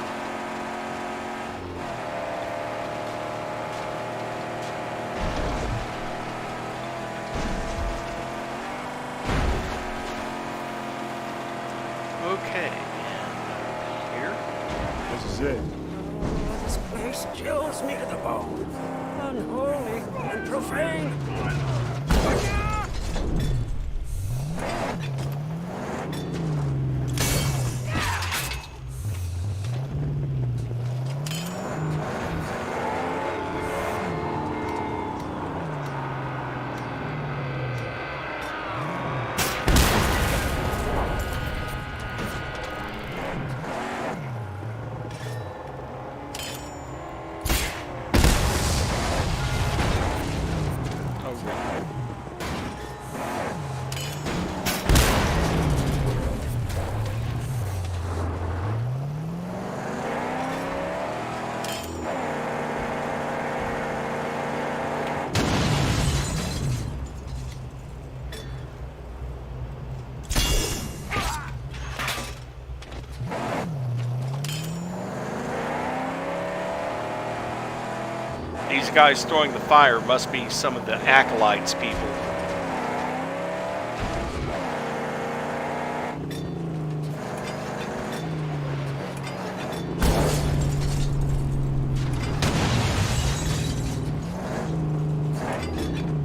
Okay. Here? This is it. Oh, this place chills me to the bone. Unholy and profane. Oh, These guys throwing the fire must be some of the acolytes people.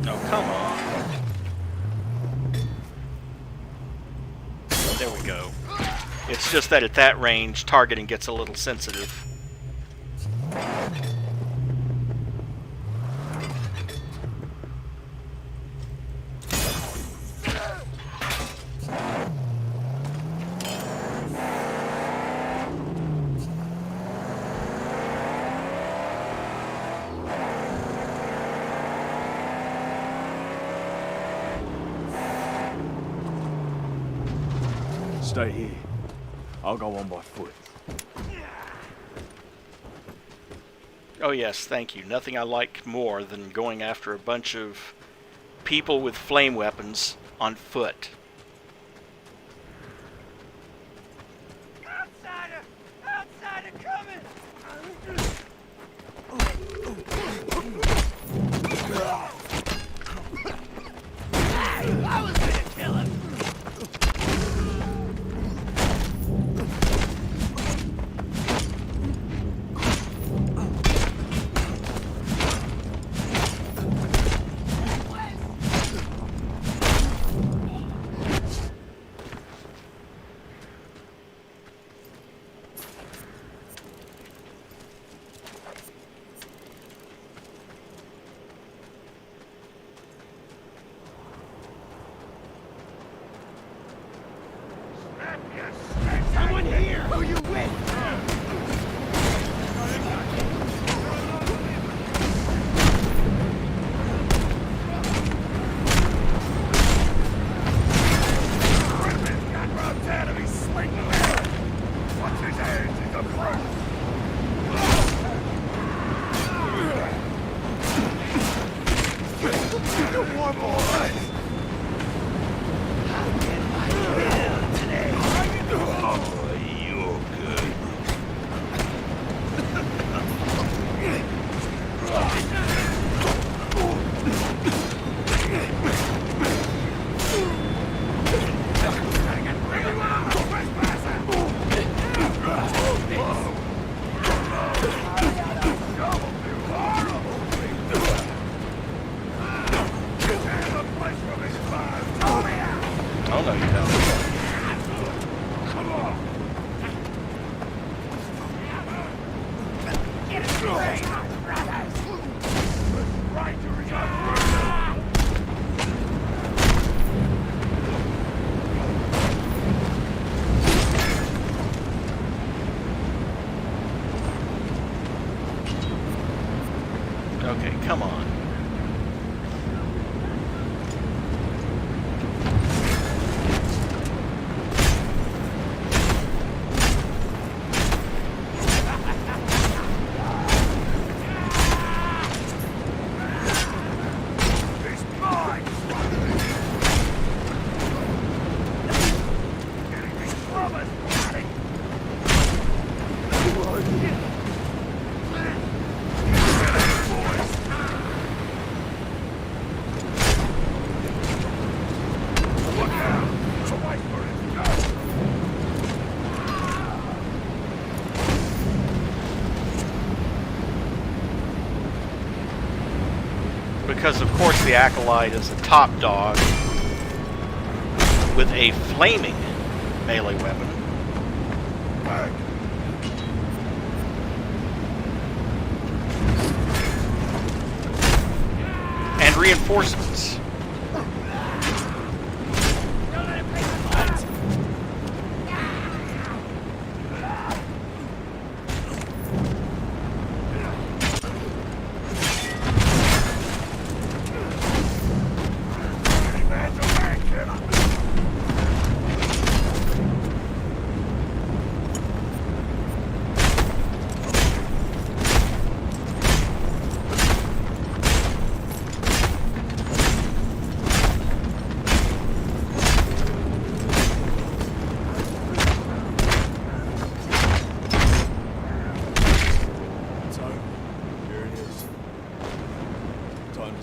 Oh, come on. There we go. It's just that at that range, targeting gets a little sensitive. Stay here. I'll go on by foot. Oh yes, thank you. Nothing I like more than going after a bunch of people with flame weapons on foot. Outsider! Outsider coming! I was gonna kill him! Someone here! Who you with? Oh no, you don't. Okay, come on. Because of course the Acolyte is a top dog with a flaming melee weapon. And reinforcements.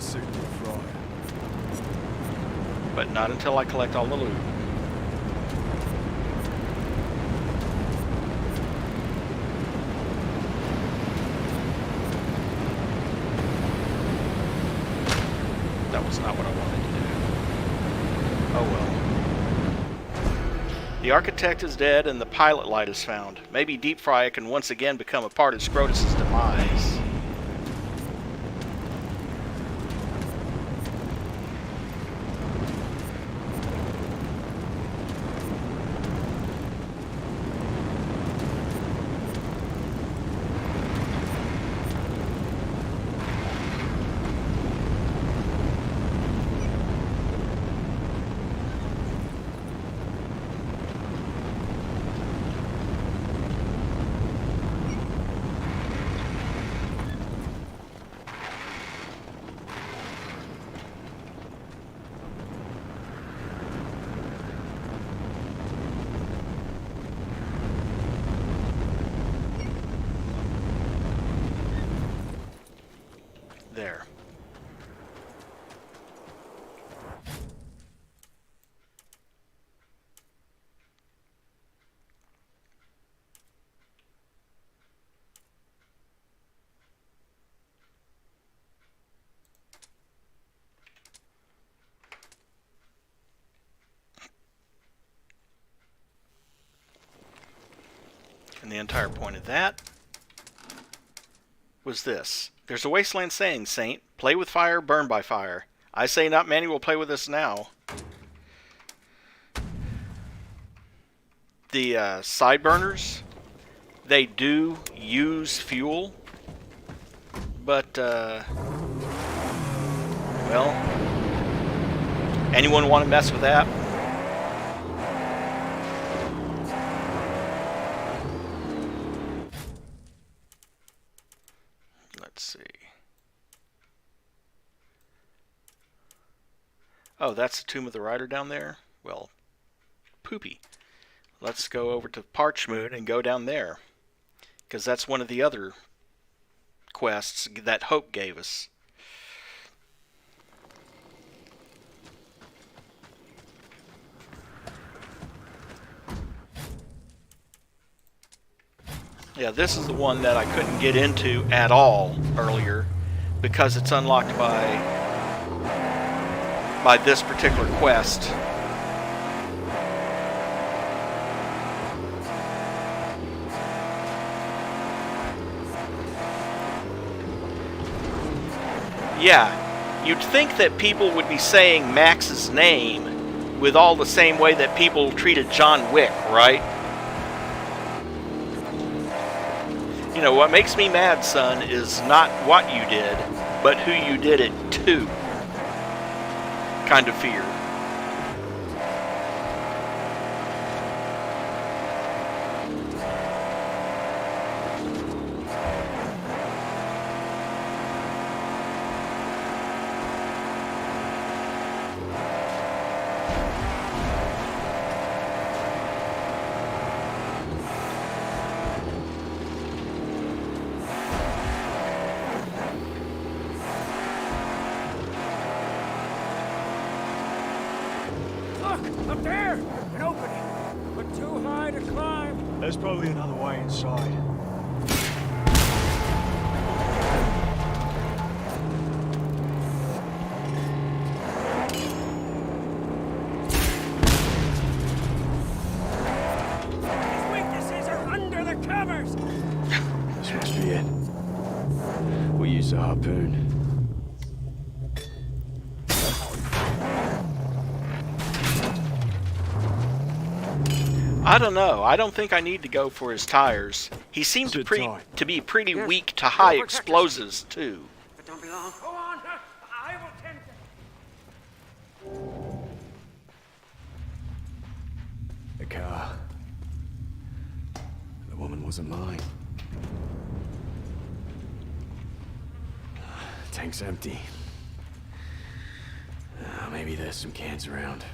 to signal the fryer. But not until I collect all the loot. That was not what I wanted to do. Oh well. The architect is dead and the pilot light is found. Maybe Deep Fry can once again become a part of Scrotus's demise. There. And the entire point of that was this. There's a wasteland saying, Saint, play with fire, burn by fire. I say not many will play with us now. The side burners, they do use fuel, but, well, anyone want to mess with that? Let's see. Oh, that's the Tomb of the Rider down there? Well, poopy. Let's go over to Parchmoon and go down there, because that's one of the other quests that Hope gave us. Yeah, this is the one that I couldn't get into at all earlier because it's unlocked by this particular quest. Yeah, you'd think that people would be saying Max's name with all the same way that people treated John Wick, right? You know, what makes me mad, son, is not what you did, but who you did it to. Kind of fear. Up there! An opening, but too high to climb. There's probably another way inside. His weaknesses are under the covers! This must be it. We'll use the harpoon. I don't know. I don't think I need to go for his tires. He seems to be pretty weak to high explosives, too. But don't be long. Go on! I will tend to... The car. The woman wasn't mine. Tank's empty. Maybe there's some cans around.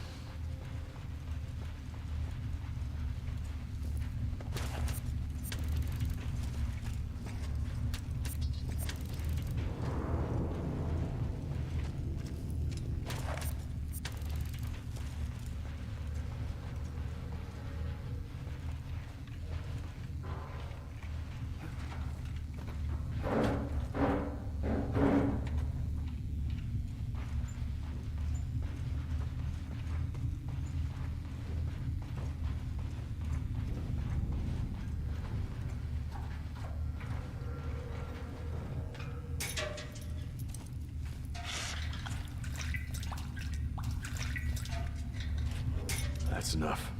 enough.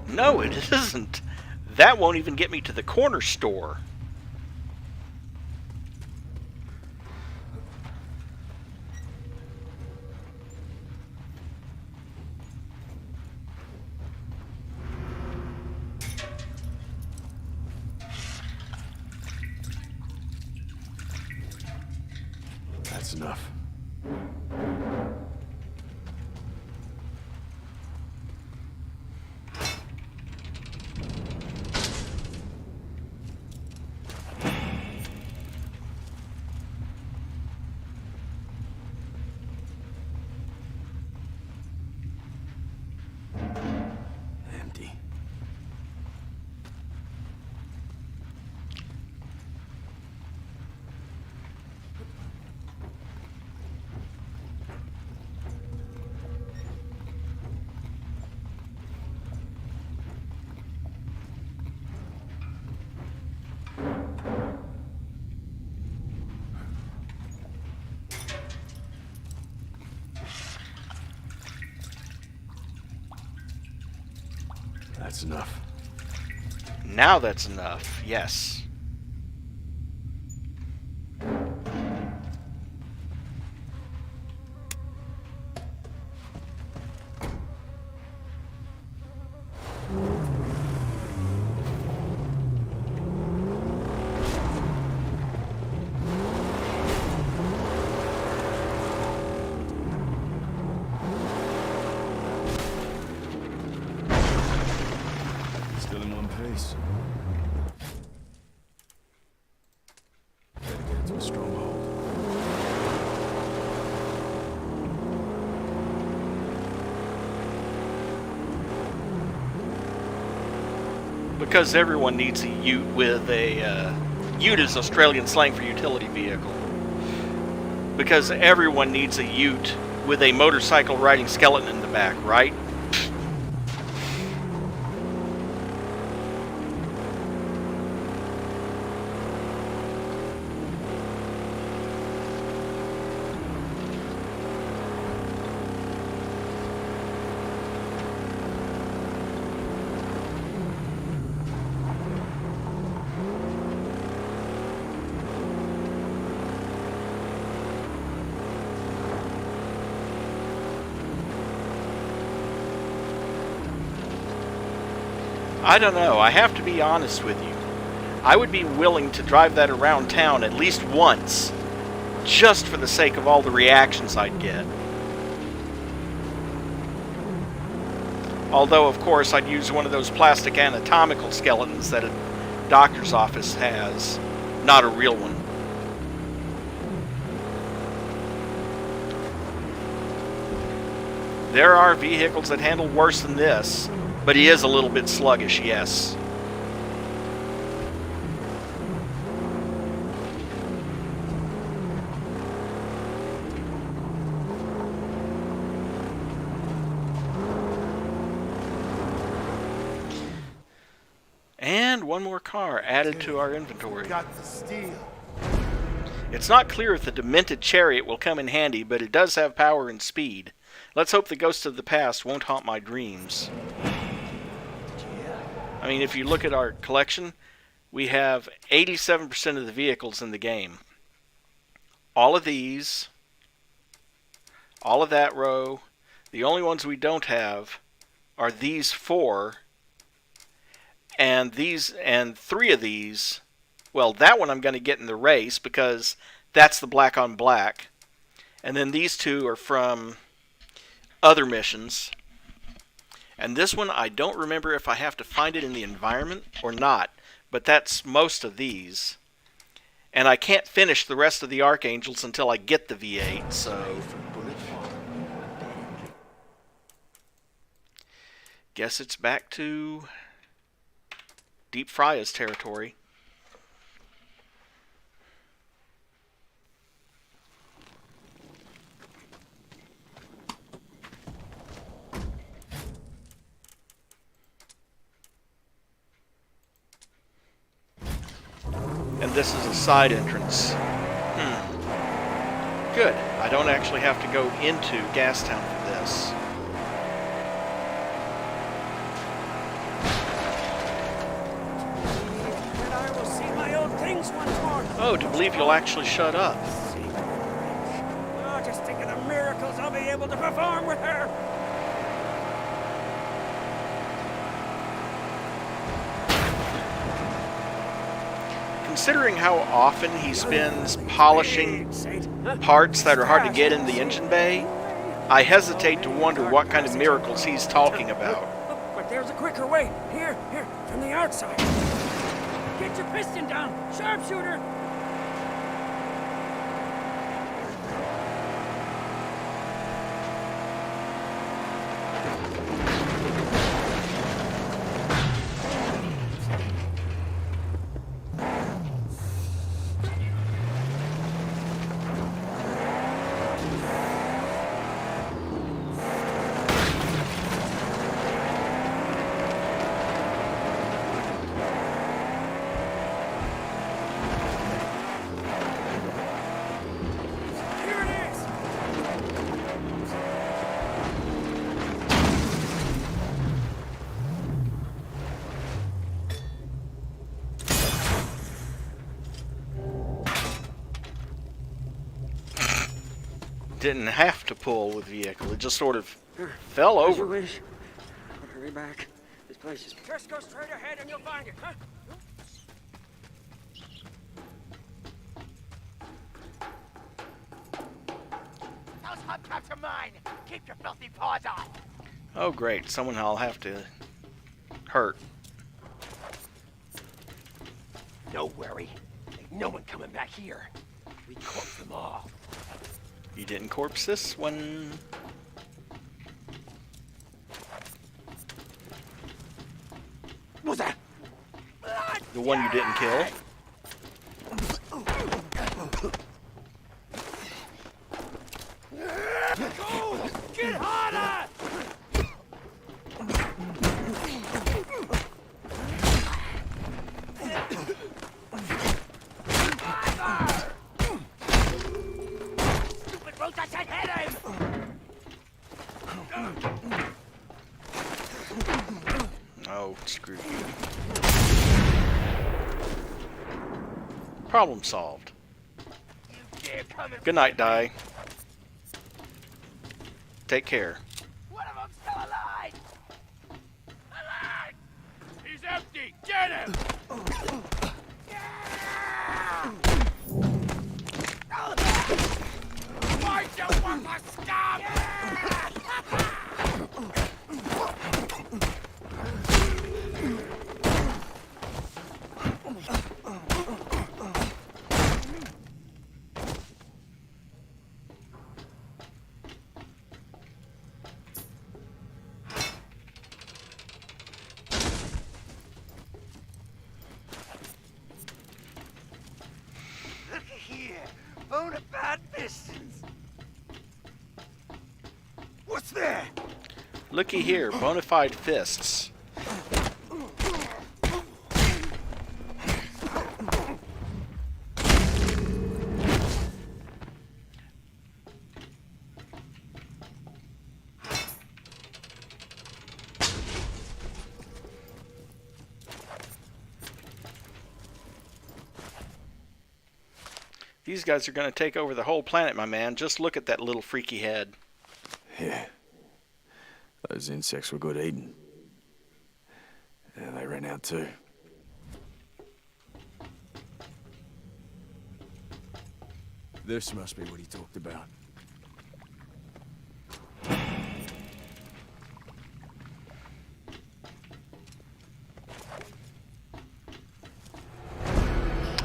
No, it isn't. That won't even get me to the corner store. That's enough. Empty. That's enough. Now that's enough, yes. Still in one piece. Better get into a stronghold. Because everyone needs a ute with a... ute is Australian slang for utility vehicle. Because everyone needs a ute with a motorcycle riding skeleton in the back, right? I don't know. I have to be honest with you. I would be willing to drive that around town at least once, just for the sake of all the reactions I'd get. Although, of course, I'd use one of those plastic anatomical skeletons that a doctor's office has, not a real one. There are vehicles that handle worse than this, but he is a little bit sluggish, yes. And one more car added to our inventory. Got the steel. It's not clear if the demented chariot will come in handy, but it does have power and speed. Let's hope the ghosts of the past won't haunt my dreams. I mean, if you look at our collection, we have 87% of the vehicles in the game. All of these, all of that row. The only ones we don't have are these four, and these, and three of these. Well, that one I'm going to get in the race because that's the black on black. And then these two are from other missions. And this one, I don't remember if I have to find it in the environment or not, but that's most of these. And I can't finish the rest of the Archangels until I get the V8, so... guess it's back to Deep Frya's territory. And this is a side entrance. Good. I don't actually have to go into Gastown for this. This one's more. Oh, to believe you'll actually shut up. Oh, just think of the miracles I'll be able to perform with her. Considering how often he spends polishing parts that are hard to get in the engine bay, I hesitate to wonder what kind of miracles he's talking about. But there's a quicker way. Here, from the outside. Get your piston down, sharpshooter. Didn't have to pull with vehicle. It just sort of fell over. Wish. But hurry back. This place is... Just go straight ahead and you'll find it, huh? Those hubcaps are mine. Keep your filthy paws off. Oh, great. Someone I'll have to hurt. No worry. Ain't no one coming back here. We corpse them all. You didn't corpse this one. What's that? The one you didn't kill. Go! Get harder! Stupid roach, I said hit him! Oh, screw you. Problem solved. Good night, Die. Take care. One of them's still alive! Alive! He's empty! Get him! Why'd you want the scum? Look here, bona fide pistons. What's there? Looky here, bona fide fists. These guys are going to take over the whole planet, my man. Just look at that little freaky head. Yeah. Those insects were good eating. Yeah, they ran out too. This must be what he talked about.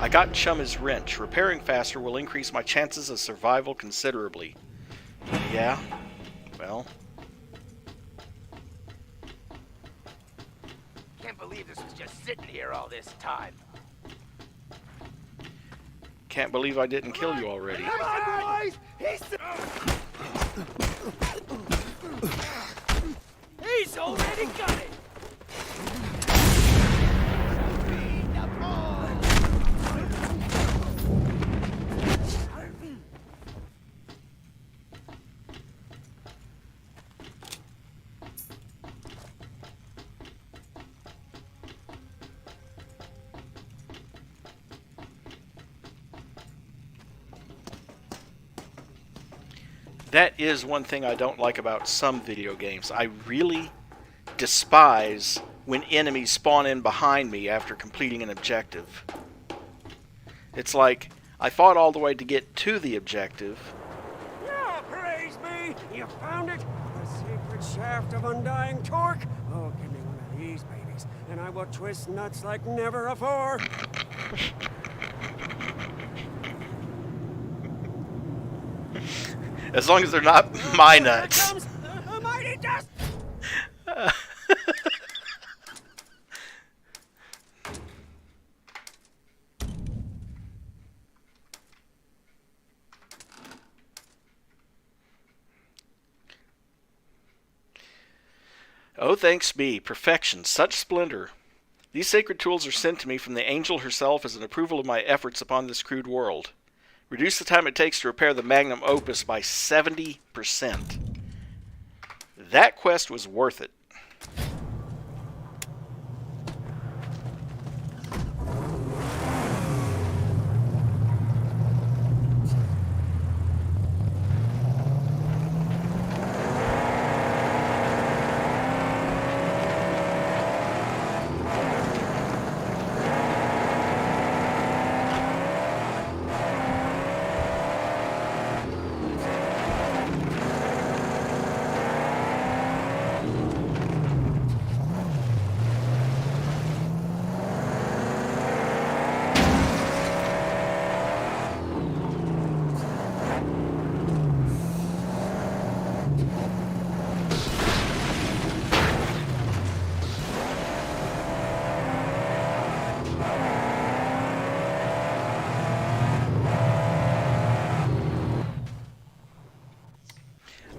I got Chum's wrench. Repairing faster will increase my chances of survival considerably. Yeah? Well... Can't believe this was just sitting here all this time. Can't believe I didn't kill you already. Come on, boys! He's already got it! That is one thing I don't like about some video games. I really despise when enemies spawn in behind me after completing an objective. It's like, I fought all the way to get to the objective. Yeah, praise me! You found it! The secret shaft of undying torque! Oh, give me one of these babies, and I will twist nuts like never afore! As long as they're not my nuts. Here comes the mighty dust! Oh, thanks be, perfection, such splendor. These sacred tools are sent to me from the angel herself as an approval of my efforts upon this crude world. Reduce the time it takes to repair the magnum opus by 70%. That quest was worth it.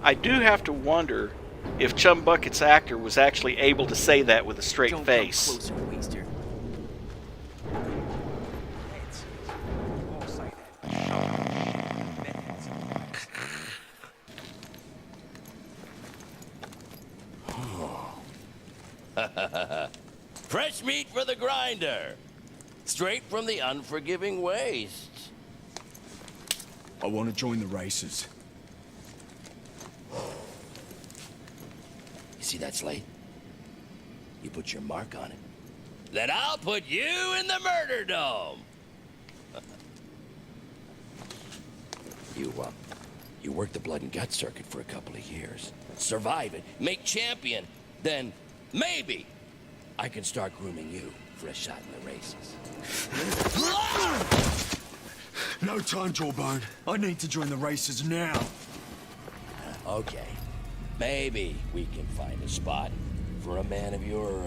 I do have to wonder if Chum Bucket's actor was actually able to say that with a straight face. Don't come closer, Waster. Fresh meat for the grinder. Straight from the unforgiving wastes. I want to join the races. You see that slate? You put your mark on it. Then I'll put you in the murder dome. You work the blood and gut circuit for a couple of years. Survive it, make champion. Then maybe I can start grooming you for a shot in the races. No time, Jawbone. I need to join the races now. Okay. Maybe we can find a spot for a man of your,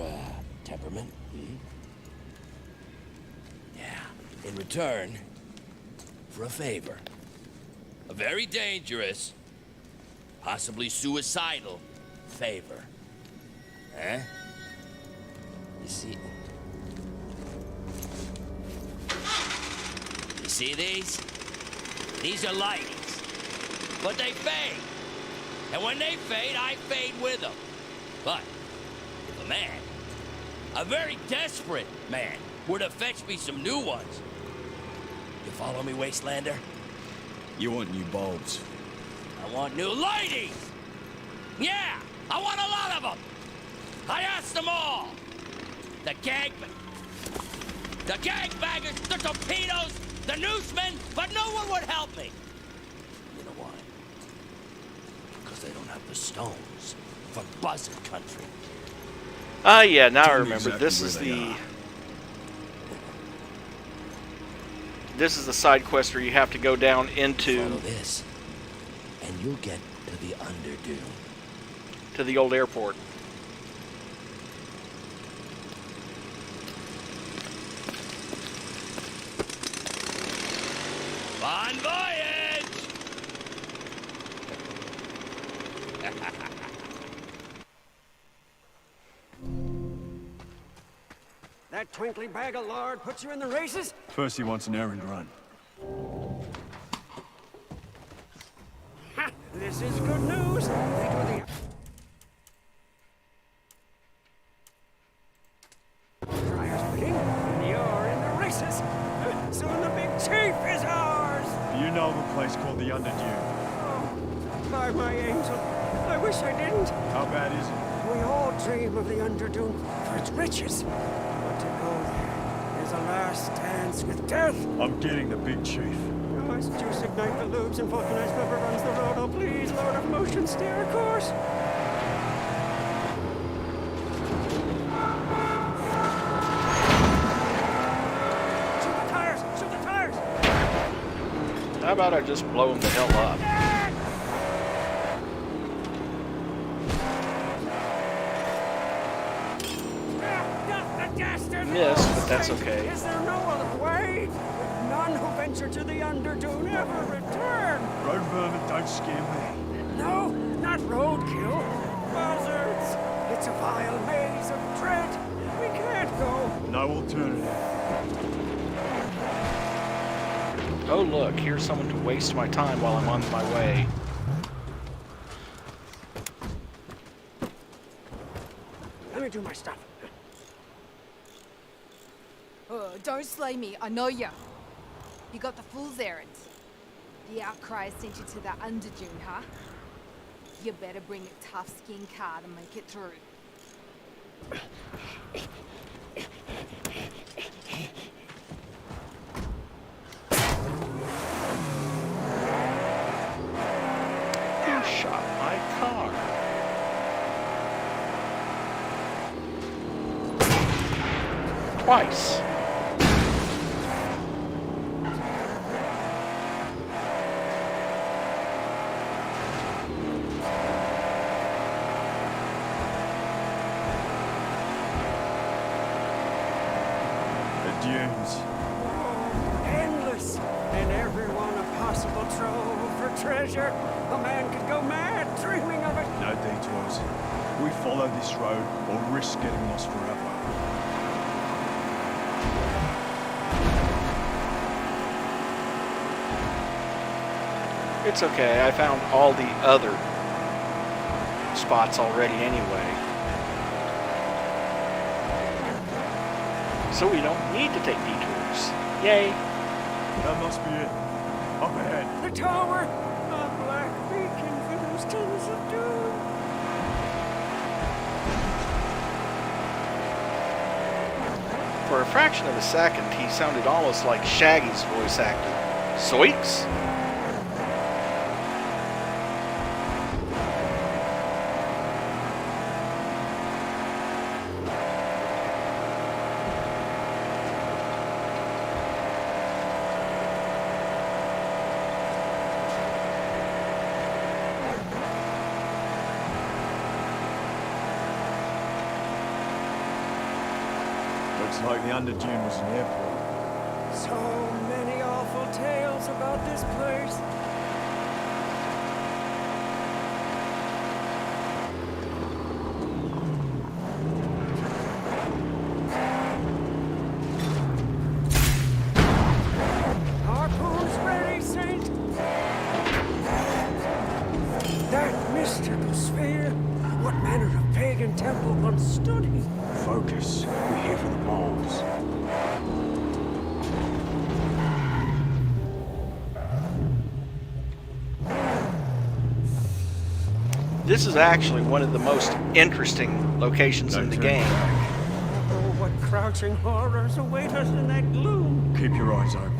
temperament. Hmm? Yeah. In return, for a favor. A very dangerous, possibly suicidal favor. Huh? You see... You see these? These are lighties. But they fade. And when they fade, I fade with them. But if a man, a very desperate man, were to fetch me some new ones, you follow me, Wastelander? You want new bulbs? I want new lighties! Yeah, I want a lot of them! I asked them all! The gangbangers, the torpedoes, the newsmen, but no one would help me. You know why? Because they don't have the stones for Buzzard Country. Ah, yeah, now I remember. Exactly This is where they the... are. This is the side quest where you have to go down into... Follow this, and you'll get to the Underdune. to the old airport. Bon voyage! That twinkly bag of lard puts you in the races? First he wants an errand run. Ha! This is good news! Think of the... Dryer's waiting, and you're in the races! Soon the big chief is ours! Do you know of a place called the Underdune? Oh, by my angel. I wish I didn't. How bad is it? We all dream of the Underdune for its riches. But to go there is a last dance with death. I'm getting the big chief. Oh, as Juice ignite the loops and vulcanize whoever runs the road. Oh, please, Lord of Motion, steer a course. Shoot the tires! Shoot the tires! How about I just blow him the hell up? Missed, but that's okay. Is there no other way? None who venture to the Underdune ever return. Road vermin don't scare me. No, not roadkill. Buzzards. It's a vile maze of dread. We can't go. No alternative. Oh look, here's someone to waste my time while I'm on my way. Let me do my stuff. Don't slay me, I know ya. You got the fool's errand. The outcry sent you to the Underdune, huh? You better bring a tough skin car to make it through. Who shot my car? Twice. Dunes. Endless. And everyone a possible trove for treasure. A man could go mad dreaming of it. No detours. We follow this road or risk getting lost forever. It's okay, I found all the other spots already anyway. So we don't need to take detours. Yay! That must be it. Up ahead. The tower. A black beacon for those tons of doom. For a fraction of a second, he sounded almost like Shaggy's voice actor. Zoinks! Looks like the Underdune was an airport. So many awful tales about this place. Harpoons ready, Saint. That mystical sphere. What manner of pagan temple once stood here? Focus. We're here for the balls. This is actually one of the most interesting locations in the game. Oh, what crouching horrors await us in that gloom. Keep your eyes open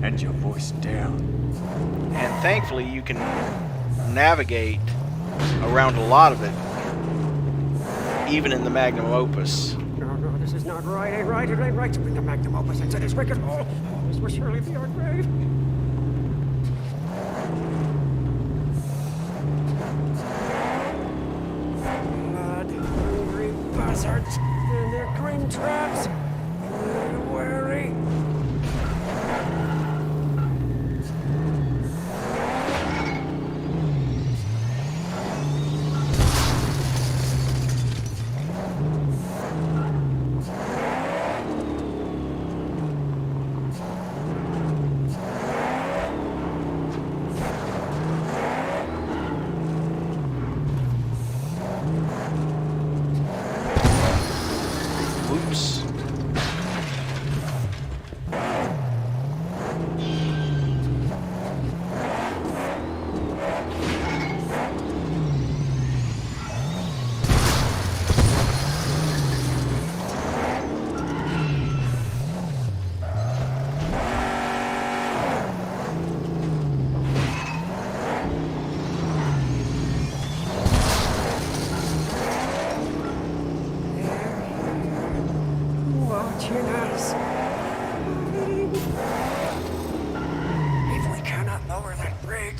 and your voice down. And thankfully you can navigate around a lot of it, even in the magnum opus. No, this is not right. Ain't right. It ain't right to bring the magnum opus into this wicked hole. This will surely be our grave. Blood-hungry buzzards and their grim traps. Be wary.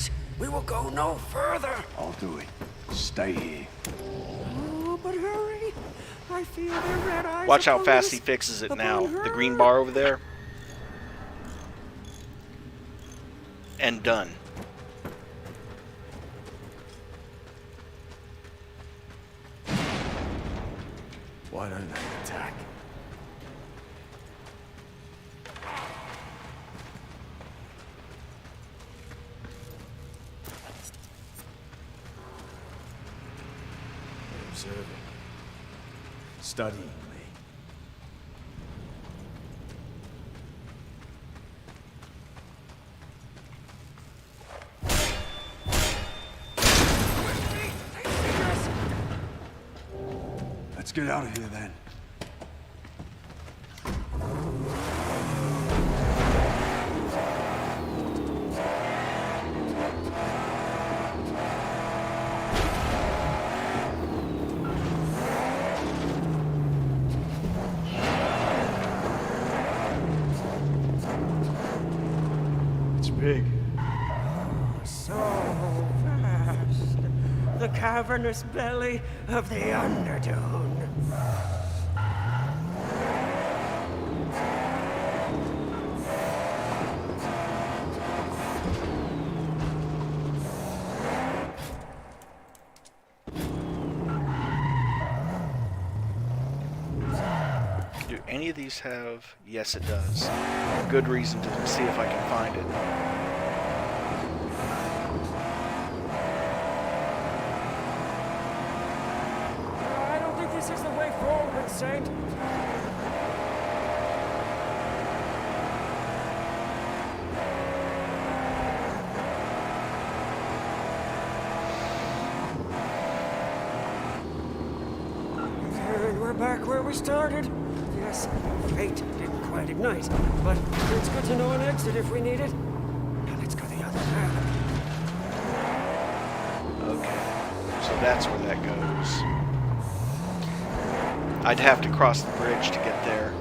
bridge. We will go no further. I'll do it. Stay here. Oh, but hurry. I feel their red eyes. Watch how upon fast us, he fixes it upon now. her. The green bar over there. And done. Why don't they attack? They're observing. Studying me. Let's get out of here then. It's big. So vast. The cavernous belly of the Underdune. Do any of these have? Yes, it does. Good reason to see if I can find it. I don't think this is the way forward, Saint. And we're back where we started. Yes, fate didn't quite ignite, but it's good to know an exit if we need it. Now let's go the other path. Okay, so that's where that goes. I'd have to cross the bridge to get there.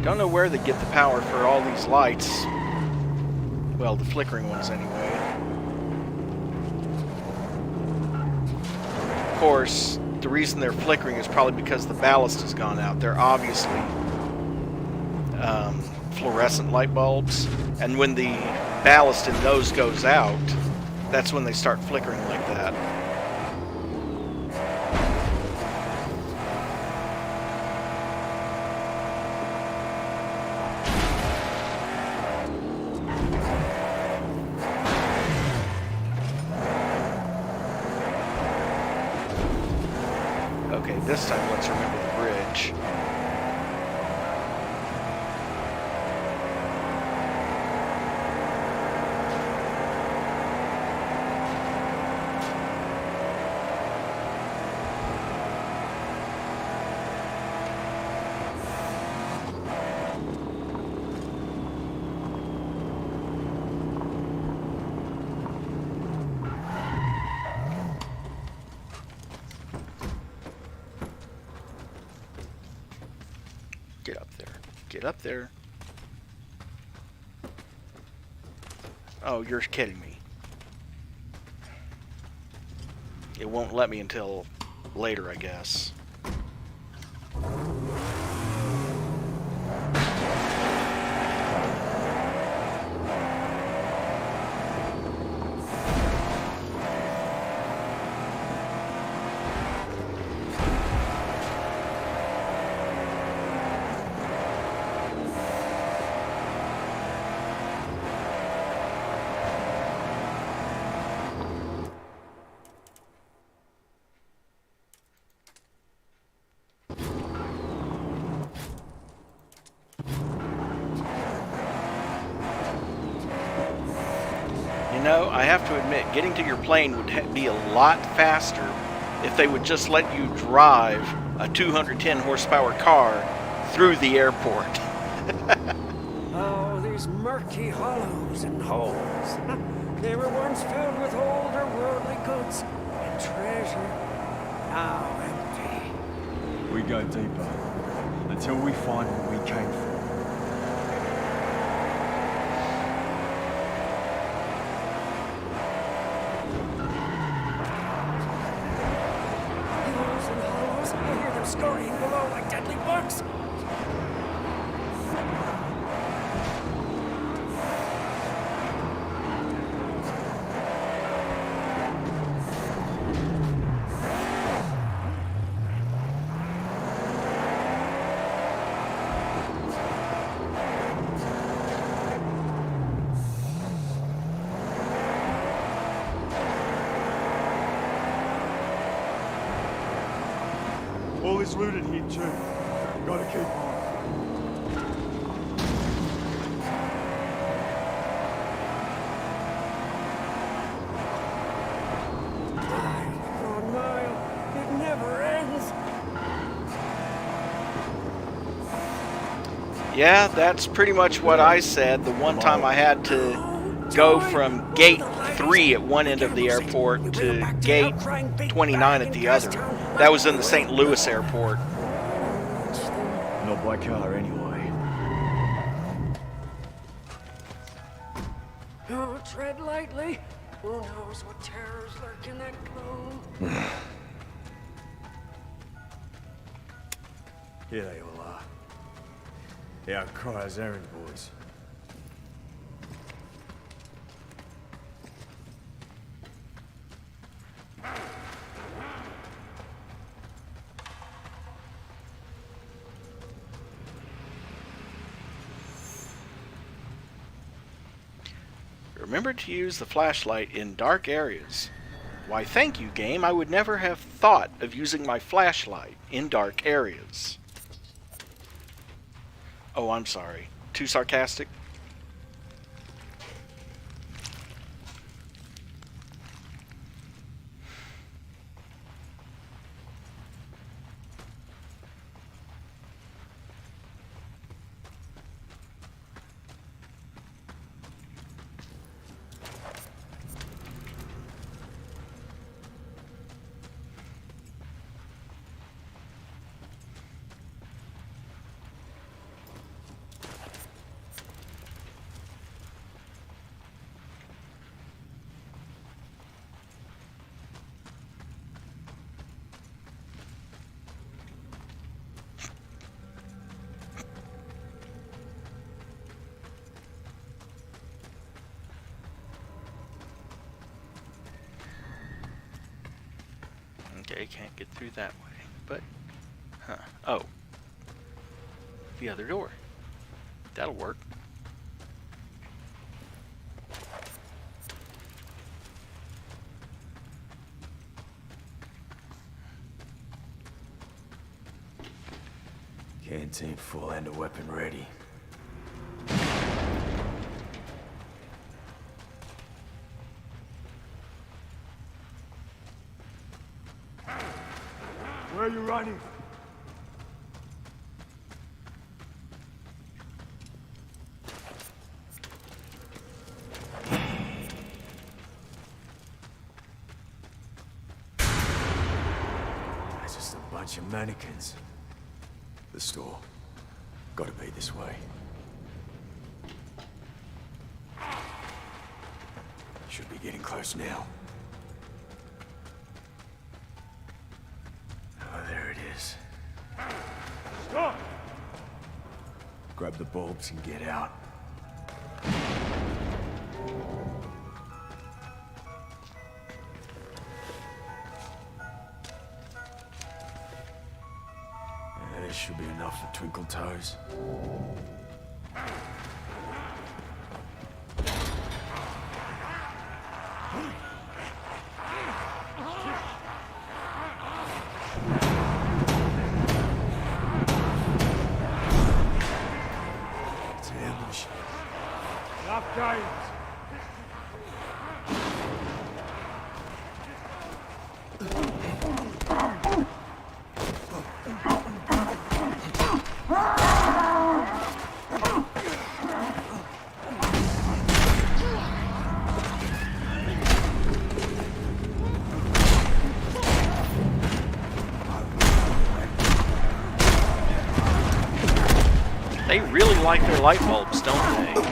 Don't know where they get the power for all these lights. Well, the flickering ones anyway. Of course, the reason they're flickering is probably because the ballast has gone out. They're obviously fluorescent light bulbs, and when the ballast in those goes out, that's when they start flickering like that. Okay, this time let's remember the bridge. Get up there. Get up there. Oh, you're kidding me. It won't let me until later, I guess. know, I have to admit, getting to your plane would be a lot faster if they would just let you drive a 210 horsepower car through the airport. Oh, these murky hollows and holes. They were once filled with older worldly goods and treasure. Now empty. We go deeper until we find what we came for. Hills and hollows. I hear them scurrying below like deadly bugs. All is looted here too. Gotta keep on. Mile on mile. It never ends. Yeah, that's pretty much what I said the one time I had to go from gate 3 at one end of the airport to gate 29 at the other. That was in the St. Louis airport. Not by car anyway. Oh, tread lightly. Who knows what terrors lurk in that gloom? Here they all are. The Outcry's errand boys. Remember to use the flashlight in dark areas. Why, thank you, game. I would never have thought of using my flashlight in dark areas. Oh, I'm sorry. Too sarcastic? Okay, can't get through that way. But, oh. The other door. That'll work. Canteen full and a weapon ready. Where are you running? It's just a bunch of mannequins. The store. Gotta be this way. Should be getting close now. Oh, there it is. Stop! Grab the bulbs and get out. There should be enough for Twinkle Toes. It's an ambush. Enough games. They really like their light bulbs, don't they?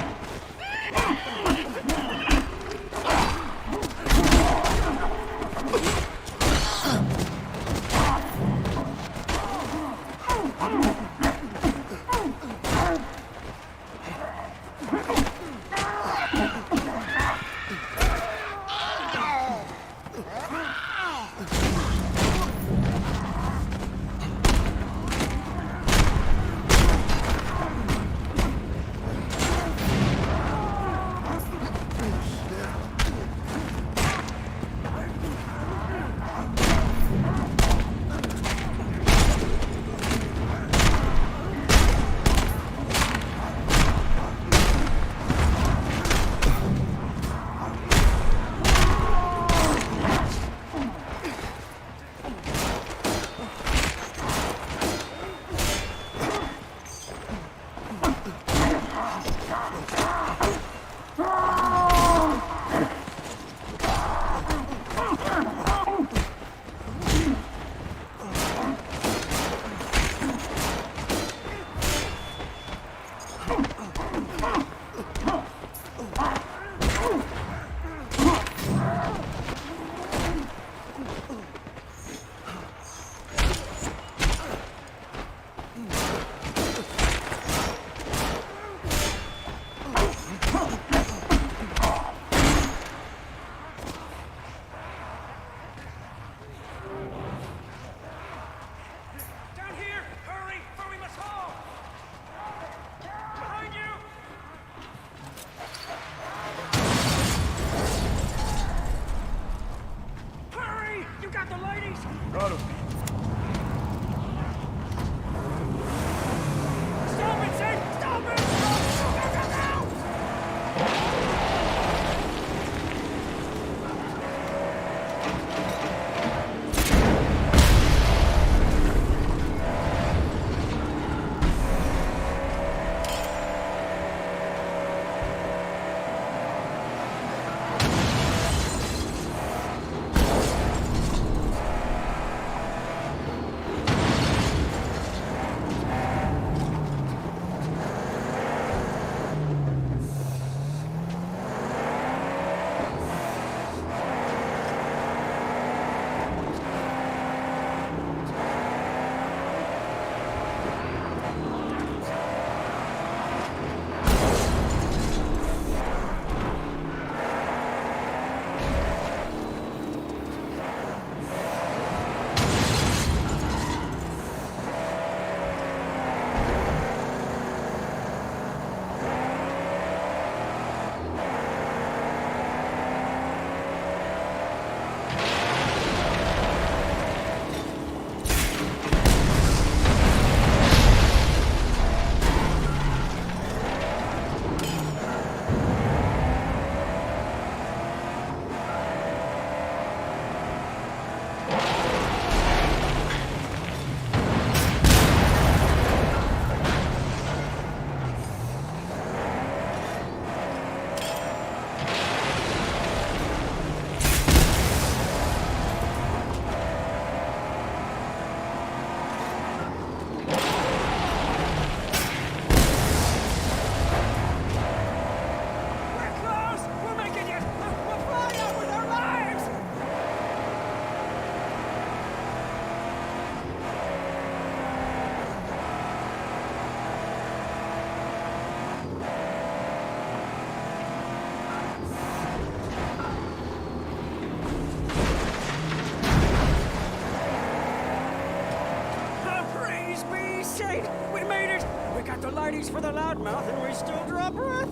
For the loudmouth and we still draw breath.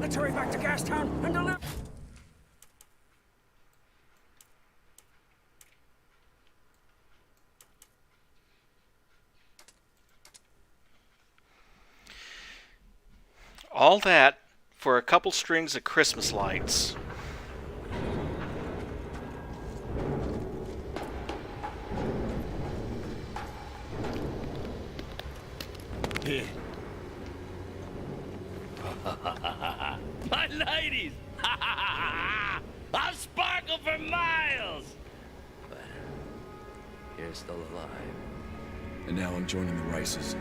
Let's hurry back to Gastown and deliver. All that for a couple strings of Christmas lights. My ladies! I'll sparkle for miles! But you're still alive. And now I'm joining the races.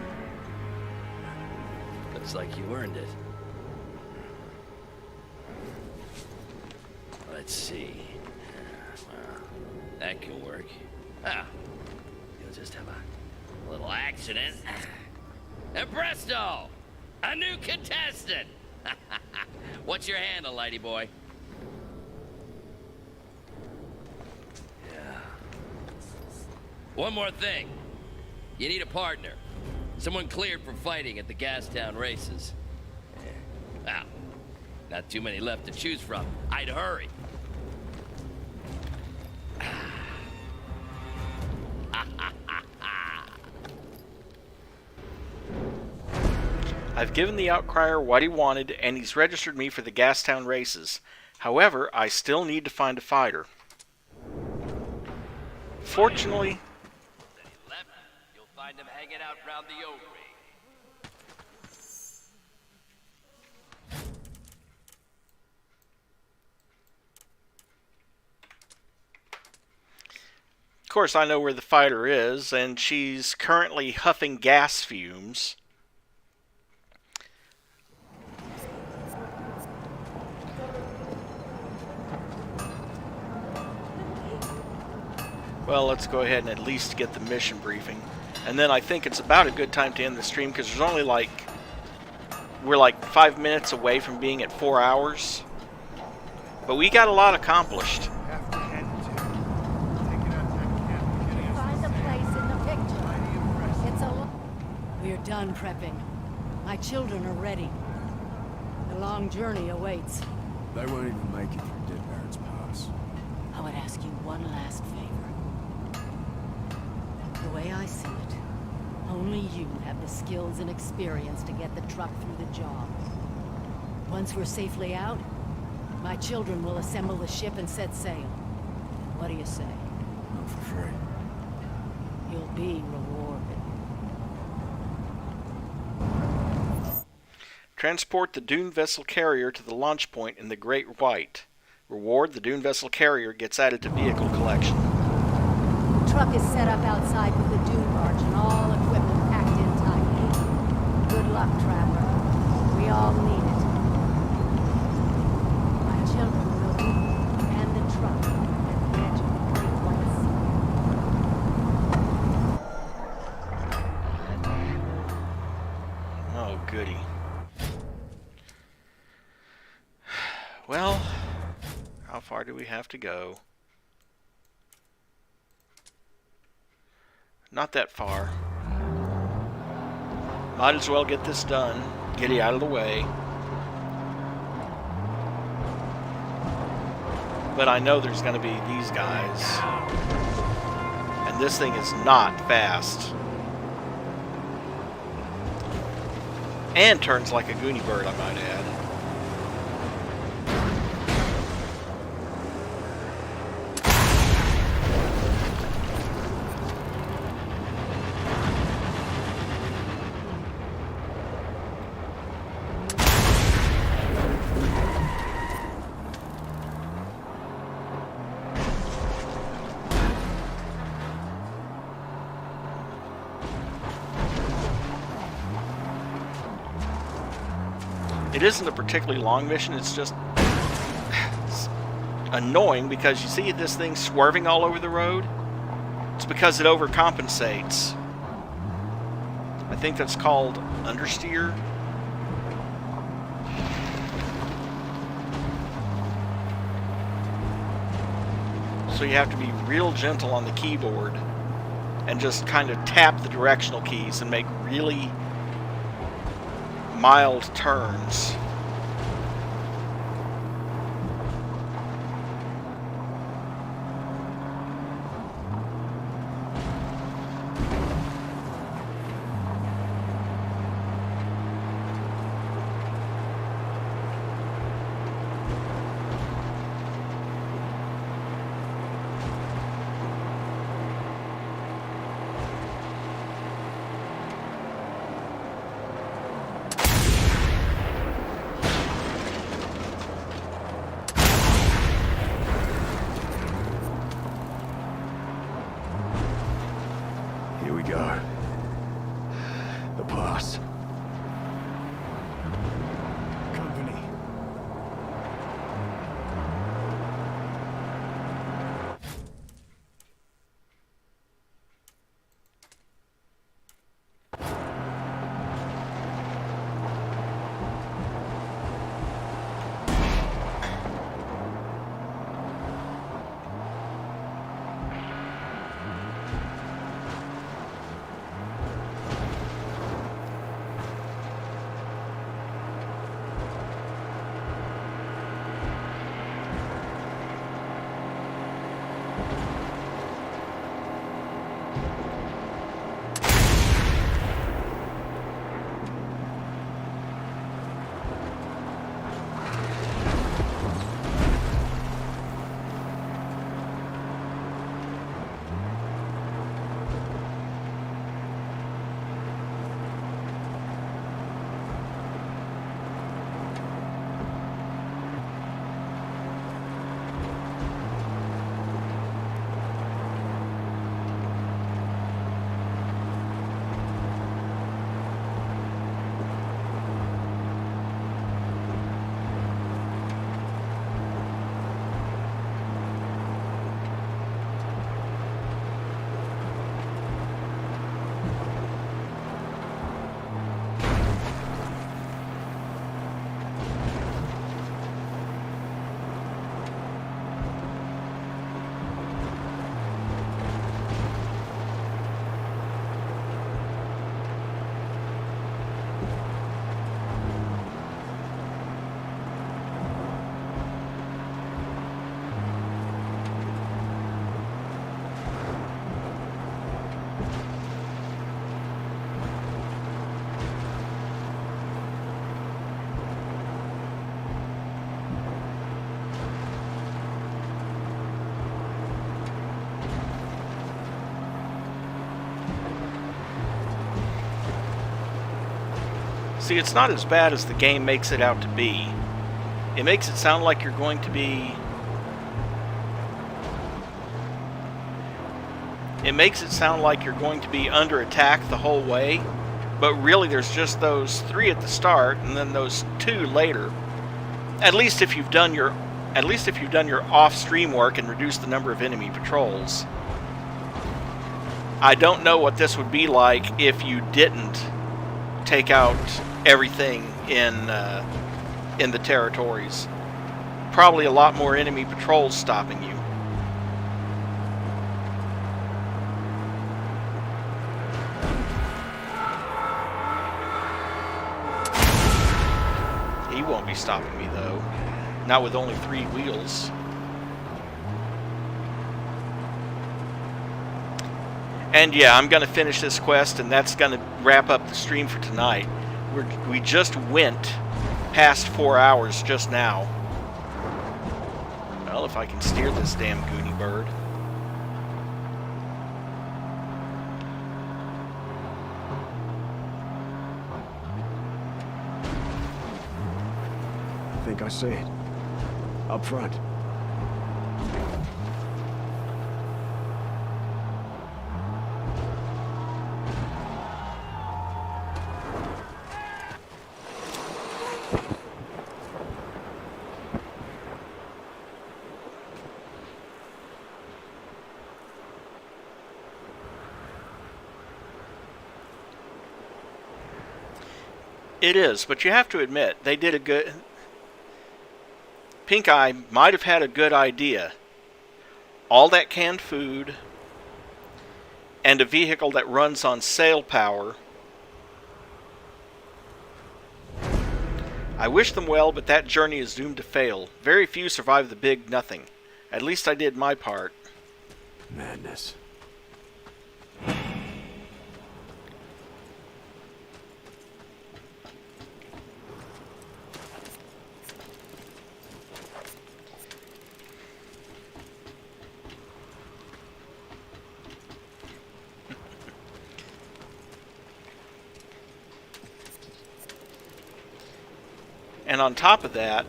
Looks like you earned it. Let's see. Well, that can work. Ah, you'll just have a little accident. And presto! A new contestant! What's your handle, lady boy? Yeah. One more thing. You need a partner. Someone cleared for fighting at the Gastown races. Well, not too many left to choose from. I'd hurry. I've given the Outcrier what he wanted, and he's registered me for the Gastown races. However, I still need to find a fighter. Fortunately, You'll find them hanging out round the Oak Ring. of course, I know where the fighter is, and she's currently huffing gas fumes. Well, let's go ahead and at least get the mission briefing. And then I think it's about a good time to end the stream, because there's only we're like 5 minutes away from being at 4 hours. But we got a lot accomplished. Have to head to. Taking out that camp, getting us Find the a sale. place in the picture. Mighty impressive. It's a We're done prepping. My children are ready. The long journey awaits. They won't even make it through Dead Barrett's Pass. I would ask you one last favor. The way I see it, only you have the skills and experience to get the truck through the job. Once we're safely out, my children will assemble the ship and set sail. What do you say? Not for free. You'll be rewarded. Transport the Dune Vessel Carrier to the launch point in the Great White. Reward: the Dune Vessel Carrier gets added to vehicle collection. The truck is set up outside with the dune barge and all equipment packed in tightly. Good luck, traveler. We all need it. My children will be, and the truck, at the edge of the Great White Sea. Oh, goody. Well, how far do we have to go? Not that far. Might as well get this done. Get it out of the way. But I know there's going to be these guys. And this thing is not fast. And turns like a Goonie bird, I might add. It isn't a particularly long mission, it's just annoying because you see this thing swerving all over the road? It's because it overcompensates. I think that's called understeer. So you have to be real gentle on the keyboard and just kind of tap the directional keys and make really mild turns. See, it's not as bad as the game makes it out to be. It makes it sound like you're going to be... It makes it sound like you're going to be under attack the whole way, but really there's just those 3 at the start and then those 2 later. At least if you've done your off-stream work and reduced the number of enemy patrols. I don't know what this would be like if you didn't take out everything in the territories. Probably a lot more enemy patrols stopping you. He won't be stopping me though. Not with only 3 wheels. And yeah, I'm going to finish this quest, and that's going to wrap up the stream for tonight. We just went past 4 hours just now. Well, if I can steer this damn Goonie bird. I think I see it. Up front. It is, but you have to admit, they did a good... Pink Eye might have had a good idea. All that canned food and a vehicle that runs on sail power. I wish them well, but that journey is doomed to fail. Very few survive the big nothing. At least I did my part. Madness. And on top of that,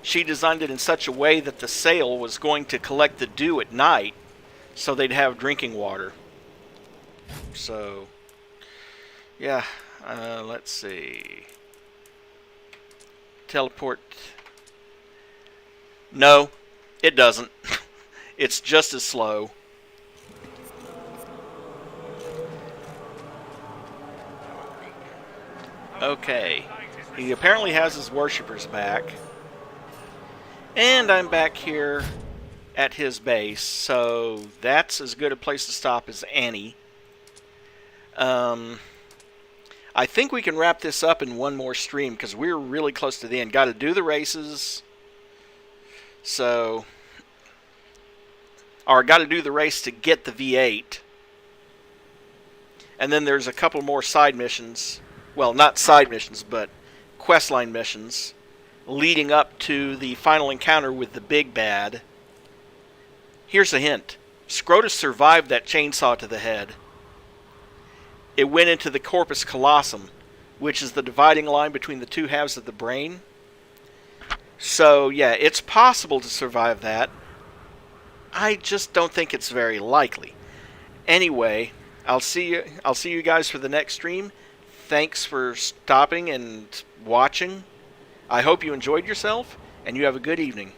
she designed it in such a way that the sail was going to collect the dew at night so they'd have drinking water. So, yeah, let's see. Teleport. No, it doesn't. It's just as slow. Okay. He apparently has his worshippers back. And I'm back here at his base, so that's as good a place to stop as any. I think we can wrap this up in one more stream, because we're really close to the end. Got to do the races. So... Or got to do the race to get the V8. And then there's a couple more side missions. Well, not side missions, but questline missions leading up to the final encounter with the big bad. Here's a hint. Scrotus survived that chainsaw to the head. It went into the corpus callosum, which is the dividing line between the 2 halves of the brain. So, yeah, it's possible to survive that. I just don't think it's very likely. Anyway, I'll see you guys for the next stream. Thanks for stopping and watching. I hope you enjoyed yourself, and you have a good evening.